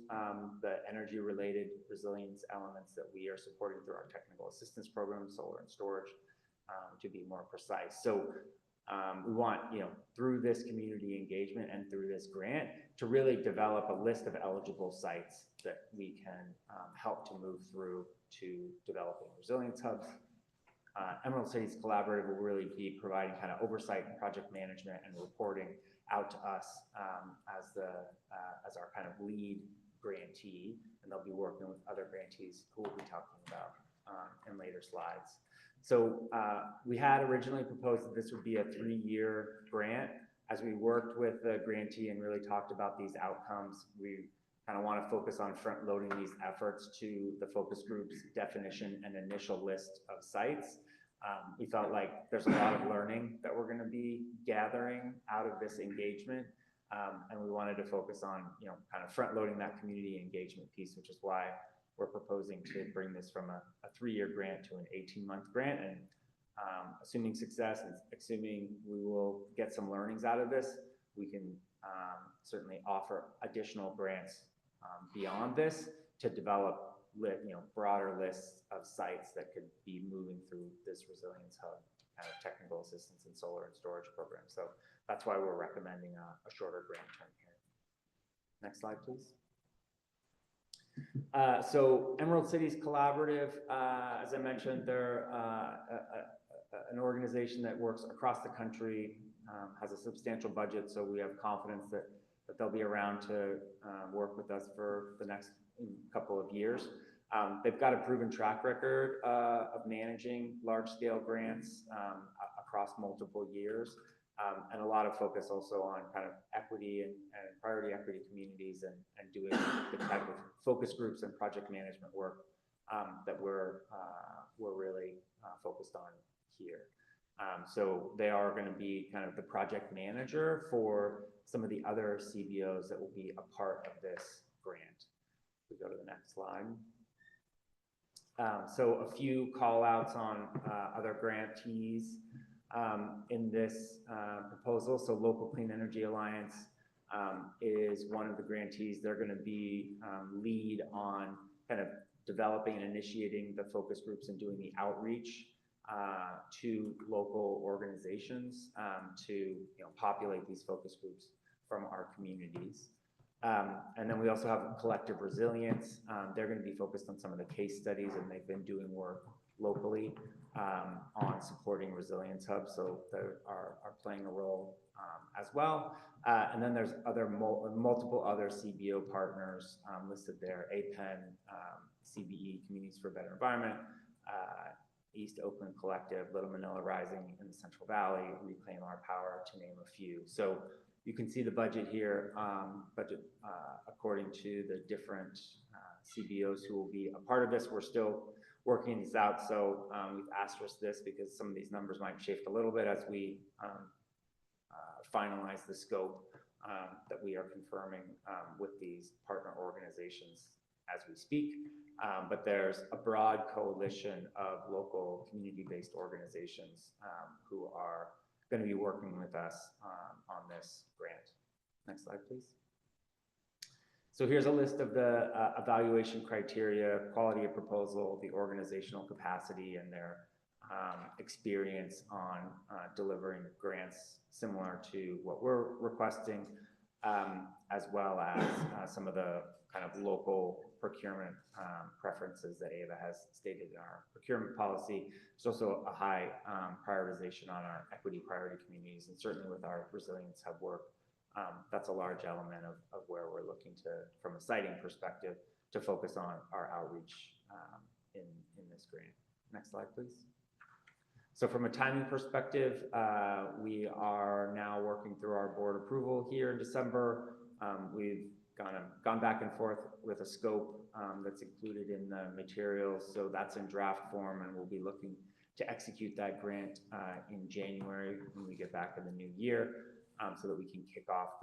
the energy related resilience elements that we are supporting through our technical assistance program, solar and storage, to be more precise. So we want, through this community engagement and through this grant, to really develop a list of eligible sites that we can help to move through to developing resilience hubs. Emerald Cities Collaborative will really be providing kind of oversight and project management and reporting out to us as our kind of lead grantee, and they'll be working with other grantees who we'll be talking about in later slides. So we had originally proposed that this would be a 3-year grant. As we worked with the grantee and really talked about these outcomes, we kind of want to focus on front loading these efforts to the focus group's definition and initial list of sites. We felt like there's a lot of learning that we're going to be gathering out of this engagement. And we wanted to focus on, kind of front loading that community engagement piece, which is why we're proposing to bring this from a 3-year grant to an 18-month grant. And assuming success and assuming we will get some learnings out of this, we can certainly offer additional grants beyond this to develop broader lists of sites that could be moving through this resilience hub kind of technical assistance and solar and storage program. So that's why we're recommending a shorter grant term here. Next slide, please. So Emerald Cities Collaborative, as I mentioned, they're an organization that works across the country, has a substantial budget, so we have confidence that they'll be around to work with us for the next couple of years. They've got a proven track record of managing large-scale grants across multiple years, and a lot of focus also on kind of equity and priority equity communities and doing the type of focus groups and project management work that we're really focused on here. So they are going to be kind of the project manager for some of the other CBOs that will be a part of this grant. We go to the next slide. So a few call outs on other grantees in this proposal. So Local Clean Energy Alliance is one of the grantees. They're going to be lead on kind of developing and initiating the focus groups and doing the outreach to local organizations to populate these focus groups from our communities. And then we also have Collective Resilience. They're going to be focused on some of the case studies, and they've been doing work locally on supporting resilience hubs, so they are playing a role as well. And then there's multiple other CBO partners listed there: APEN, CBE, Communities for a Better Environment, East Oakland Collective, Little Manila Rising in the Central Valley, Reclaim Our Power, to name a few. So you can see the budget here, according to the different CBOs who will be a part of this. We're still working these out, so we've asterisked this because some of these numbers might shift a little bit as we finalize the scope that we are confirming with these partner organizations as we speak. But there's a broad coalition of local community-based organizations who are going to be working with us on this grant. Next slide, please. So here's a list of the evaluation criteria: quality of proposal, the organizational capacity, and their experience on delivering grants similar to what we're requesting. as well as some of the kind of local procurement preferences that Ava has stated in our procurement policy. There's also a high prioritization on our equity priority communities, and certainly with our Resilience Hub work, that's a large element of where we're looking to, from a siting perspective, to focus on our outreach in this grant. Next slide, please. So from a timing perspective, we are now working through our board approval here in December. We've gone back and forth with a scope that's included in the materials. So that's in draft form, and we'll be looking to execute that grant in January when we get back in the new year, so that we can kick off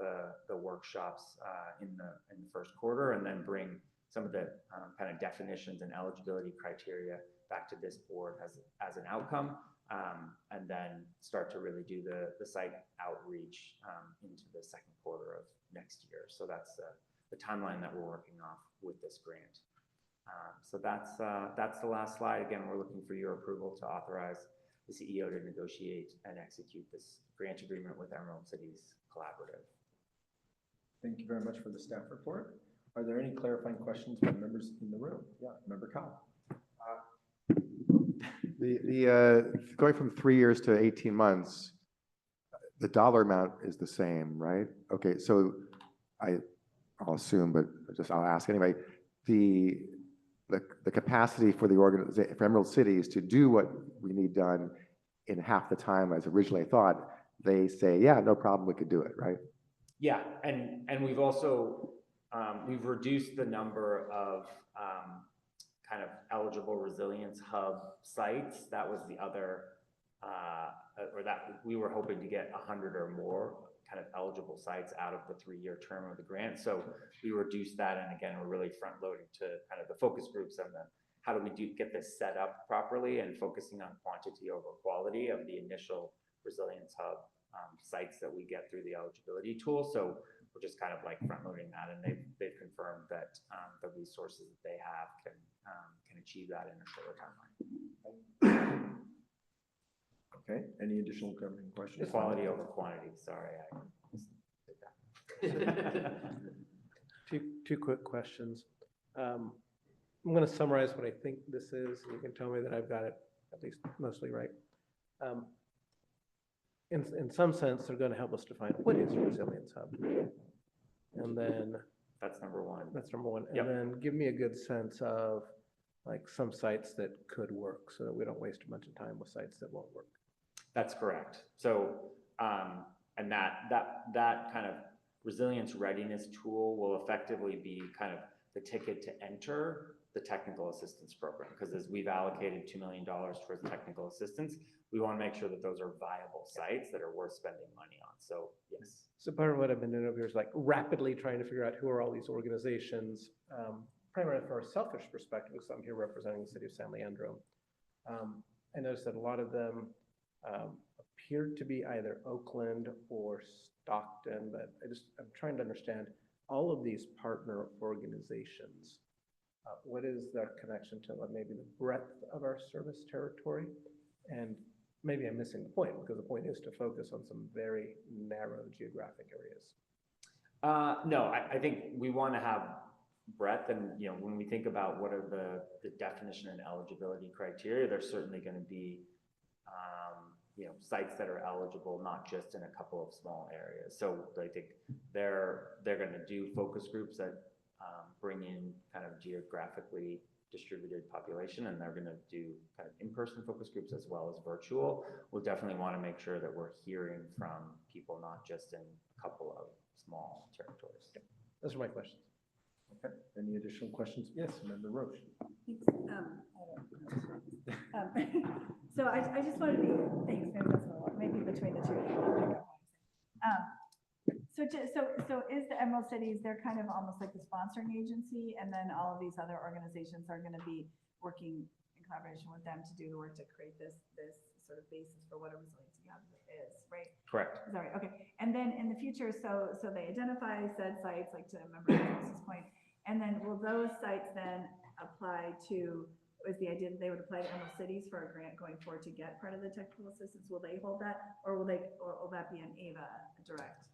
the workshops in the first quarter, and then bring some of the kind of definitions and eligibility criteria back to this board as an outcome, and then start to really do the site outreach into the second quarter of next year. So that's the timeline that we're working off with this grant. So that's the last slide. Again, we're looking for your approval to authorize the CEO to negotiate and execute this grant agreement with Emerald Cities Collaborative. Thank you very much for the staff report. Are there any clarifying questions from members in the room? Yeah, Member Kyle. Going from 3 years to 18 months, the dollar amount is the same, right? Okay, so I'll assume, but I'll ask anyway. The capacity for the organization, for Emerald Cities to do what we need done in half the time as originally thought, they say, yeah, no problem, we could do it, right? Yeah, and we've also we've reduced the number of kind of eligible Resilience Hub sites. That was the other, or that we were hoping to get 100 or more kind of eligible sites out of the 3-year term of the grant. So we reduced that, and again, we're really front loading to kind of the focus groups and the how do we get this set up properly, and focusing on quantity over quality of the initial Resilience Hub sites that we get through the eligibility tool. So we're just kind of like front loading that, and they've confirmed that the resources that they have can achieve that in a shorter timeline. Okay, any additional questions? Quality over quantity, sorry. Two quick questions. I'm going to summarize what I think this is, and you can tell me that I've got it at least mostly right. In some sense, they're going to help us define what is a Resilience Hub. And then that's number one. That's number one. Yep. And then give me a good sense of like some sites that could work, so that we don't waste a bunch of time with sites that won't work. That's correct. So, and that kind of resilience readiness tool will effectively be kind of the ticket to enter the technical assistance program. Because as we've allocated $2 million towards technical assistance, we want to make sure that those are viable sites that are worth spending money on. So yes. So part of what I've been doing over here is like rapidly trying to figure out who are all these organizations, primarily from a selfish perspective, because I'm here representing the city of San Leandro. I noticed that a lot of them appeared to be either Oakland or Stockton, but I'm trying to understand all of these partner organizations. What is their connection to maybe the breadth of our service territory? And maybe I'm missing the point, because the point is to focus on some very narrow geographic areas. No, I think we want to have breadth, and when we think about what are the definition and eligibility criteria, there's certainly going to be sites that are eligible, not just in a couple of small areas. So I think they're going to do focus groups that bring in kind of geographically distributed population, and they're going to do kind of in-person focus groups as well as virtual. We'll definitely want to make sure that we're hearing from people, not just in a couple of small territories. Those are my questions. Okay, any additional questions? Yes, Member Roche. So I just wanted to be, thanks, maybe that's a lot, maybe between the two. So is the Emerald Cities, they're kind of almost like the sponsoring agency, and then all of these other organizations are going to be working in collaboration with them to do the work to create this sort of basis for what a resiliency hub is, right? Correct. Is that right? Okay. And then in the future, so they identify said sites, like to Member Rose's point, and then will those sites then apply to, is the idea that they would apply to Emerald Cities for a grant going forward to get part of the technical assistance? Will they hold that, or will that be an AVA direct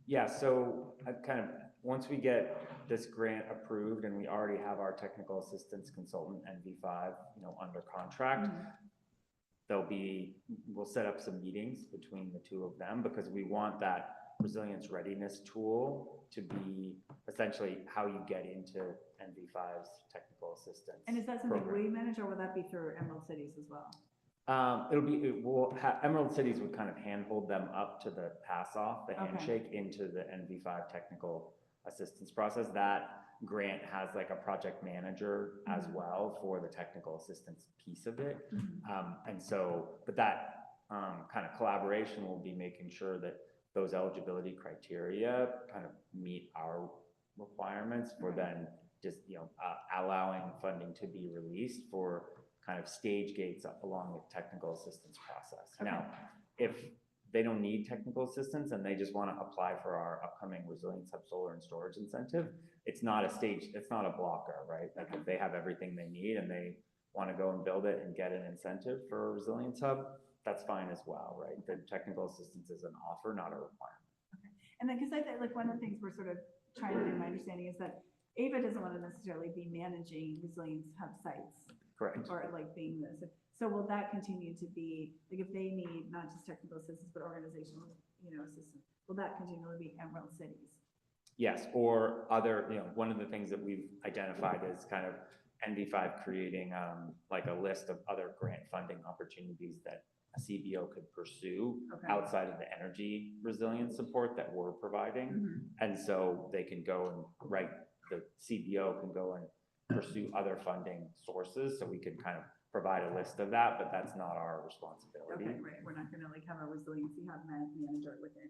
Yeah, so I kind of, once we get this grant approved and we already have our technical assistance consultant, NV5, under contract, we'll set up some meetings between the two of them because we want that resilience readiness tool to be essentially how you get into NV5's technical assistance. And is that something program. we manage or will that be through Emerald Cities as well? Emerald Cities would kind of handhold them up to the pass off, the handshake into the NV5 technical assistance process. That grant has like a project manager as well for the technical assistance piece of it. And so, but that kind of collaboration will be making sure that those eligibility criteria kind of meet our requirements for then just, allowing funding to be released for kind of stage gates along the technical assistance process. Now, if they don't need technical assistance and they just want to apply for our upcoming Resilience Hub Solar and Storage Incentive, it's not a blocker, right? Like if they have everything they need and they want to go and build it and get an incentive for a Resilience Hub, that's fine as well, right? The technical assistance is an offer, not a requirement. And then, because I think like one of the things we're sort of trying to do, my understanding is that AVA doesn't want to necessarily be managing Resilience Hub sites. Correct. Or like being this. So will that continue to be, like if they need not just technical assistance, but organizational, assistance, will that continue to be Emerald Cities? Yes, or other, one of the things that we've identified is kind of NV5 creating like a list of other grant funding opportunities that a CBO could pursue outside of the energy resilience support that we're providing. And so they can go and the CBO can go and pursue other funding sources. So we can kind of provide a list of that, but that's not our responsibility. Okay, right. We're not going to like have a resiliency hub manager within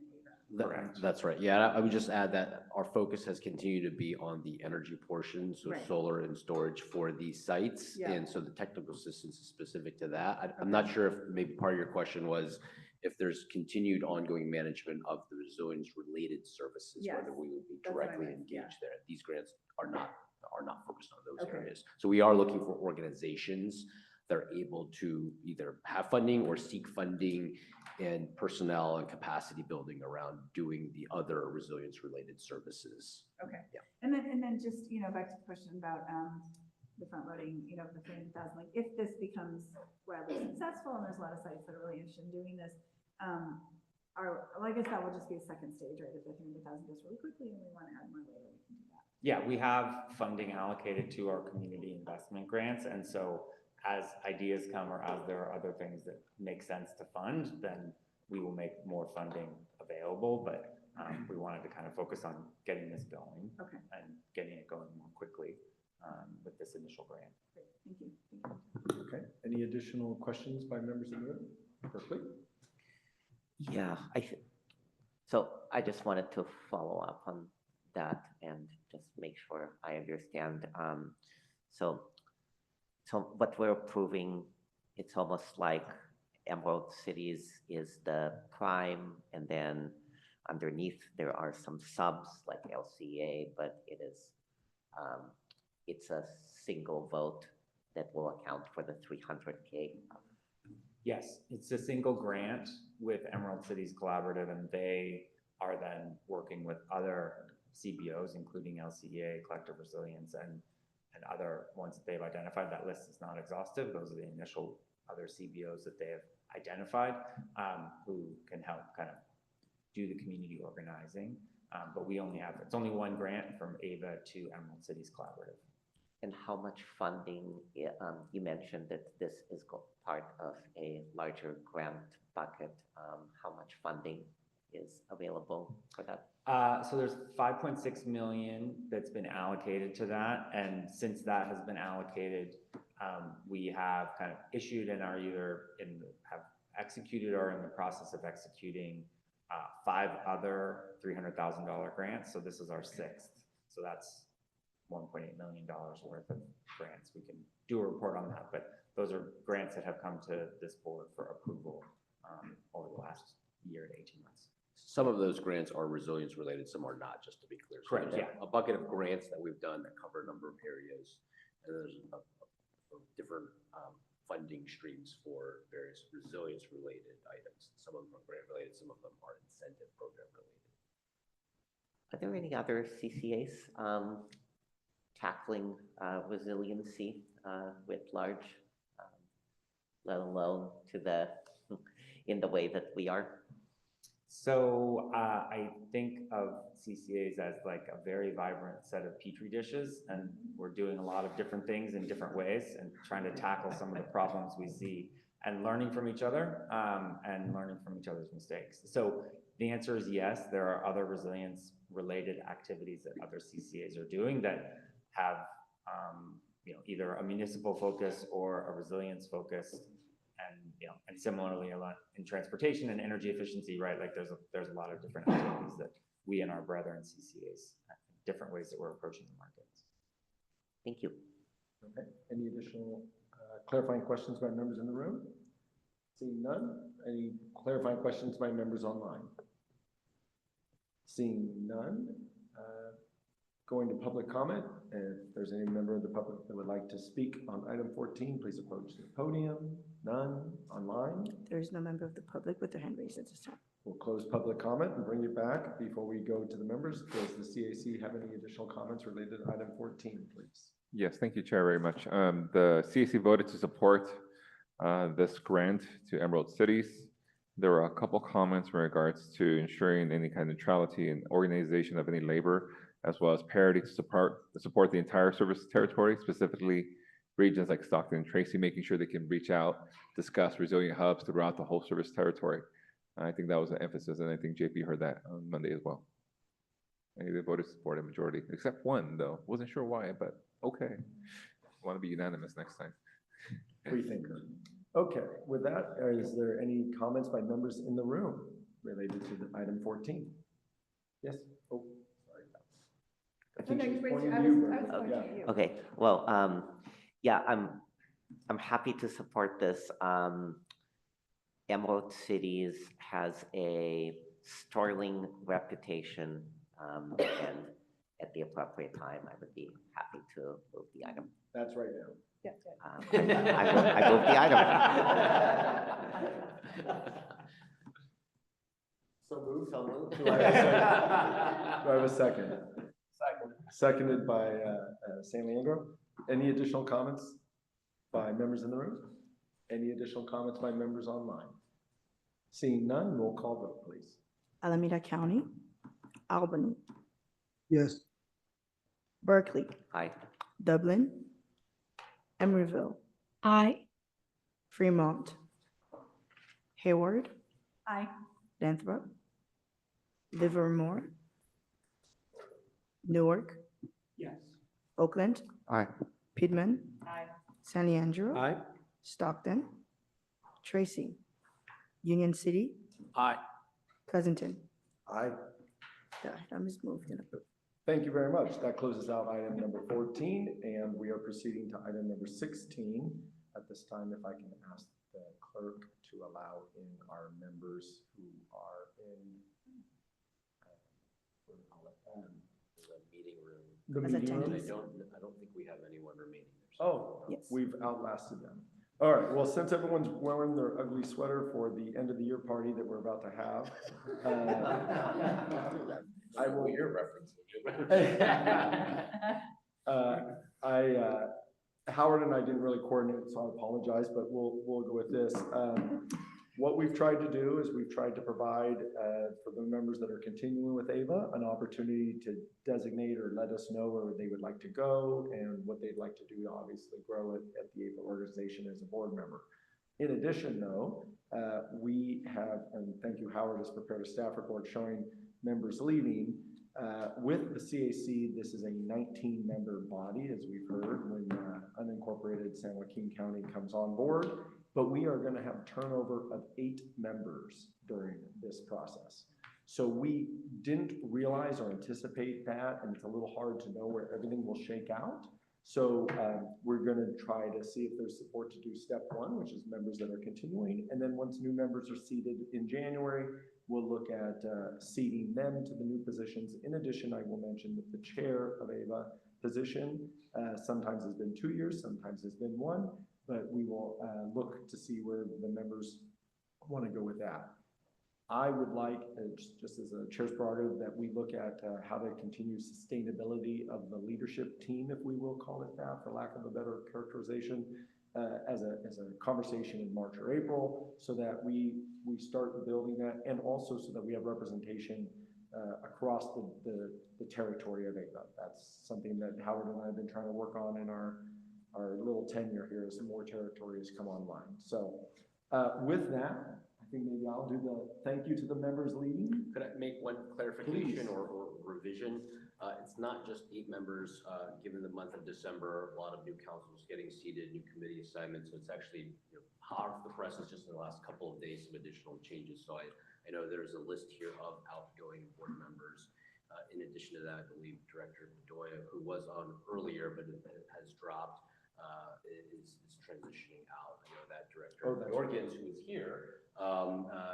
AVA. That's right. Yeah, I would just add that our focus has continued to be on the energy portion, so solar and storage for these sites. And so the technical assistance is specific to that. I'm not sure if maybe part of your question was if there's continued ongoing management of the resilience related services, whether we would be directly engaged there. These grants are not focused on those areas. So we are looking for organizations that are able to either have funding or seek funding and personnel and capacity building around doing the other resilience related services. Yeah. And then just, back to the question about the front loading, the 300,000, like if this becomes wildly successful and there's a lot of sites that are really interested in doing this, I guess that will just be a second stage, right? If the 300,000 goes really quickly and we want to add more later, we can do that. Yeah, we have funding allocated to our community investment grants. And so as ideas come or as there are other things that make sense to fund, then we will make more funding available. But we wanted to kind of focus on getting this going and getting it going more quickly with this initial grant. Great. Thank you. Okay. Any additional questions by members of the room? Berkeley? Yeah, so I just wanted to follow up on that and just make sure I understand. So what we're approving, it's almost like Emerald Cities is the prime, and then underneath there are some subs like LCA, but it's a single vote that will account for the 300K. Yes, it's a single grant with Emerald Cities Collaborative, and they are then working with other CBOs, including LCEA, Collective Resilience, and other ones that they've identified. That list is not exhaustive. Those are the initial other CBOs that they have identified who can help kind of do the community organizing. But it's only one grant from AVA to Emerald Cities Collaborative. And how much funding, you mentioned that this is part of a larger grant bucket. How much funding is available for that? So there's 5.6 million that's been allocated to that. And since that has been allocated, we have kind of issued and are have executed or in the process of executing 5 other $300,000 grants. So this is our 6th. So that's $1.8 million worth of grants. We can do a report on that, but those are grants that have come to this board for approval over the last year to 18 months. Some of those grants are resilience related, some are not, just to be clear. So Correct, there's a bucket of grants that we've done that cover a number of areas. And there's different funding streams for various resilience related items. Some of them are grant related, some of them are incentive program related. Are there any other CCAs tackling resiliency writ large, let alone to the in the way that we are? So I think of CCAs as like a very vibrant set of petri dishes, and we're doing a lot of different things in different ways and trying to tackle some of the problems we see and learning from each other and learning from each other's mistakes. So the answer is yes, there are other resilience related activities that other CCAs are doing that have either a municipal focus or a resilience focus. And similarly in transportation and energy efficiency, right? Like there's a lot of different activities that we and our brethren CCAs, different ways that we're approaching the markets. Thank you. Okay. Any additional clarifying questions by members in the room? Seeing none. Any clarifying questions by members online? Seeing none. Going to public comment. If there's any member of the public that would like to speak on item 14, please approach the podium. None online. There is no member of the public with their hand raised at this time. We'll close public comment and bring it back before we go to the members. Does the CAC have any additional comments related to item 14, please? Yes, thank you, Chair, very much. The CAC voted to support this grant to Emerald Cities. There were a couple comments in regards to ensuring any kind of neutrality and organization of any labor, as well as parity to support the entire service territory, specifically regions like Stockton and Tracy, making sure they can reach out, discuss resilient hubs throughout the whole service territory. I think that was an emphasis, and I think JP heard that on Monday as well. And they voted to support a majority, except one though. Wasn't sure why, but okay. Want to be unanimous next time. Free thinker. Okay, with that, is there any comments by members in the room related to the item 14? Yes? Oh, sorry. I think she's pointing to you, Brenda. Yeah. Okay, well, yeah, I'm happy to support this. Emerald Cities has a sterling reputation, and at the appropriate time, I would be happy to move the item. That's right now. I move the item. So moved. So moved. Do I have a second? Second. Seconded by San Leandro. Any additional comments by members in the room? Any additional comments by members online? Seeing none, roll call vote, please. Alameda County, Albany, Yes. Berkeley, Aye. Dublin, Emeryville, Aye. Fremont, Hayward, Aye. Lathrop, Livermore, Newark, Yes. Oakland, Aye. Piedmont, Aye. San Leandro, Aye. Stockton, Tracy, Union City, Aye. Pleasanton. Aye. The item is moved and approved. Thank you very much. That closes out item number 14, and we are proceeding to item number 16. At this time, if I can ask the clerk to allow in our members who are in The meeting room. the As meeting room. attendees. I don't think we have anyone remaining there. Oh, Yes. we've outlasted them. All right, well, since everyone's wearing their ugly sweater for the end of the year party that we're about to have, I will. Your reference. Howard and I didn't really coordinate, so I apologize, but we'll go with this. What we've tried to do is we've tried to provide for the members that are continuing with AVA an opportunity to designate or let us know where they would like to go and what they'd like to do to obviously grow it at the AVA organization as a board member. In addition, though, we have, and thank you, Howard has prepared a staff report showing members leaving. With the CAC, this is a 19-member body, as we've heard, when unincorporated San Joaquin County comes on board. But we are going to have turnover of 8 members during this process. So we didn't realize or anticipate that, and it's a little hard to know where everything will shake out. So we're going to try to see if there's support to do step 1, which is members that are continuing. And then once new members are seated in January, we'll look at seating them to the new positions. In addition, I will mention that the chair of AVA position sometimes has been 2 years, sometimes has been 1. But we will look to see where the members want to go with that. I would like, just as a chair's prerogative, that we look at how to continue sustainability of the leadership team, if we will call it that, for lack of a better characterization, as a conversation in March or April, so that we start building that, and also so that we have representation across the territory of Ava. That's something that Howard and I have been trying to work on in our little tenure here as more territories come online. So with that, I think maybe I'll do the thank you to the members leading. Could I make one clarification or revision? It's not just 8 members, given the month of December, a lot of new councils getting seated, new committee assignments. So it's actually, hot off the press is just in the last couple of days, some additional changes. So I know there's a list here of outgoing board members. In addition to that, I believe Director Bedoya, who was on earlier, but has dropped, is transitioning out. I know that Director Jorgens, who is here,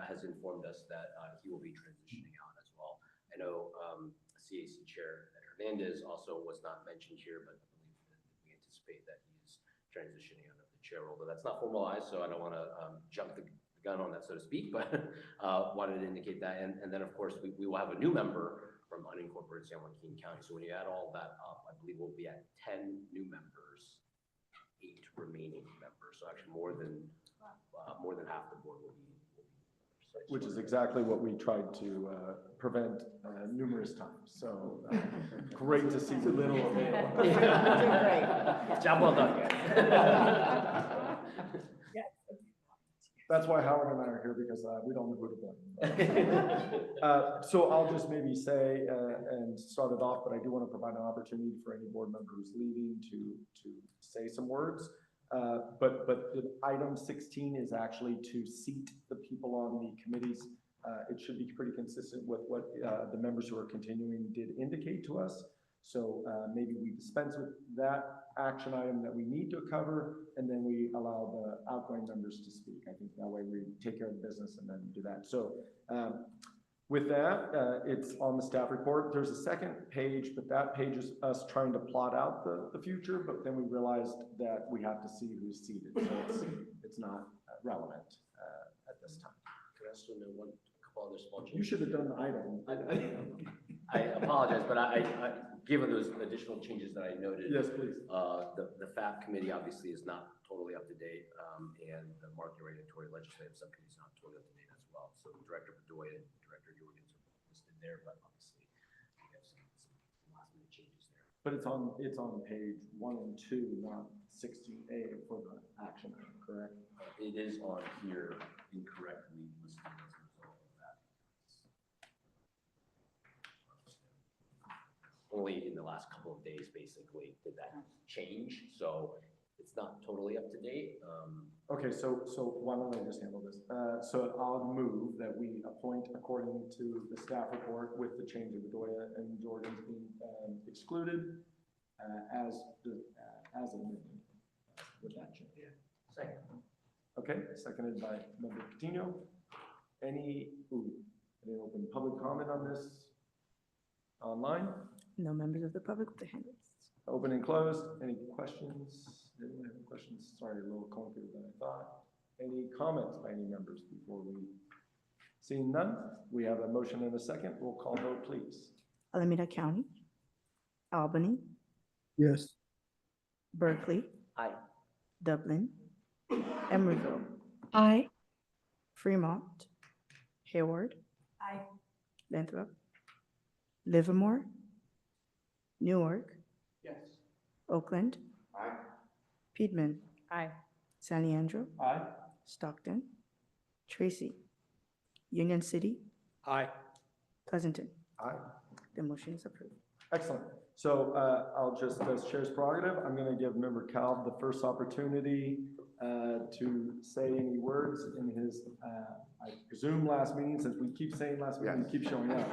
has informed us that he will be transitioning out as well. I know CAC Chair Ed Hernandez also was not mentioned here, but I believe that we anticipate that he is transitioning out of the chair role. But that's not formalized, so I don't want to jump the gun on that, so to speak, but wanted to indicate that. And then, of course, we will have a new member from unincorporated San Joaquin County. So when you add all that up, I believe we'll be at 10 new members, 8 remaining members. So actually more than half the board will be. Which is exactly what we tried to prevent numerous times. So great to see so little of it. Job well done, guys. That's why Howard and I are here, because we don't know who to blame. So I'll just maybe say and start it off, but I do want to provide an opportunity for any board member who's leaving to say some words. But the item 16 is actually to seat the people on the committees. It should be pretty consistent with what the members who are continuing did indicate to us. So maybe we dispense with that action item that we need to cover, and then we allow the outgoing members to speak. I think that way we take care of the business and then do that. So with that, it's on the staff report. There's a second page, but that page is us trying to plot out the future, but then we realized that we have to see who's seated. So it's not relevant at this time. Can I also know a couple other small changes? You should have done the item. I apologize, but I given those additional changes that I noted. Yes, please. The FAP committee obviously is not totally up to date, and the market regulatory legislative subcommittee is not totally up to date as well. So Director Bedoya and Director Jorgens are listed there, but obviously we have some last minute changes there. But it's on page 1 and 2, not 16A for the action item, correct? It is on here incorrectly listed as a result of that. Only in the last couple of days, basically, did that change. So it's not totally up to date. Okay, so why don't I just handle this? So I'll move that we appoint according to the staff report with the change of Bedoya and Jorgens being excluded as amended with that change. Second. Okay, seconded by Member Coutinho. Any open public comment on this online? No members of the public with their hand raised. Open and closed. Any questions? Anyone have any questions? Sorry, a little clunkier than I thought. Any comments by any members before we? Seeing none, we have a motion and a second. Roll call vote, please. Alameda County, Albany, Yes. Berkeley, Aye. Dublin, Emeryville, Aye. Fremont, Hayward, Aye. Lathrop, Livermore, Newark, Yes. Oakland, Aye. Piedmont, Aye. San Leandro, Aye. Stockton, Tracy, Union City, Aye. Pleasanton. Aye. The motion is approved. Excellent. So I'll just, as chair's prerogative, I'm going to give Member Calv the first opportunity to say any words in his, I presume, last meeting, since we keep saying last meeting, Yes. he keeps showing up.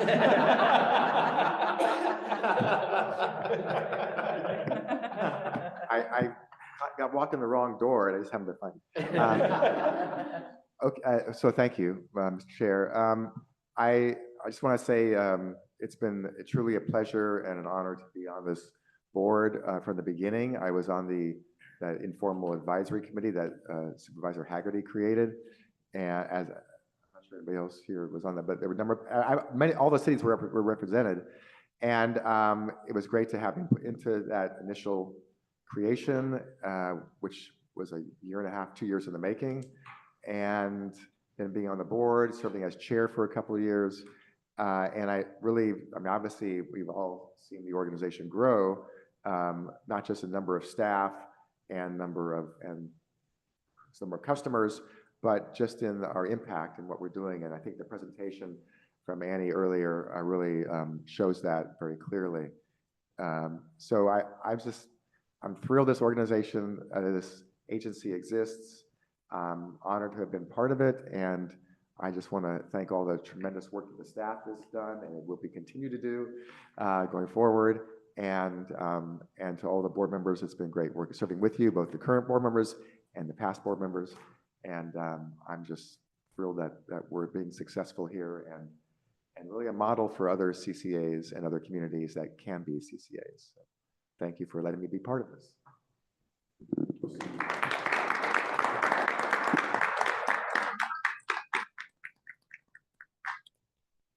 I got walked in the wrong door and I just happened to find it. Okay, so thank you, Mr. Chair. I just want to say it's been truly a pleasure and an honor to be on this board from the beginning. I was on that informal advisory committee that Supervisor Haggerty created, and as I'm not sure sure anybody else here was on that, but there were a number, all the cities were represented. And it was great to have input into that initial creation, which was a year and a half, 2 years in the making. And then being on the board, serving as chair for a couple of years. And I mean, obviously, we've all seen the organization grow, not just the number of staff and number of customers, but just in our impact and what we're doing. And I think the presentation from Annie earlier really shows that very clearly. So I'm thrilled this organization, this agency exists. I'm honored to have been part of it, and I just want to thank all the tremendous work that the staff has done and will be continue to do going forward. And to all the board members, it's been great work serving with you, both the current board members and the past board members. And I'm just thrilled that we're being successful here and really a model for other CCAs and other communities that can be CCAs. So thank you for letting me be part of this.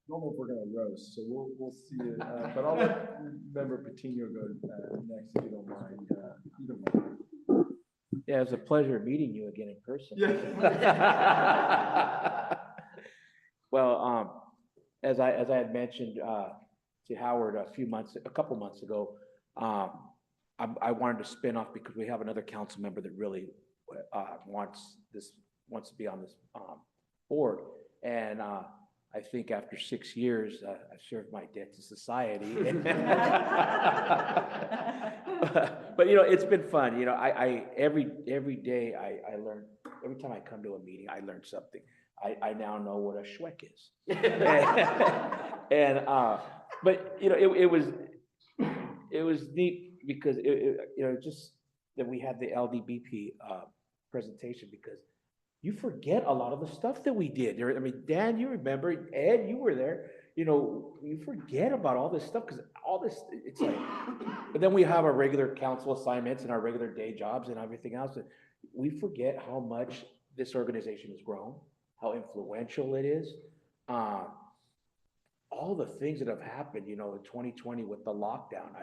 Normally we're gonna roast, so we'll see it, but I'll let Member Patino go next, if you don't mind. You don't mind. Yeah, it was a pleasure meeting you again in person. Well, as I had mentioned to Howard a couple months ago, I wanted to spin off because we have another council member that really wants to be on this board, and I think after 6 years, I've served my debt to society. But it's been fun. I every day I learn. Every time I come to a meeting, I learn something. I now know what a Schweck is. But it was neat because just that we had the LDBP presentation, because you forget a lot of the stuff that we did. I mean, Dan, you remember, Ed, you were there. You forget about all this stuff because all this, it's like, but then we have our regular council assignments and our regular day jobs and everything else. And we forget how much this organization has grown, how influential it is. All the things that have happened, in 2020 with the lockdown.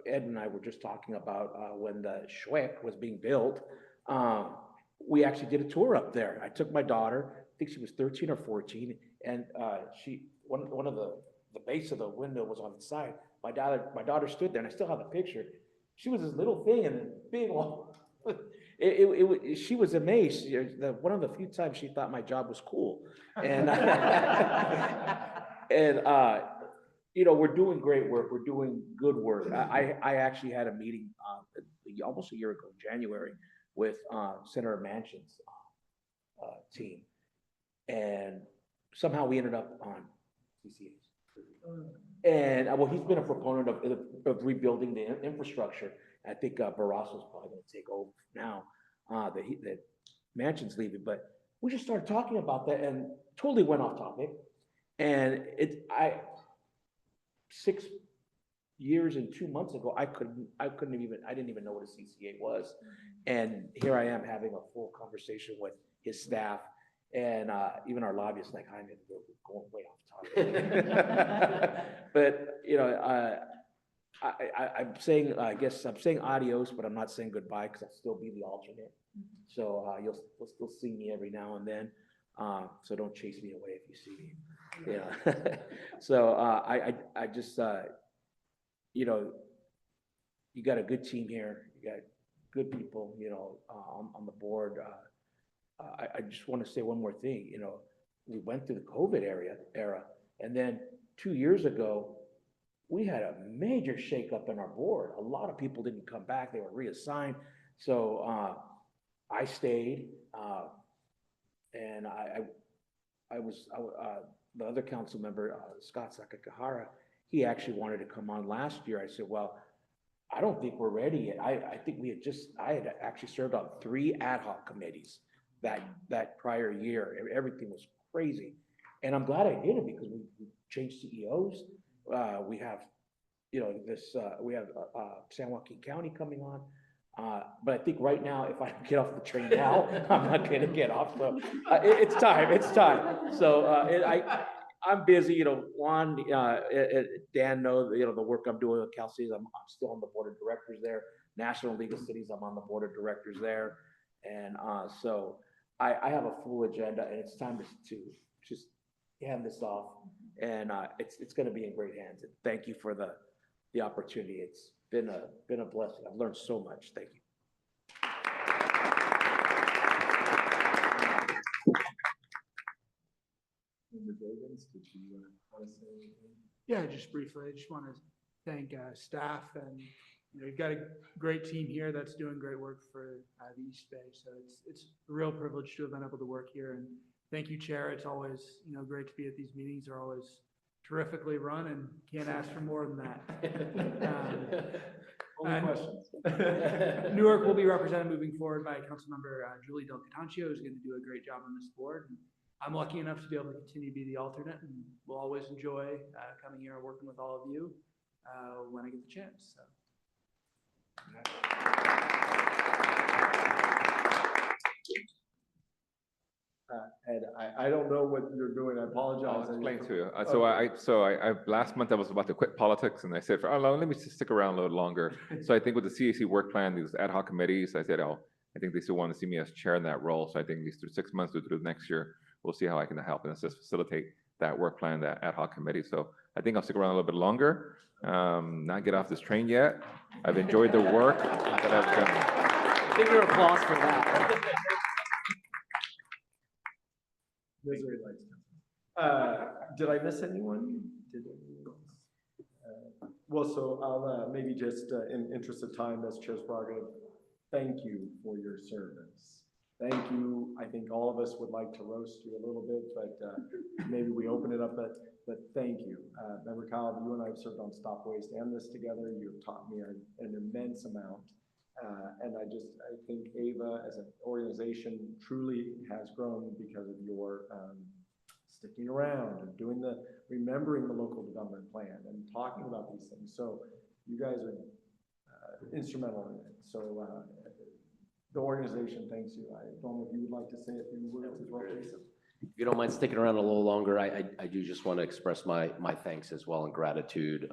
Ed and I were just talking about when the Schweck was being built. We actually did a tour up there. I took my daughter, I think she was 13 or 14, and one of the base of the window was on the side. My daughter stood there, and I still have the picture. She was this little thing, and a big wall. She was amazed. One of the few times she thought my job was cool, and we're doing great work. We're doing good work. I actually had a meeting almost a year ago, in January, with Senator Manchin's team, and somehow we ended up on CCAs. And well, he's been a proponent of rebuilding the infrastructure. I think Barraso's probably going to take over now that Manchin's leaving. But we just started talking about that and totally went off topic. And 6 years and 2 months ago, I didn't even know what a CCA was. And here I am having a full conversation with his staff and even our lobbyists, like, I'm going way off topic. But, I'm saying, I guess I'm saying adios, but I'm not saying goodbye because I'll still be the alternate. So you'll still see me every now and then. So don't chase me away if you see me. So I just, you got a good team here. You got good people, on the board. I just want to say one more thing. We went through the COVID era, and then 2 years ago, we had a major shakeup in our board. A lot of people didn't come back; they were reassigned. So I stayed, and I was the other council member, Scott Sakakahara. He actually wanted to come on last year. I said, well, I don't think we're ready yet. I think I had actually served on 3 ad hoc committees that prior year. Everything was crazy. And I'm glad I did it because we changed CEOs. We have, we have San Joaquin County coming on. But I think right now, if I get off the train now, I'm not gonna get off, so, it's time. So, I'm busy, Juan, Dan knows, the work I'm doing with Cal Cities, I'm still on the board of directors there. National League of Cities, I'm on the board of directors there. And, so I have a full agenda, and it's time to just hand this off. And, it's gonna be in great hands. And thank you for the opportunity. It's been a blessing. I've learned so much. Thank you. Yeah, just briefly, I just want to thank staff, and you've got a great team here that's doing great work for the East Bay. So it's a real privilege to have been able to work here. And thank you, Chair. It's always great to be at these meetings. They're always terrifically run, and can't ask for more than that. Only questions. Newark will be represented moving forward by Councilmember Julie Del Catancio, who's going to do a great job on this board. And I'm lucky enough to be able to continue to be the alternate, and we'll always enjoy coming here and working with all of you when I get the chance. So. Ed, I don't know what you're doing. I apologize. I'll explain to you. Okay. Last month I was about to quit politics, and I said, oh, let me just stick around a little longer. So I think with the CAC work plan, these ad hoc committees, I said, I think they still want to see me as chair in that role. So I think these 6 months through next year, we'll see how I can help and assist, facilitate that work plan, that ad hoc committee. So I think I'll stick around a little bit longer, not get off this train yet. I've enjoyed the work that I've done. Bigger applause for that. Misery lights. Did I miss anyone? Did anyone else? Well, so I'll maybe just in interest of time, as chair's prerogative, thank you for your service. Thank you. I think all of us would like to roast you a little bit, but maybe we open it up. But thank you. Member Kyle, you and I have served on Stop Waste and this together. You have taught me an immense amount. And I think AVA as an organization truly has grown because of your sticking around and remembering the local development plan and talking about these things. So you guys are instrumental in it. So the organization thanks you. I don't know if you would like to say a few words as well, please. If you don't mind sticking around a little longer, I do just want to express my thanks as well and gratitude.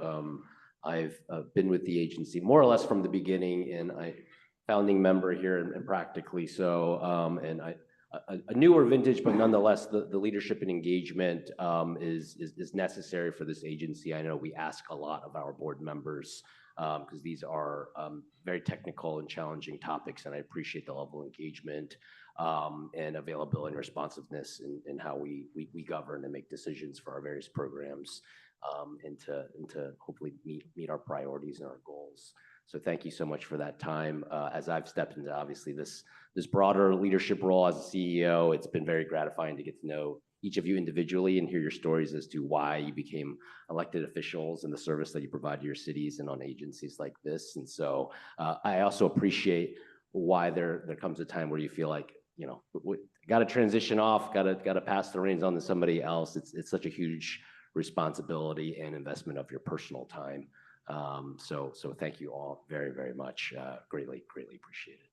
I've been with the agency more or less from the beginning, and founding member here and practically so, and a newer vintage, but nonetheless, the leadership and engagement is necessary for this agency. I know we ask a lot of our board members because these are very technical and challenging topics, and I appreciate the level of engagement and availability and responsiveness in how we govern and make decisions for our various programs. And to hopefully meet our priorities and our goals. So thank you so much for that time. As I've stepped into obviously this broader leadership role as a CEO, it's been very gratifying to get to know each of you individually and hear your stories as to why you became elected officials and the service that you provide to your cities and on agencies like this. And so I also appreciate why there comes a time where you feel like, got to transition off, got to pass the reins on to somebody else. It's such a huge responsibility and investment of your personal time. So thank you all very, very much. Greatly appreciate it.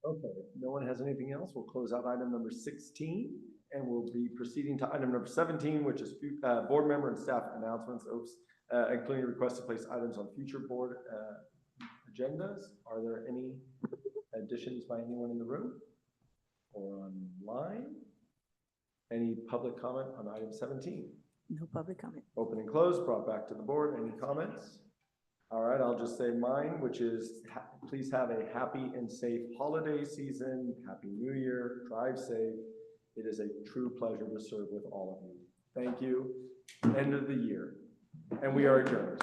Okay, if no one has anything else, we'll close out item number 16, and we'll be proceeding to item number 17, which is board member and staff announcements, including requests to place items on future board agendas. Are there any additions by anyone in the room or online? Any public comment on item 17? No public comment. Open and closed, brought back to the board. Any comments? All right, I'll just say mine, which is please have a happy and safe holiday season. Happy New Year. Drive safe. It is a true pleasure to serve with all of you. Thank you. End of the year. And we are adjourned.